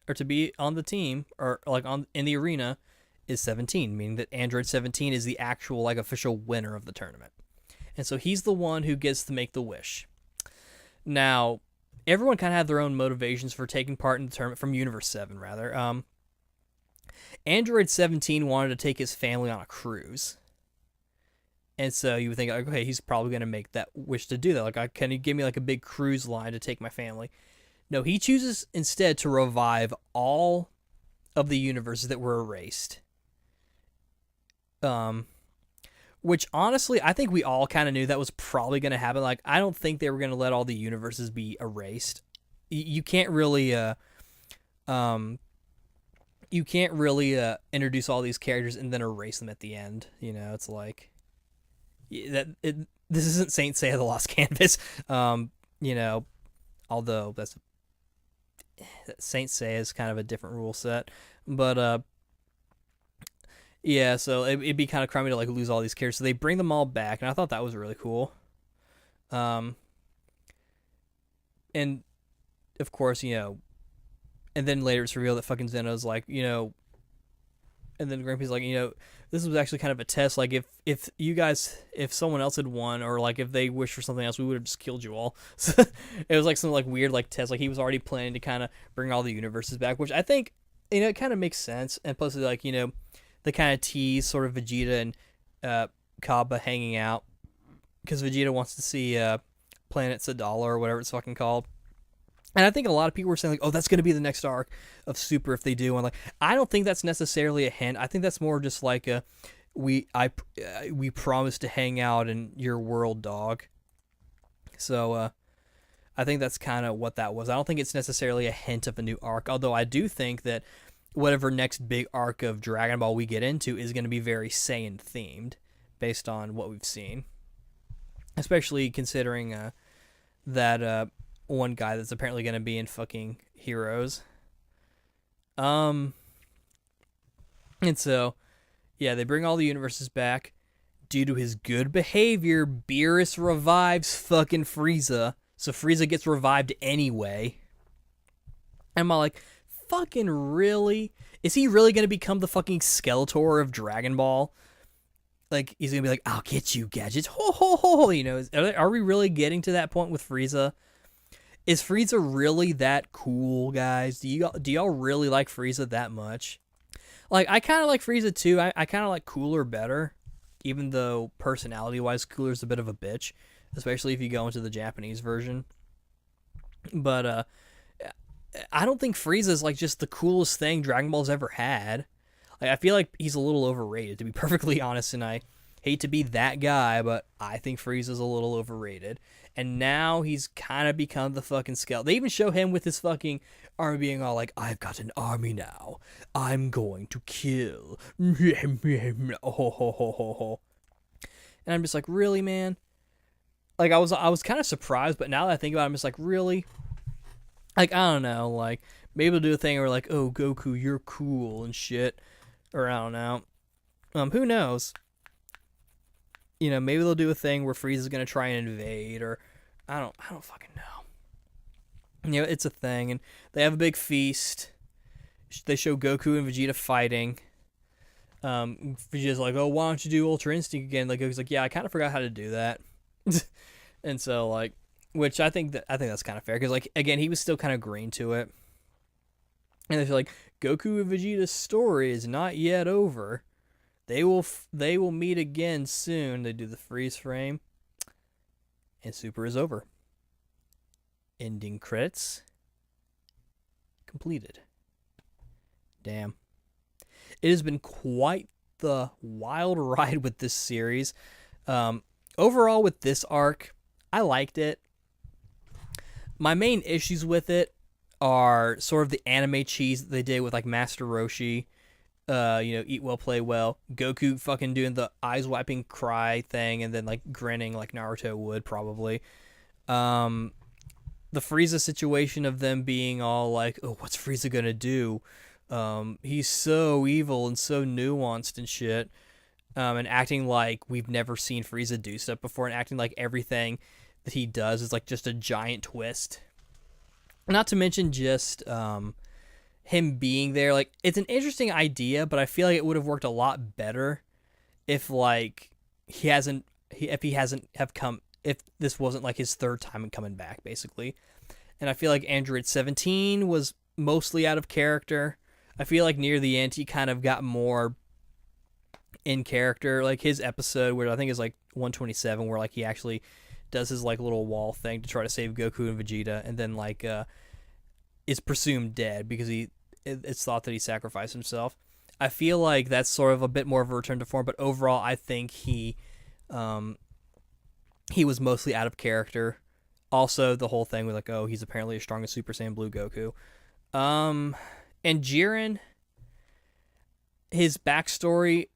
or to be on the team, or like in the arena, is 17, meaning that Android 17 is the actual like official winner of the tournament. And so he's the one who gets to make the wish. Now, everyone kind of had their own motivations for taking part in the tournament, from Universe 7, rather. Android 17 wanted to take his family on a cruise. And so you would think, like, okay, he's probably going to make that wish to do that. Like, can you give me like a big cruise line to take my family? No, he chooses instead to revive all of the universes that were erased. Which honestly, I think we all kind of knew that was probably going to happen. Like, I don't think they were going to let all the universes be erased. You can't really, introduce all these characters and then erase them at the end. You know, it's like this isn't Saint Seiya: The Lost Canvas. Although Saint Seiya is kind of a different rule set, but yeah, so it'd be kind of crummy to like lose all these characters. So they bring them all back, and I thought that was really cool. And of course, and then later it's revealed that fucking Zeno's like, and then Grumpy's like, this was actually kind of a test. Like, if you guys, if someone else had won, or like if they wished for something else, we would have just killed you all. So it was like some like weird like test. Like, he was already planning to kind of bring all the universes back, which I think, it kind of makes sense. And plus, like, the kind of tease sort of Vegeta and Kaba hanging out, because Vegeta wants to see Planet Sadala or whatever it's fucking called. And I think a lot of people were saying like, oh, that's going to be the next arc of Super if they do. And like, I don't think that's necessarily a hint. I think that's more just like we promised to hang out in your world, dog. So I think that's kind of what that was. I don't think it's necessarily a hint of a new arc, although I do think that whatever next big arc of Dragon Ball we get into is going to be very Saiyan themed, based on what we've seen, especially considering that one guy that's apparently going to be in fucking Heroes. And so, yeah, they bring all the universes back. Due to his good behavior, Beerus revives fucking Frieza. So Frieza gets revived anyway. And I'm like, fucking really? Is he really going to become the fucking Skeletor of Dragon Ball? Like, he's going to be like, I'll get you, gadgets. Ho, ho, ho. Are we really getting to that point with Frieza? Is Frieza really that cool, guys? Do y'all really like Frieza that much? Like, I kind of like Frieza too. I kind of like Cooler better, even though personality-wise, Cooler's a bit of a bitch, especially if you go into the Japanese version. But I don't think Frieza's like just the coolest thing Dragon Ball's ever had. Like, I feel like he's a little overrated, to be perfectly honest, and I hate to be that guy, but I think Frieza's a little overrated. And now he's kind of become the fucking skeleton. They even show him with his fucking army being all like, I've got an army now. I'm going to kill. And I'm just like, really, man? Like, I was kind of surprised, but now that I think about it, I'm just like, really? Like, I don't know. Like, maybe they'll do a thing where, like, oh, Goku, you're cool and shit. Or I don't know. Who knows? You know, maybe they'll do a thing where Frieza's gonna try and invade, or I don't fucking know. You know, it's a thing, and they have a big feast. They show Goku and Vegeta fighting. Vegeta's like, oh, why don't you do Ultra Instinct again? Like, Goku's like, yeah, I kind of forgot how to do that. And so, like, which I think that's kind of fair, because, like, again, he was still kind of green to it. And they feel like Goku and Vegeta's story is not yet over. They will meet again soon. They do the freeze frame, and Super is over. Ending credits completed. Damn. It has been quite the wild ride with this series. Overall, with this arc, I liked it. My main issues with it are sort of the anime cheese that they did with, like, Master Roshi. Eat well, play well. Goku fucking doing the eyes wiping cry thing and then, like, grinning like Naruto would probably. The Frieza situation of them being all like, oh, what's Frieza gonna do? He's so evil and so nuanced and shit. And acting like we've never seen Frieza do stuff before, and acting like everything that he does is, like, just a giant twist. Not to mention just him being there. Like, it's an interesting idea, but I feel like it would have worked a lot better if, like, if this wasn't, like, his third time in coming back, basically. And I feel like Android 17 was mostly out of character. I feel like near the end he kind of got more in character. Like, his episode, where I think is like 127, where, like, he actually does his, like, little wall thing to try to save Goku and Vegeta, and then, like, is presumed dead because it's thought that he sacrificed himself. I feel like that's sort of a bit more of a return to form, but overall I think he was mostly out of character. Also, the whole thing with, like, oh, he's apparently as strong as Super Saiyan Blue Goku. And Jiren, his backstory,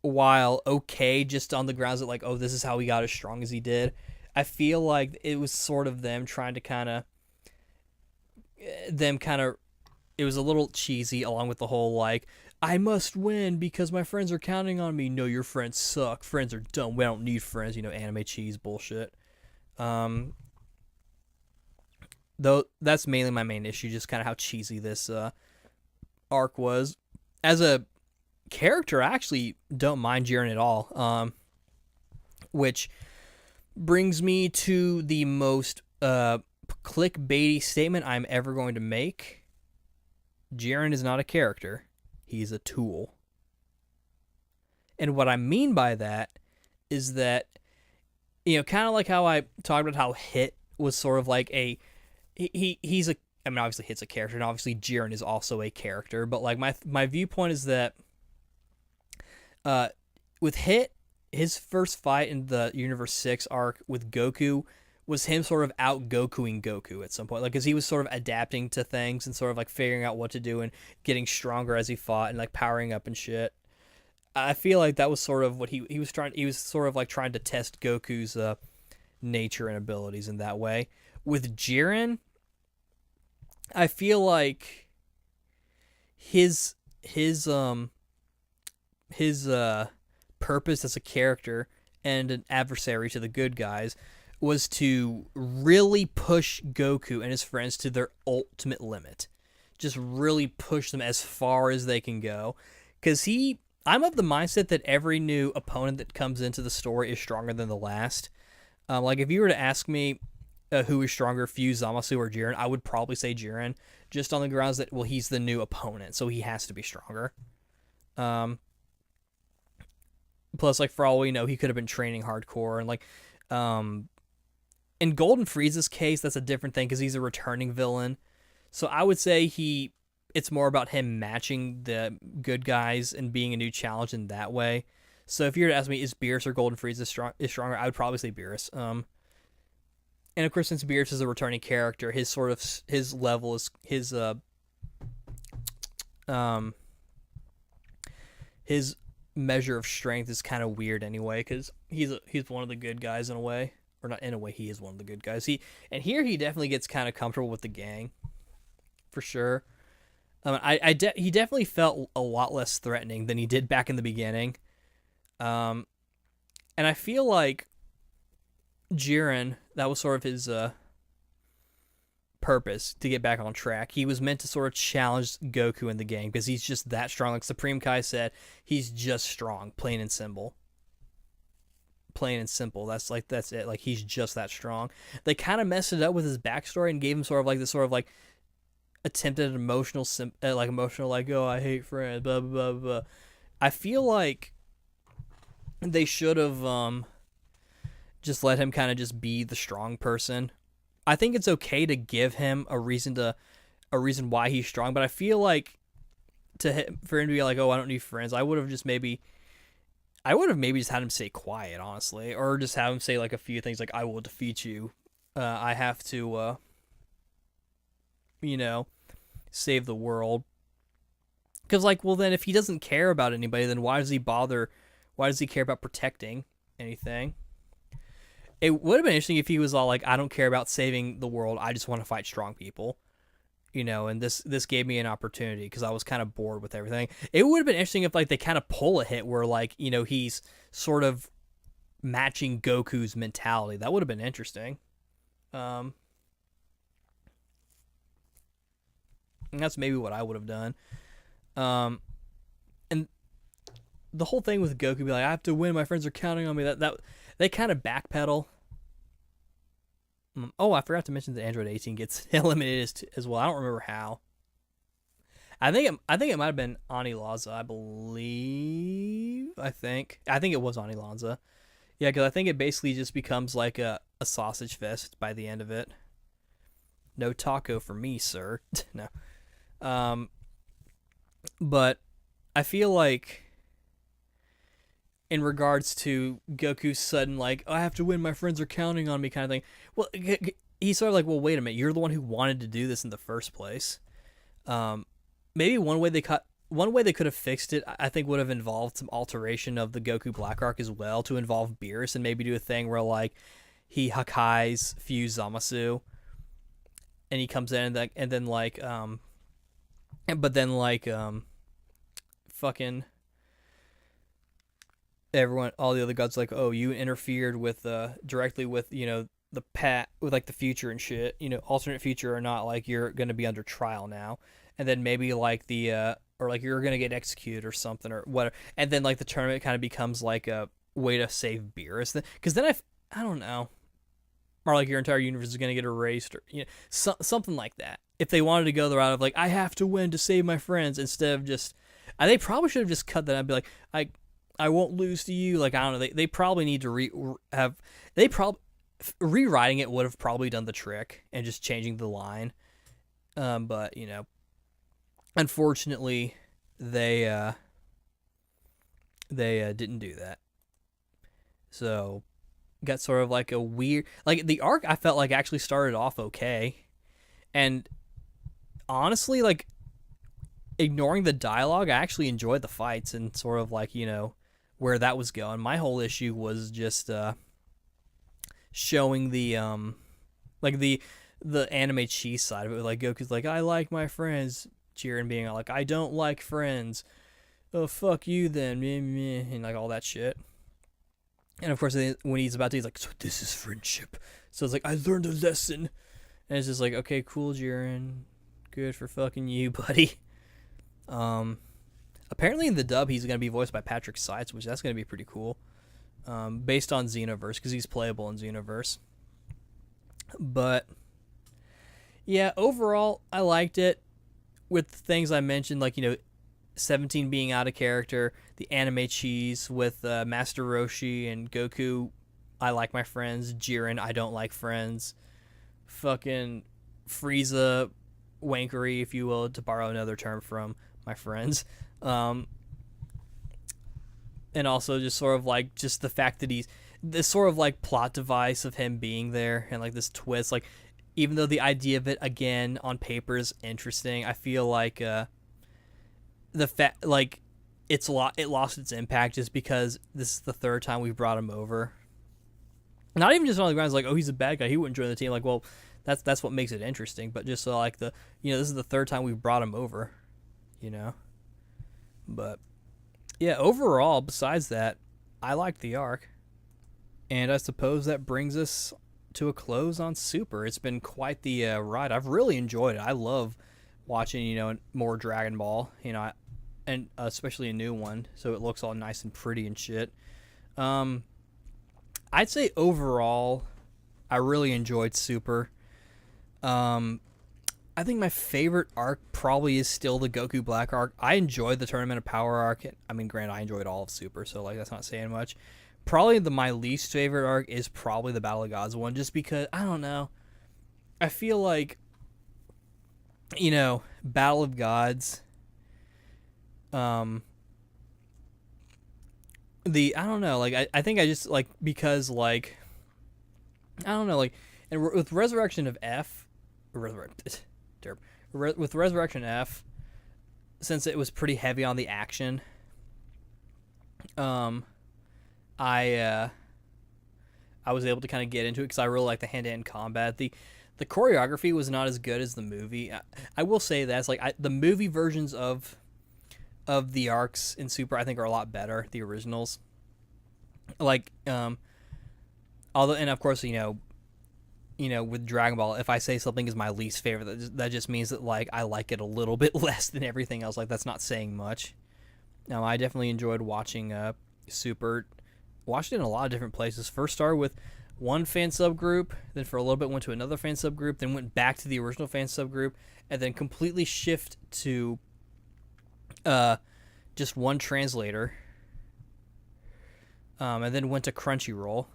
while okay, just on the grounds that, like, oh, this is how he got as strong as he did, I feel like it was sort of them trying to kind of, it was a little cheesy, along with the whole, like, I must win because my friends are counting on me. No, your friends suck. Friends are dumb. We don't need friends. Anime cheese bullshit. Though that's mainly my main issue, just kind of how cheesy this arc was. As a character, I actually don't mind Jiren at all. Which brings me to the most clickbaity statement I'm ever going to make. Jiren is not a character. He's a tool. And what I mean by that is that, kind of like how I talked about how Hit was sort of like he's a, I mean, obviously Hit's a character, and obviously Jiren is also a character, but, like, my viewpoint is that with Hit, his first fight in the Universe 6 arc with Goku was him sort of out Gokuing Goku at some point. Like, because he was sort of adapting to things and sort of, like, figuring out what to do and getting stronger as he fought and, like, powering up and shit. I feel like that was sort of what he was trying. He was sort of, like, trying to test Goku's nature and abilities in that way. With Jiren, I feel like his purpose as a character and an adversary to the good guys was to really push Goku and his friends to their ultimate limit. Just really push them as far as they can go. Because I'm of the mindset that every new opponent that comes into the story is stronger than the last. Like, if you were to ask me who is stronger, Fuse, Zamasu, or Jiren, I would probably say Jiren, just on the grounds that, well, he's the new opponent, so he has to be stronger. Um, Plus, like for all we know, he could have been training hardcore, and like, um, in Golden Frieza's case, that's a different thing because he's a returning villain. So I would say it's more about him matching the good guys and being a new challenge in that way. So if you were to ask me, is Beerus or Golden Frieza stronger? I would probably say Beerus. And of course, since Beerus is a returning character, his level is um his measure of strength is kind of weird anyway because he's one of the good guys in a way, or not in a way. He is one of the good guys. He definitely gets kind of comfortable with the gang, for sure. He definitely felt a lot less threatening than he did back in the beginning. And I feel like Jiren, that was sort of his purpose to get back on track. He was meant to sort of challenge Goku in the gang because he's just that strong. Like Supreme Kai said, he's just strong, plain and simple. Plain and simple. That's it. Like he's just that strong. They kind of messed it up with his backstory and gave him sort of like this sort of like attempted emotional like, oh, I hate friends, blah blah blah blah. I feel like they should have just let him kind of just be the strong person. I think it's okay to give him a reason why he's strong, but I feel like for him to be like, oh, I don't need friends, I would have maybe just had him stay quiet, honestly, or just have him say like a few things like, I will defeat you. I have to, save the world. Because, like, well, then if he doesn't care about anybody, then why does he bother? Why does he care about protecting anything? It would have been interesting if he was all like, I don't care about saving the world, I just want to fight strong people. And this gave me an opportunity because I was kind of bored with everything. It would have been interesting if, like, they kind of pull a hit where, like, he's sort of matching Goku's mentality. That would have been interesting. And that's maybe what I would have done. And the whole thing with Goku be like, I have to win, my friends are counting on me. That they kind of backpedal. Oh, I forgot to mention that Android 18 gets eliminated as well. I don't remember how. I think it might have been Ani Laza, I believe. I think it was Ani Laza. Yeah, because I think it basically just becomes like a sausage fest by the end of it. No taco for me, sir. No. But I feel like in regards to Goku's sudden, like, oh, I have to win, my friends are counting on me kind of thing. Well, he's sort of like, well, wait a minute, you're the one who wanted to do this in the first place. Maybe one way they could have fixed it, I think, would have involved some alteration of the Goku Black Arc as well to involve Beerus and maybe do a thing where, like, he Hakai's Fuse Zamasu and he comes in and then fucking everyone, all the other gods, like, oh, you interfered with directly with with like the future and shit, alternate future or not, like, you're gonna be under trial now, and then maybe like or like you're gonna get executed or something or whatever, and then like the tournament kind of becomes like a way to save Beerus, because then I don't know, or like your entire universe is gonna get erased, or something like that. If they wanted to go the route of like, I have to win to save my friends, instead of just, they probably should have just cut that and be like, I won't lose to you. Like, I don't know. They probably need to rewriting it would have probably done the trick and just changing the line. But unfortunately, they didn't do that. So got sort of like a weird, like, the arc I felt like actually started off okay, and honestly, like, ignoring the dialogue, I actually enjoyed the fights and sort of like where that was going. My whole issue was just showing the like the anime cheese side of it. Like, Goku's like, I like my friends, Jiren being like, I don't like friends. Oh, fuck you then, and like all that shit. And of course, when he's about to, he's like, so this is friendship. So it's like, I learned a lesson. And it's just like, okay, cool, Jiren. Good for fucking you, buddy. Apparently in the dub, he's going to be voiced by Patrick Seitz, which that's going to be pretty cool. Based on Xenoverse, because he's playable in Xenoverse. But yeah, overall, I liked it. With things I mentioned, like, 17 being out of character, the anime cheese with Master Roshi and Goku. I like my friends. Jiren, I don't like friends. Fucking Frieza wankery, if you will, to borrow another term from my friends. And also just sort of like just the fact that he's this sort of like plot device of him being there and like this twist. Like, even though the idea of it again on paper is interesting, I feel like the fact like it lost its impact just because this is the third time we've brought him over. Not even just on the grounds like, oh, he's a bad guy, he wouldn't join the team. Like, well, that's what makes it interesting. But just so like this is the third time we've brought him over, you know. But yeah, overall, besides that, I liked the arc, and I suppose that brings us to a close on Super. It's been quite the ride. I've really enjoyed it. I love watching more Dragon Ball, and especially a new one, so it looks all nice and pretty and shit. I'd say overall, I really enjoyed Super. I think my favorite arc probably is still the Goku Black arc. I enjoyed the Tournament of Power arc. I mean, granted, I enjoyed all of Super, so like that's not saying much. Probably my least favorite arc is probably the Battle of Gods one, just because I don't know. I feel like Battle of Gods. I don't know, like I think I just like because like I don't know, like, and with Resurrection of F, with Resurrection F, since it was pretty heavy on the action, I was able to kind of get into it because I really like the hand-to-hand combat. The choreography was not as good as the movie. I will say that the movie versions of the arcs in Super I think are a lot better. The originals, although, and of course with Dragon Ball, if I say something is my least favorite, that just means that like I like it a little bit less than everything else. Like, that's not saying much. I definitely enjoyed watching Super. Watched it in a lot of different places. First started with one fan subgroup, then for a little bit went to another fan subgroup, then went back to the original fan subgroup, and then completely shift to just one translator, and then went to Crunchyroll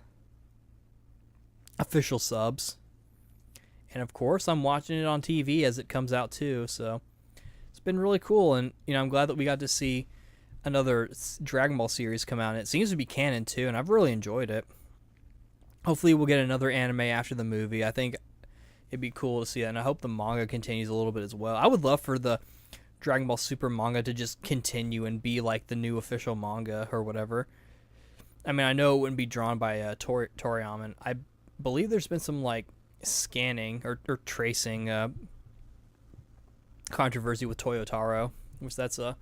official subs, and of course I'm watching it on TV as it comes out too. So it's been really cool, and I'm glad that we got to see another Dragon Ball series come out, and it seems to be canon too, and I've really enjoyed it. Hopefully we'll get another anime after the movie. I think it'd be cool to see that, and I hope the manga continues a little bit as well. I would love for the Dragon Ball Super manga to just continue and be like the new official manga or whatever. I mean, I know it wouldn't be drawn by Toriyama, and I believe there's been some like scanning or tracing controversy with Toyotaro, which that's a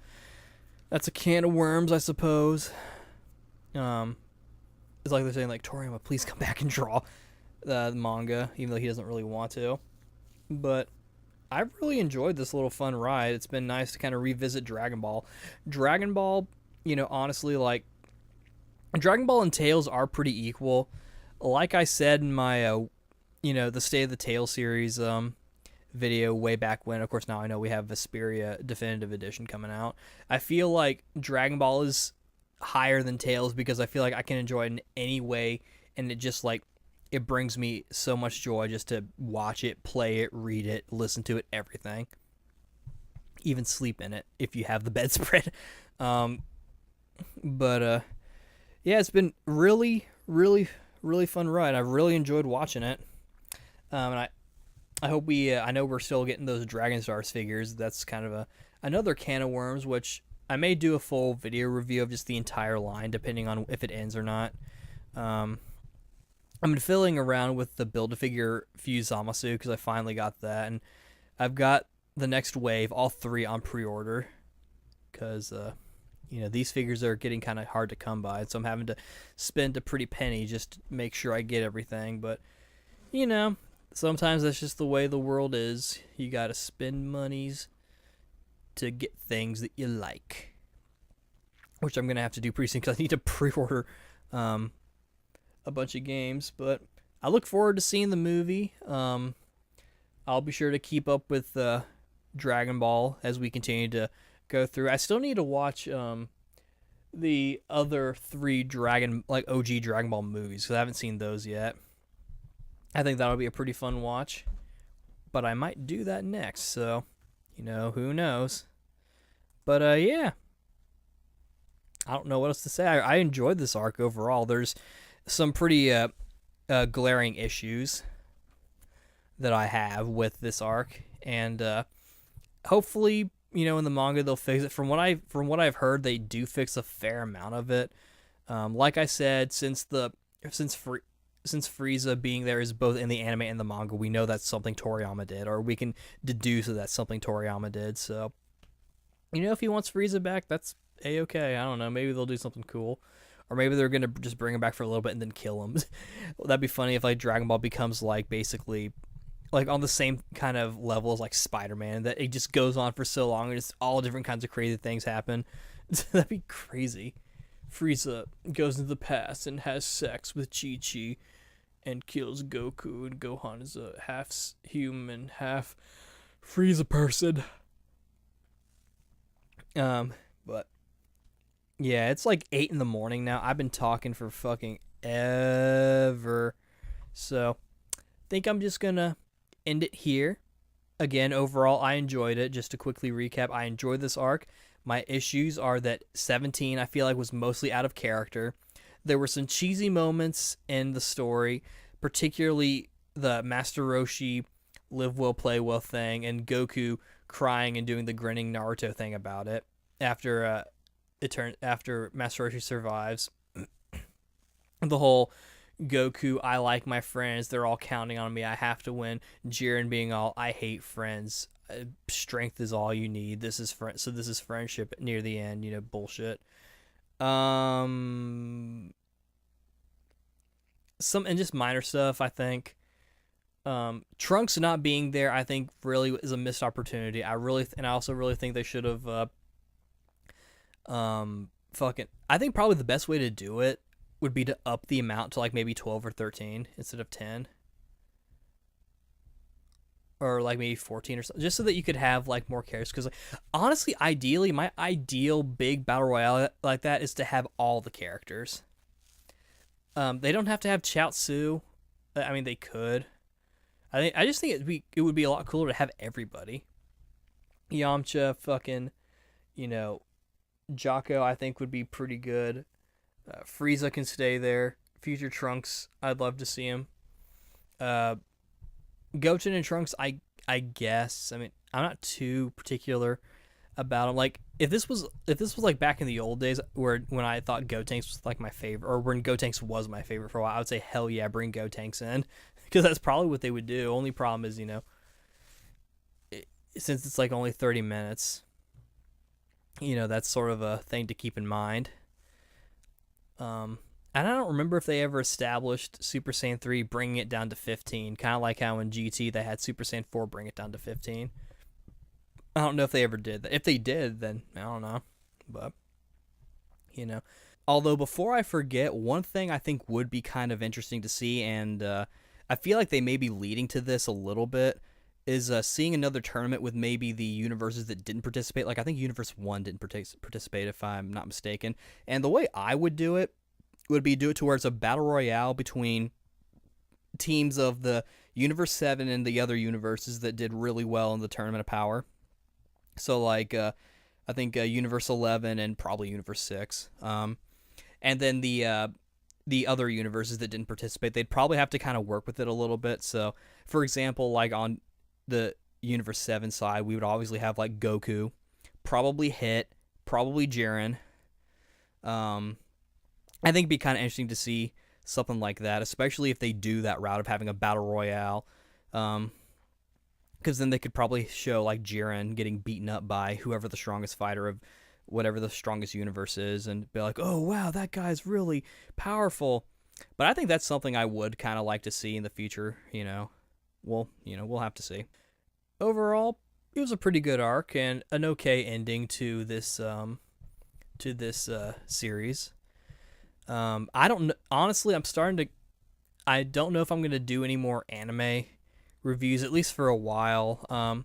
can of worms, I suppose. It's like they're saying like, Toriyama, please come back and draw the manga, even though he doesn't really want to. But I've really enjoyed this little fun ride. It's been nice to kind of revisit Dragon Ball. Dragon Ball, honestly, like, Dragon Ball and Tails are pretty equal. Like I said in my, the State of the Tail series video way back when. Of course, now I know we have Vesperia Definitive Edition coming out. I feel like Dragon Ball is higher than Tails because I feel like I can enjoy it in any way, and it just like it brings me so much joy just to watch it, play it, read it, listen to it, everything. Even sleep in it if you have the bedspread. But yeah, it's been really, really, really fun ride. I've really enjoyed watching it. And I hope I know we're still getting those Dragon Stars figures. That's kind of another can of worms, which I may do a full video review of just the entire line, depending on if it ends or not. I've been fiddling around with the Build-A-Figure Fuse Zamasu because I finally got that, and I've got the next wave, all three on pre-order, because these figures are getting kind of hard to come by, so I'm having to spend a pretty penny just to make sure I get everything. But sometimes that's just the way the world is. You gotta spend monies to get things that you like, which I'm gonna have to do pretty soon because I need to pre-order a bunch of games. But I look forward to seeing the movie. I'll be sure to keep up with Dragon Ball as we continue to go through. I still need to watch the other three OG Dragon Ball movies because I haven't seen those yet. I think that'll be a pretty fun watch, but I might do that next. So, who knows? But yeah, I don't know what else to say. I enjoyed this arc overall. There's some pretty glaring issues that I have with this arc, and hopefully, in the manga they'll fix it. From what I've heard, they do fix a fair amount of it. Like I said, since Frieza being there is both in the anime and the manga, we know that's something Toriyama did, or we can deduce that that's something Toriyama did. So, if he wants Frieza back, that's A-okay. I don't know. Maybe they'll do something cool. Or maybe they're going to just bring him back for a little bit and then kill him. Well, that'd be funny if, like, Dragon Ball becomes, like, basically, like, on the same kind of level as, like, Spider-Man, that it just goes on for so long and just all different kinds of crazy things happen. That'd be crazy. Frieza goes into the past and has sex with Chi-Chi and kills Goku, and Gohan is a half human, half Frieza person. But yeah, it's like 8 in the morning now. I've been talking for fucking ever. So, I think I'm just gonna end it here. Again, overall, I enjoyed it. Just to quickly recap, I enjoyed this arc. My issues are that 17, I feel like, was mostly out of character. There were some cheesy moments in the story, particularly the Master Roshi live well, play well thing, and Goku crying and doing the grinning Naruto thing about it after Master Roshi survives. The whole Goku, I like my friends, they're all counting on me, I have to win. Jiren being all, I hate friends, strength is all you need. This is friendship near the end. Bullshit. Some and just minor stuff. I think Trunks not being there, I think, really is a missed opportunity. I also really think they should have I think probably the best way to do it would be to up the amount to like maybe 12 or 13 instead of 10. Or like maybe 14 or something, just so that you could have like more characters. Because honestly, ideally, my ideal big battle royale like that is to have all the characters. They don't have to have Chaozu. I mean, they could. I just think it would be a lot cooler to have everybody. Yamcha, fucking, Jocko, I think would be pretty good. Frieza can stay there. Future Trunks, I'd love to see him. Goten and Trunks, I guess. I mean, I'm not too particular about them. Like, if this was like back in the old days, when I thought Gotenks was like my favorite, or when Gotenks was my favorite for a while, I would say hell yeah, bring Gotenks in, because that's probably what they would do. Only problem is, since it's like only 30 minutes, that's sort of a thing to keep in mind. And I don't remember if they ever established Super Saiyan 3 bringing it down to 15, kind of like how in GT they had Super Saiyan 4 bring it down to 15. I don't know if they ever did that. If they did, then I don't know. But, Although, before I forget, one thing I think would be kind of interesting to see, and I feel like they may be leading to this a little bit, is seeing another tournament with maybe the universes that didn't participate. Like, I think Universe 1 didn't participate, if I'm not mistaken. And the way I would do it would be do it to where it's a battle royale between teams of the Universe 7 and the other universes that did really well in the Tournament of Power. So, like, I think Universe 11 and probably Universe 6. And then the other universes that didn't participate, they'd probably have to kind of work with it a little bit. So, for example, like on the Universe 7 side, we would obviously have, like, Goku, probably Hit, probably Jiren. I think it'd be kind of interesting to see something like that, especially if they do that route of having a battle royale. Because then they could probably show like Jiren getting beaten up by whoever the strongest fighter of whatever the strongest universe is, and be like, oh wow, that guy's really powerful. But I think that's something I would kind of like to see in the future. We'll have to see. Overall, it was a pretty good arc and an okay ending to this series. I don't honestly, I don't know if I'm going to do any more anime reviews, at least for a while.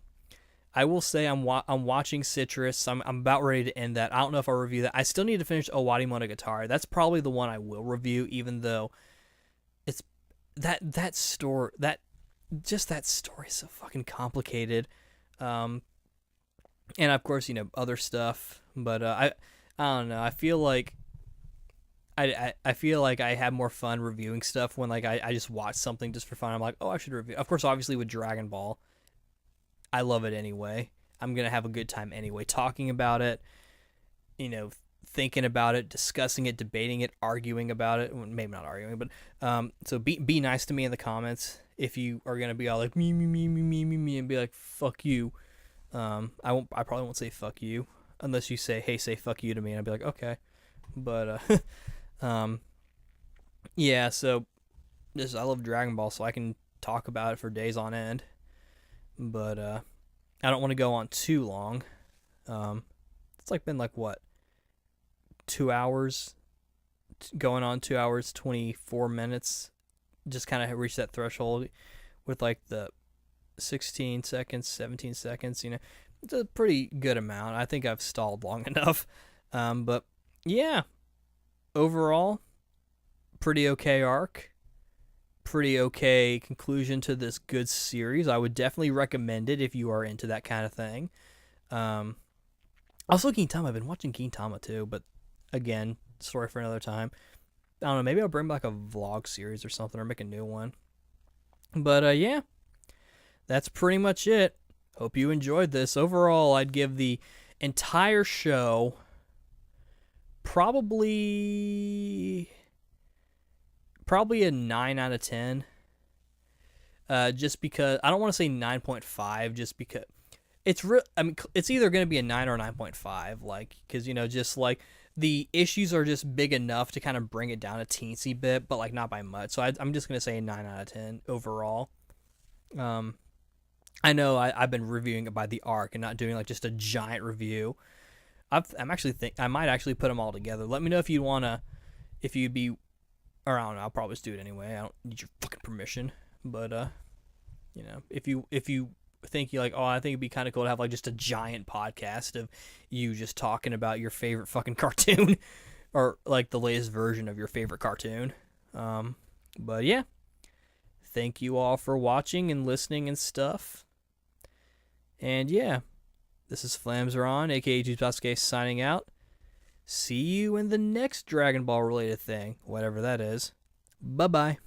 I will say I'm watching Citrus. I'm about ready to end that. I don't know if I'll review that. I still need to finish Owari Monogatari. That's probably the one I will review, even though it's that story that story is so fucking complicated. And of course, other stuff. But I don't know. I feel like I feel like I have more fun reviewing stuff when like I just watch something just for fun. I'm like, oh, I should review. Of course, obviously with Dragon Ball, I love it anyway. I'm gonna have a good time anyway, talking about it, thinking about it, discussing it, debating it, arguing about it. Well, maybe not arguing, but so be nice to me in the comments if you are gonna be all like me, and be like fuck you. I probably won't say fuck you unless you say, hey, say fuck you to me, and I'll be like, okay. But yeah. So I love Dragon Ball, so I can talk about it for days on end. But I don't want to go on too long. It's been what, 2 hours, going on 2 hours 24 minutes. Just kind of reached that threshold with like the 16 seconds, 17 seconds. It's a pretty good amount. I think I've stalled long enough. But yeah, overall, pretty okay arc. Pretty okay conclusion to this good series. I would definitely recommend it if you are into that kind of thing. Also, Gintama. I've been watching Gintama too, but again, story for another time. I don't know. Maybe I'll bring back a vlog series or something, or make a new one. But yeah, that's pretty much it. Hope you enjoyed this. Overall, I'd give the entire show probably a 9 out of 10. Just because I don't want to say 9.5, just because it's real. I mean, it's either going to be a 9 or a 9.5, because just like the issues are just big enough to kind of bring it down a teensy bit, but like not by much. So I'm just going to say a 9 out of 10 overall. I know I've been reviewing it by the arc and not doing like just a giant review. I might actually put them all together. Let me know if you'd be. Or I don't know, I'll probably just do it anyway. I don't need your fucking permission. But if you think you're like, oh, I think it'd be kind of cool to have like just a giant podcast of you just talking about your favorite fucking cartoon, or like the latest version of your favorite cartoon. But yeah, thank you all for watching and listening and stuff. And yeah, this is Flamzeron, aka Tasuke, signing out. See you in the next Dragon Ball related thing, whatever that is. Bye-bye.